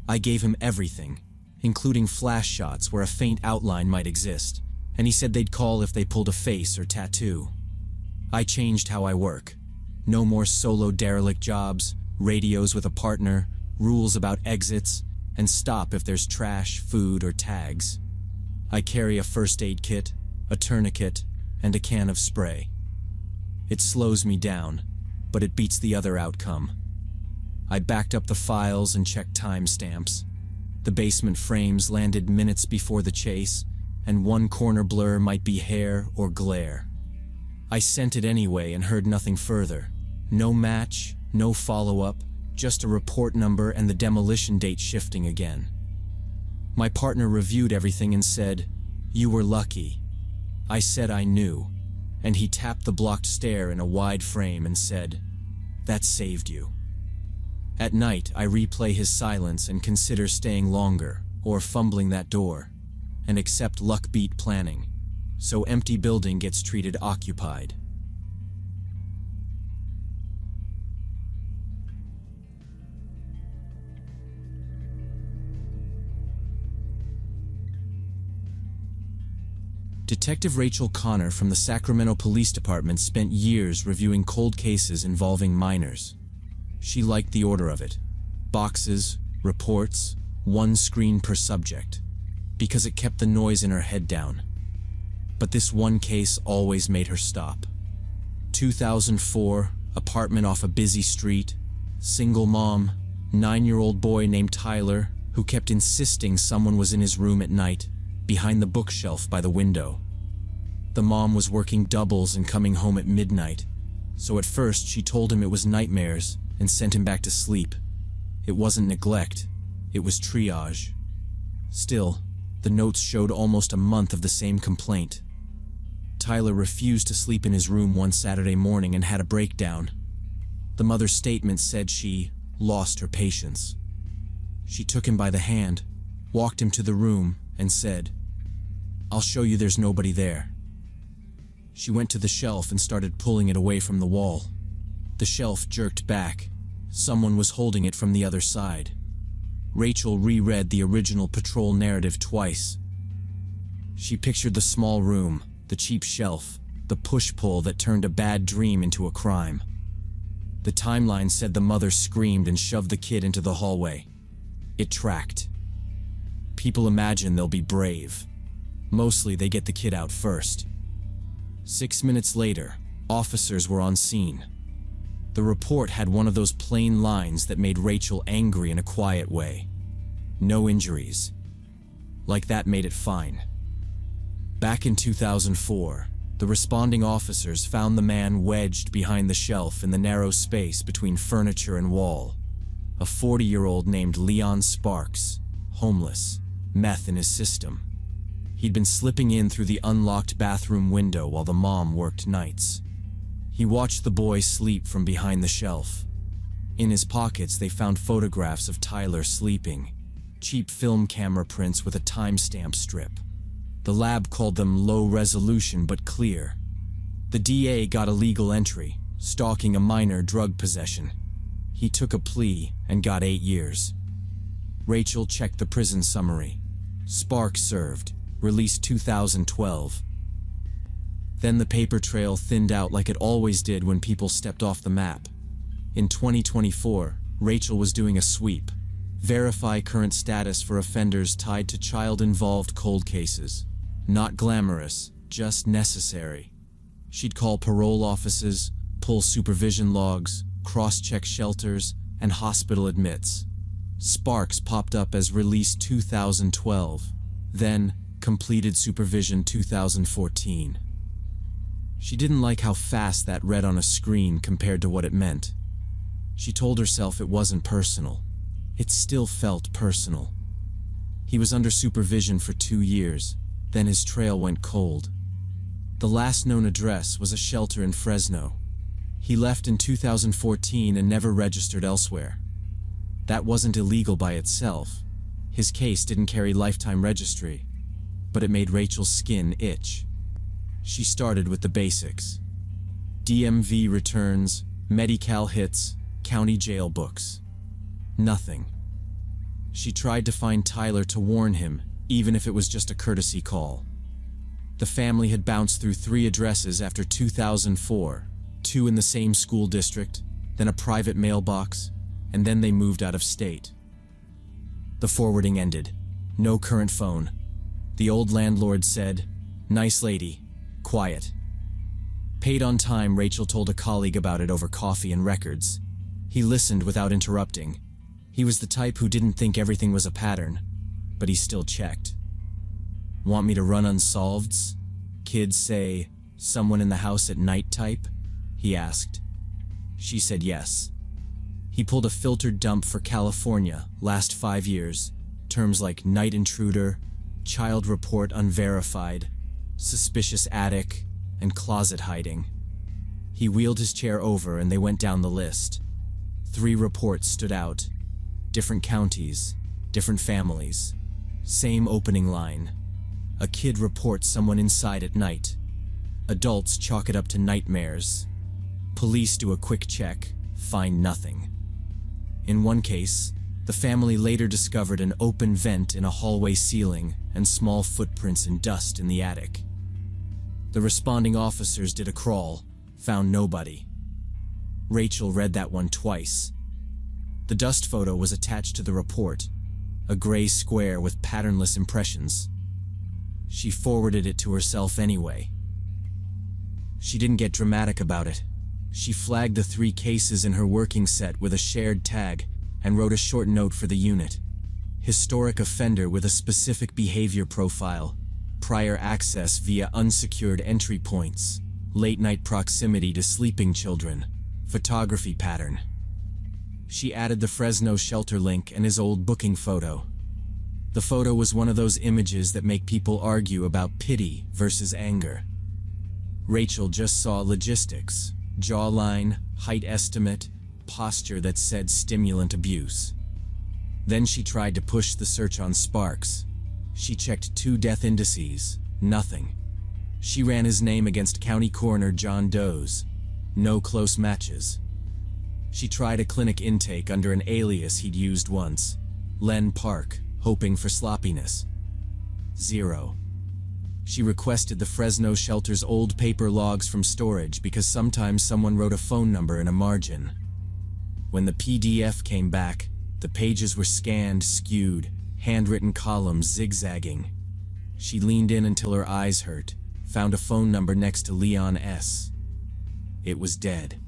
I gave him everything, including flash shots where a faint outline might exist, and he said they'd call if they pulled a face or tattoo. I changed how I work. No more solo derelict jobs, radios with a partner, rules about exits, and stop if there's trash, food, or tags. I carry a first aid kit, a tourniquet, and a can of spray. It slows me down, but it beats the other outcome. I backed up the files and checked timestamps. The basement frames landed minutes before the chase, and one corner blur might be hair or glare. I sent it anyway and heard nothing further. No match, no follow-up, just a report number and the demolition date shifting again. My partner reviewed everything and said, "You were lucky." I said I knew, and he tapped the blocked stair in a wide frame and said, "That saved you." At night, I replay his silence and consider staying longer, or fumbling that door, and accept luck beat planning, so empty building gets treated occupied. Detective Rachel Connor from the Sacramento Police Department spent years reviewing cold cases involving minors. She liked the order of it. Boxes, reports, one screen per subject, because it kept the noise in her head down. But this one case always made her stop. 2004, apartment off a busy street, single mom, 9-year-old boy named Tyler, who kept insisting someone was in his room at night, behind the bookshelf by the window. The mom was working doubles and coming home at midnight, So at first she told him it was nightmares and sent him back to sleep. It wasn't neglect, it was triage. Still, the notes showed almost a month of the same complaint. Tyler refused to sleep in his room one Saturday morning and had a breakdown. The mother's statement said she lost her patience. She took him by the hand, walked him to the room, and said, "I'll show you there's nobody there." She went to the shelf and started pulling it away from the wall. The shelf jerked back. Someone was holding it from the other side. Rachel reread the original patrol narrative twice. She pictured the small room, the cheap shelf, the push-pull that turned a bad dream into a crime. The timeline said the mother screamed and shoved the kid into the hallway. It tracked. People imagine they'll be brave. Mostly they get the kid out first. 6 minutes later, officers were on scene. The report had one of those plain lines that made Rachel angry in a quiet way. No injuries. Like that made it fine. Back in 2004, the responding officers found the man wedged behind the shelf in the narrow space between furniture and wall. A 40-year-old named Leon Sparks, homeless, meth in his system. He'd been slipping in through the unlocked bathroom window while the mom worked nights. He watched the boy sleep from behind the shelf. In his pockets, they found photographs of Tyler sleeping, cheap film camera prints with a timestamp strip. The lab called them low resolution but clear. The DA got a legal entry, stalking a minor drug possession. He took a plea and got 8 years. Rachel checked the prison summary. Sparks served, released 2012. Then the paper trail thinned out like it always did when people stepped off the map. In 2024, Rachel was doing a sweep. Verify current status for offenders tied to child-involved cold cases. Not glamorous, just necessary. She'd call parole offices, pull supervision logs, cross-check shelters, and hospital admits. Sparks popped up as released 2012, then completed supervision 2014. She didn't like how fast that read on a screen compared to what it meant. She told herself it wasn't personal. It still felt personal. He was under supervision for 2 years, then his trail went cold. The last known address was a shelter in Fresno. He left in 2014 and never registered elsewhere. That wasn't illegal by itself. His case didn't carry lifetime registry, but it made Rachel's skin itch. She started with the basics. DMV returns, Medi-Cal hits, county jail books. Nothing. She tried to find Tyler to warn him, even if it was just a courtesy call. The family had bounced through 3 addresses after 2004, 2 in the same school district, then a private mailbox, and then they moved out of state. The forwarding ended. No current phone. The old landlord said, "Nice lady. Quiet." Paid on time, Rachel told a colleague about it over coffee and records. He listened without interrupting. He was the type who didn't think everything was a pattern, but he still checked. "Want me to run unsolveds? Kids say, someone in the house at night type?" he asked. She said yes. He pulled a filtered dump for California, last 5 years, terms like night intruder, child report unverified, suspicious attic, and closet hiding. He wheeled his chair over and they went down the list. 3 reports stood out. Different counties, different families. Same opening line. A kid reports someone inside at night. Adults chalk it up to nightmares. Police do a quick check, find nothing. In one case, the family later discovered an open vent in a hallway ceiling and small footprints in dust in the attic. The responding officers did a crawl, found nobody. Rachel read that one twice. The dust photo was attached to the report, a gray square with patternless impressions. She forwarded it to herself anyway. She didn't get dramatic about it. She flagged the 3 cases in her working set with a shared tag and wrote a short note for the unit. Historic offender with a specific behavior profile, prior access via unsecured entry points, late-night proximity to sleeping children, photography pattern. She added the Fresno shelter link and his old booking photo. The photo was one of those images that make people argue about pity versus anger. Rachel just saw logistics, jawline, height estimate, posture that said stimulant abuse. Then she tried to push the search on Sparks. She checked 2 death indices, nothing. She ran his name against County Coroner John Doe's, no close matches. She tried a clinic intake under an alias he'd used once, Len Park, hoping for sloppiness. 0. She requested the Fresno shelter's old paper logs from storage because sometimes someone wrote a phone number in a margin. When the PDF came back, the pages were scanned, skewed, handwritten columns zigzagging. She leaned in until her eyes hurt, found a phone number next to Leon S. It was dead.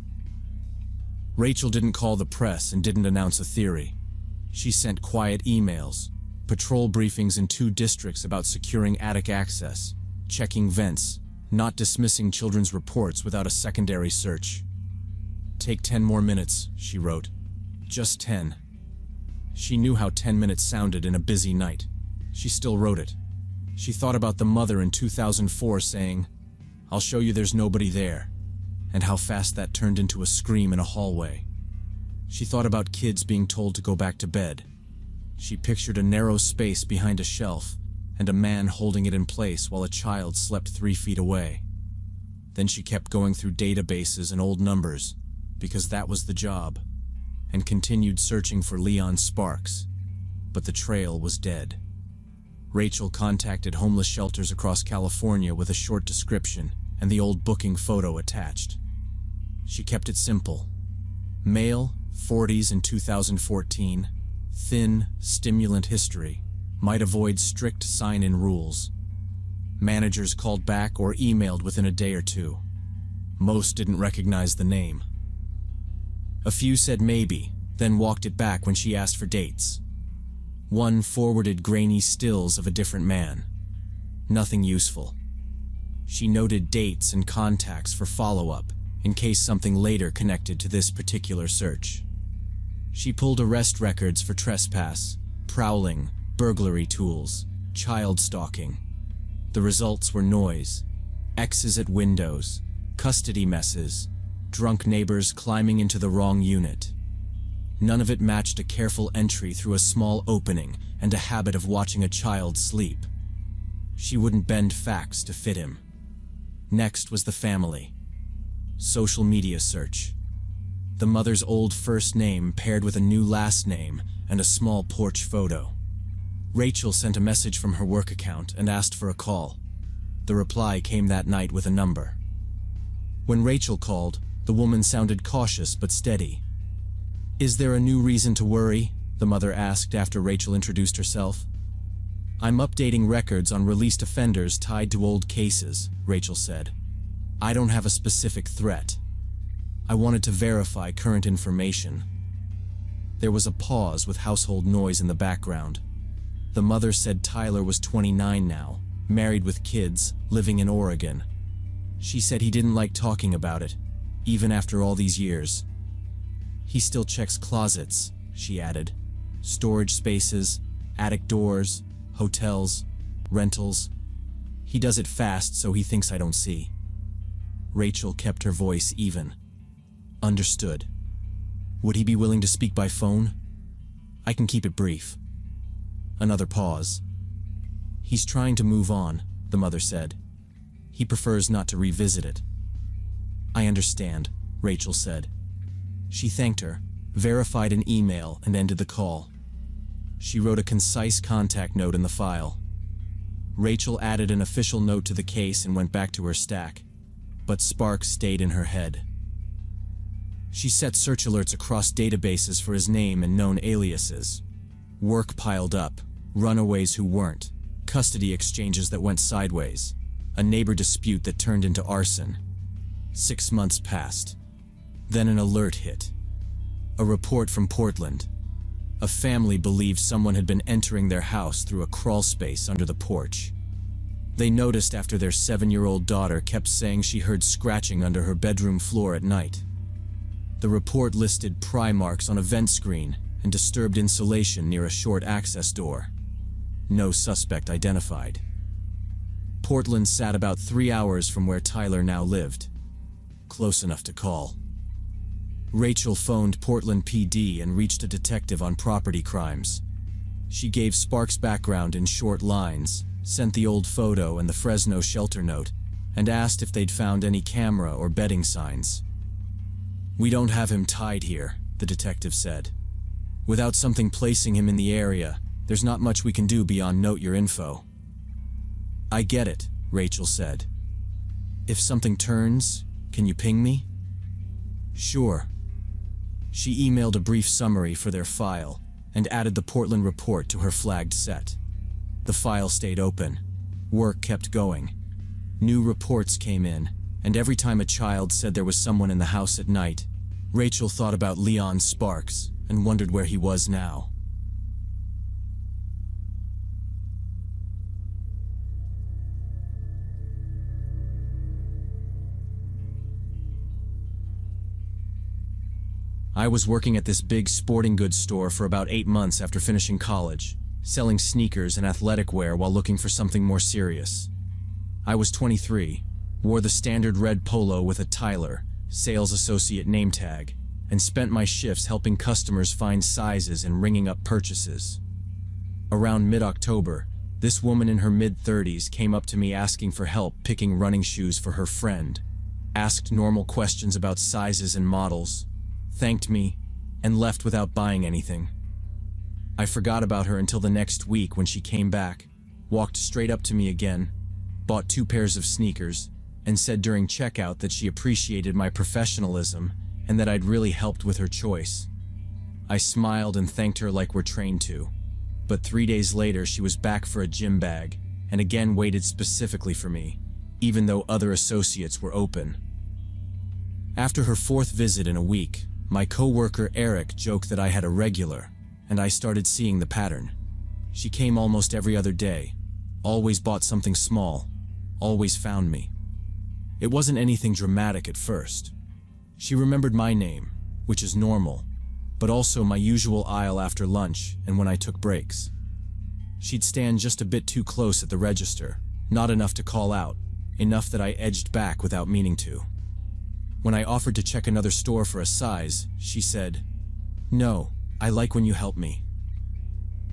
Rachel didn't call the press and didn't announce a theory. She sent quiet emails, patrol briefings in 2 districts about securing attic access, checking vents, not dismissing children's reports without a secondary search. "Take 10 more minutes," she wrote. Just 10. She knew how 10 minutes sounded in a busy night. She still wrote it. She thought about the mother in 2004 saying, "I'll show you there's nobody there," and how fast that turned into a scream in a hallway. She thought about kids being told to go back to bed. She pictured a narrow space behind a shelf and a man holding it in place while a child slept 3 feet away. Then she kept going through databases and old numbers, because that was the job, and continued searching for Leon Sparks, but the trail was dead. Rachel contacted homeless shelters across California with a short description and the old booking photo attached. She kept it simple. Male, 40s in 2014, thin, stimulant history, might avoid strict sign-in rules. Managers called back or emailed within a day or 2. Most didn't recognize the name. A few said maybe, then walked it back when she asked for dates. One forwarded grainy stills of a different man. Nothing useful. She noted dates and contacts for follow-up, in case something later connected to this particular search. She pulled arrest records for trespass, prowling, burglary tools, child stalking. The results were noise, X's at windows, custody messes, drunk neighbors climbing into the wrong unit. None of it matched a careful entry through a small opening and a habit of watching a child sleep. She wouldn't bend facts to fit him. Next was the family. Social media search. The mother's old first name paired with a new last name and a small porch photo. Rachel sent a message from her work account and asked for a call. The reply came that night with a number. When Rachel called, the woman sounded cautious but steady. "Is there a new reason to worry?" the mother asked after Rachel introduced herself. "I'm updating records on released offenders tied to old cases," Rachel said. "I don't have a specific threat. I wanted to verify current information." There was a pause with household noise in the background. The mother said Tyler was 29 now, married with kids, living in Oregon. She said he didn't like talking about it, even after all these years. "He still checks closets," she added. "Storage spaces, attic doors, hotels, rentals. He does it fast so he thinks I don't see." Rachel kept her voice even. "Understood. Would he be willing to speak by phone? I can keep it brief." Another pause. "He's trying to move on," the mother said. "He prefers not to revisit it." "I understand," Rachel said. She thanked her, verified an email, and ended the call. She wrote a concise contact note in the file. Rachel added an official note to the case and went back to her stack, but Sparks stayed in her head. She set search alerts across databases for his name and known aliases. Work piled up, runaways who weren't, custody exchanges that went sideways, a neighbor dispute that turned into arson. 6 months passed. Then an alert hit. A report from Portland. A family believed someone had been entering their house through a crawl space under the porch. They noticed after their 7-year-old daughter kept saying she heard scratching under her bedroom floor at night. The report listed pry marks on a vent screen and disturbed insulation near a short access door. No suspect identified. Portland sat about 3 hours from where Tyler now lived. Close enough to call. Rachel phoned Portland PD and reached a detective on property crimes. She gave Sparks' background in short lines, sent the old photo and the Fresno shelter note, and asked if they'd found any camera or bedding signs. "We don't have him tied here," the detective said. "Without something placing him in the area, there's not much we can do beyond note your info." "I get it," Rachel said. "If something turns, can you ping me?" "Sure." She emailed a brief summary for their file and added the Portland report to her flagged set. The file stayed open. Work kept going. New reports came in, and every time a child said there was someone in the house at night, Rachel thought about Leon Sparks and wondered where he was now. I was working at this big sporting goods store for about 8 months after finishing college, selling sneakers and athletic wear while looking for something more serious. I was 23, wore the standard red polo with a Tyler, sales associate name tag, and spent my shifts helping customers find sizes and ringing up purchases. Around mid-October, this woman in her mid-30s came up to me asking for help picking running shoes for her friend, asked normal questions about sizes and models, thanked me, and left without buying anything. I forgot about her until the next week when she came back, walked straight up to me again, bought 2 pairs of sneakers, and said during checkout that she appreciated my professionalism and that I'd really helped with her choice. I smiled and thanked her like we're trained to, but 3 days later she was back for a gym bag and again waited specifically for me, even though other associates were open. After her 4th visit in a week, my coworker Eric joked that I had a regular, and I started seeing the pattern. She came almost every other day, always bought something small, always found me. It wasn't anything dramatic at first. She remembered my name, which is normal, but also my usual aisle after lunch and when I took breaks. She'd stand just a bit too close at the register, not enough to call out, enough that I edged back without meaning to. When I offered to check another store for a size, she said, "No, I like when you help me."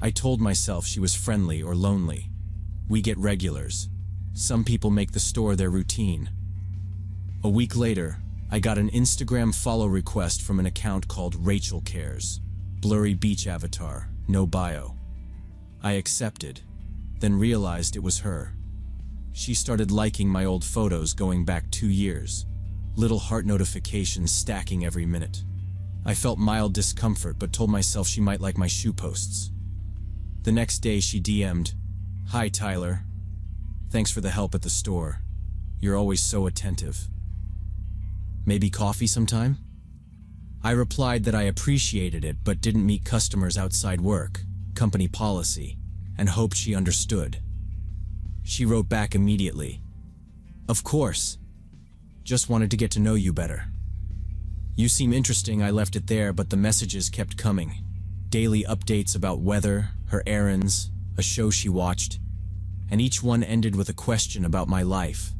I told myself she was friendly or lonely. We get regulars. Some people make the store their routine. A week later, I got an Instagram follow request from an account called Rachel Cares. Blurry beach avatar, no bio. I accepted, then realized it was her. She started liking my old photos going back 2 years. Little heart notifications stacking every minute. I felt mild discomfort but told myself she might like my shoe posts. The next day she DM'd, "Hi Tyler. Thanks for the help at the store. You're always so attentive. Maybe coffee sometime?" I replied that I appreciated it but didn't meet customers outside work, company policy, and hoped she understood. She wrote back immediately, "Of course. Just wanted to get to know you better. You seem interesting." I left it there, but the messages kept coming. Daily updates about weather, her errands, a show she watched, and each one ended with a question about my life.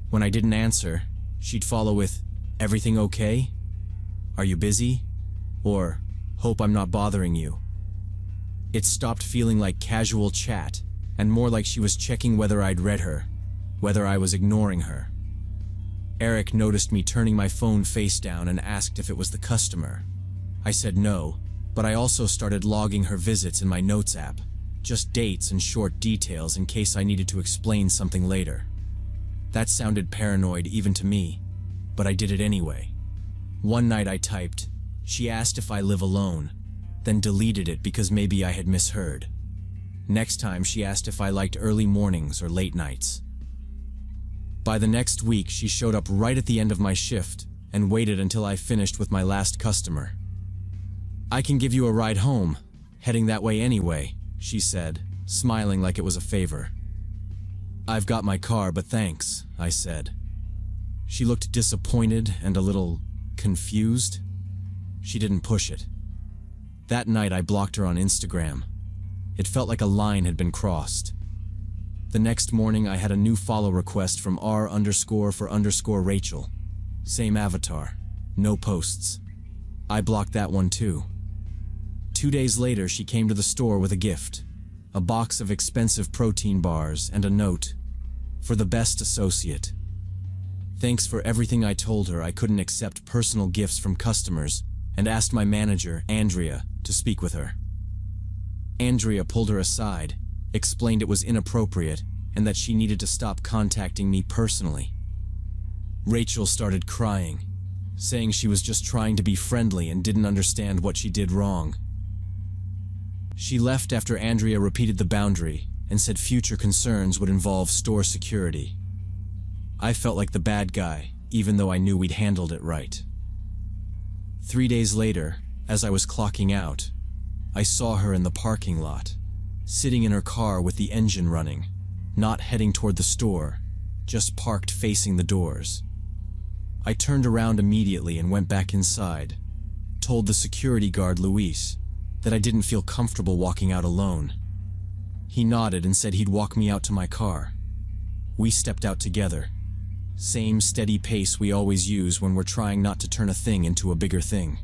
When I didn't answer, she'd follow with, "Everything okay? Are you busy?" Or, "Hope I'm not bothering you." It stopped feeling like casual chat, and more like she was checking whether I'd read her, whether I was ignoring her. Eric noticed me turning my phone face down and asked if it was the customer. I said no, but I also started logging her visits in my notes app, just dates and short details in case I needed to explain something later. That sounded paranoid even to me, but I did it anyway. One night I typed, "She asked if I live alone," then deleted it because maybe I had misheard. Next time she asked if I liked early mornings or late nights. By the next week, she showed up right at the end of my shift and waited until I finished with my last customer. "I can give you a ride home, heading that way anyway," she said, smiling like it was a favor. "I've got my car, but thanks," I said. She looked disappointed and a little confused. She didn't push it. That night I blocked her on Instagram. It felt like a line had been crossed. The next morning I had a new follow request from R_for_Rachel. Same avatar, no posts. I blocked that one too. 2 days later she came to the store with a gift. A box of expensive protein bars and a note. "For the best associate. Thanks for everything." I told her I couldn't accept personal gifts from customers and asked my manager, Andrea, to speak with her. Andrea pulled her aside, explained it was inappropriate and that she needed to stop contacting me personally. Rachel started crying, saying she was just trying to be friendly and didn't understand what she did wrong. She left after Andrea repeated the boundary and said future concerns would involve store security. I felt like the bad guy, even though I knew we'd handled it right. 3 days later, as I was clocking out, I saw her in the parking lot, sitting in her car with the engine running, not heading toward the store, just parked facing the doors. I turned around immediately and went back inside, told the security guard Luis that I didn't feel comfortable walking out alone. He nodded and said he'd walk me out to my car. We stepped out together. Same steady pace we always use when we're trying not to turn a thing into a bigger thing.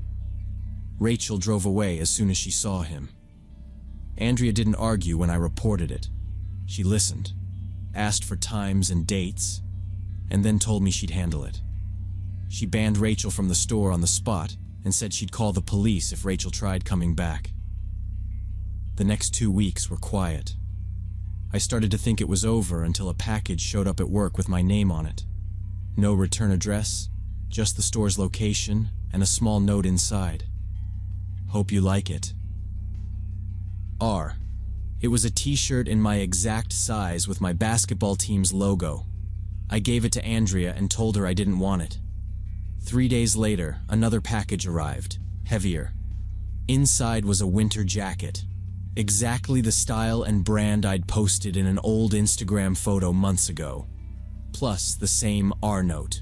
Rachel drove away as soon as she saw him. Andrea didn't argue when I reported it. She listened, asked for times and dates, and then told me she'd handle it. She banned Rachel from the store on the spot and said she'd call the police if Rachel tried coming back. The next 2 weeks were quiet. I started to think it was over until a package showed up at work with my name on it. No return address, just the store's location and a small note inside. "Hope you like it." R. It was a t-shirt in my exact size with my basketball team's logo. I gave it to Andrea and told her I didn't want it. 3 days later, another package arrived, heavier. Inside was a winter jacket, exactly the style and brand I'd posted in an old Instagram photo months ago, plus the same R note.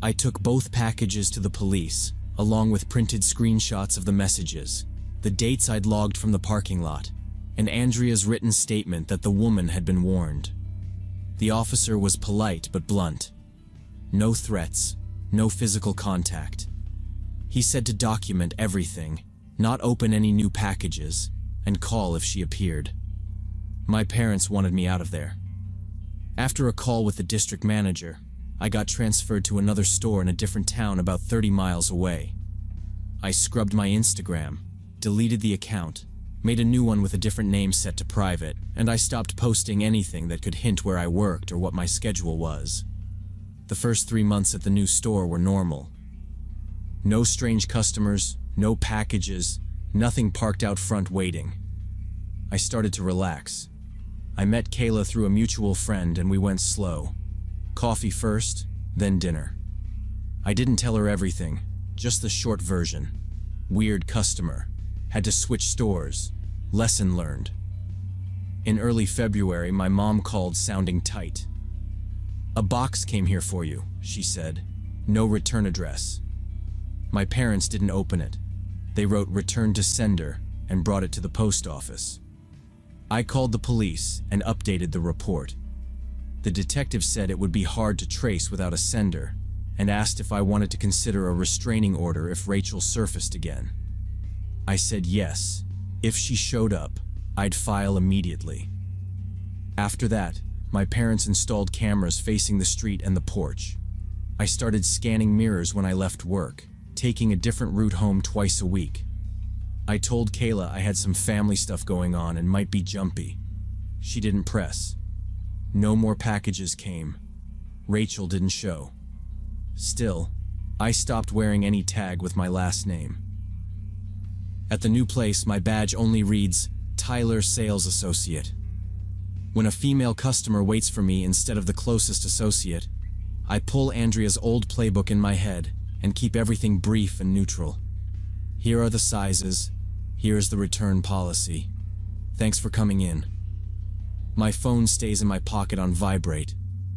I took both packages to the police, along with printed screenshots of the messages, the dates I'd logged from the parking lot, and Andrea's written statement that the woman had been warned. The officer was polite but blunt. No threats, no physical contact. He said to document everything, not open any new packages, and call if she appeared. My parents wanted me out of there. After a call with the district manager, I got transferred to another store in a different town about 30 miles away. I scrubbed my Instagram, deleted the account, made a new one with a different name set to private, and I stopped posting anything that could hint where I worked or what my schedule was. The first 3 months at the new store were normal. No strange customers, no packages, nothing parked out front waiting. I started to relax. I met Kayla through a mutual friend and we went slow. Coffee first, then dinner. I didn't tell her everything, just the short version. Weird customer. Had to switch stores. Lesson learned. In early February, my mom called sounding tight. "A box came here for you," she said. "No return address." My parents didn't open it. They wrote "return to sender" and brought it to the post office. I called the police and updated the report. The detective said it would be hard to trace without a sender and asked if I wanted to consider a restraining order if Rachel surfaced again. I said yes. If she showed up, I'd file immediately. After that, my parents installed cameras facing the street and the porch. I started scanning mirrors when I left work, taking a different route home twice a week. I told Kayla I had some family stuff going on and might be jumpy. She didn't press. No more packages came. Rachel didn't show. Still, I stopped wearing any tag with my last name. At the new place, my badge only reads Tyler Sales Associate. When a female customer waits for me instead of the closest associate, I pull Andrea's old playbook in my head and keep everything brief and neutral. Here are the sizes. Here's the return policy. Thanks for coming in. My phone stays in my pocket on vibrate.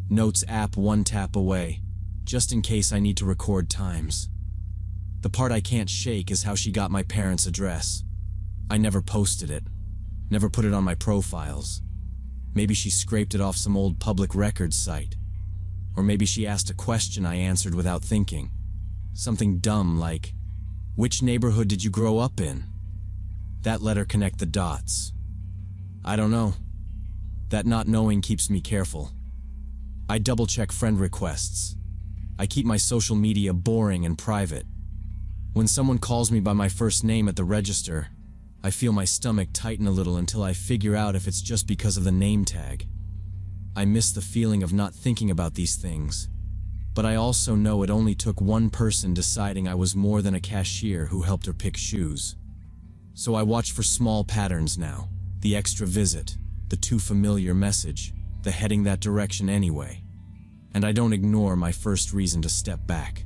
Notes app one tap away, just in case I need to record times. The part I can't shake is how she got my parents' address. I never posted it, never put it on my profiles. Maybe she scraped it off some old public records site. Or maybe she asked a question I answered without thinking. Something dumb like, "Which neighborhood did you grow up in?" That let her connect the dots. I don't know. That not knowing keeps me careful. I double-check friend requests. I keep my social media boring and private. When someone calls me by my first name at the register, I feel my stomach tighten a little until I figure out if it's just because of the name tag. I miss the feeling of not thinking about these things, but I also know it only took one person deciding I was more than a cashier who helped her pick shoes. So I watch for small patterns now, the extra visit, the too familiar message, the heading that direction anyway. And I don't ignore my first reason to step back.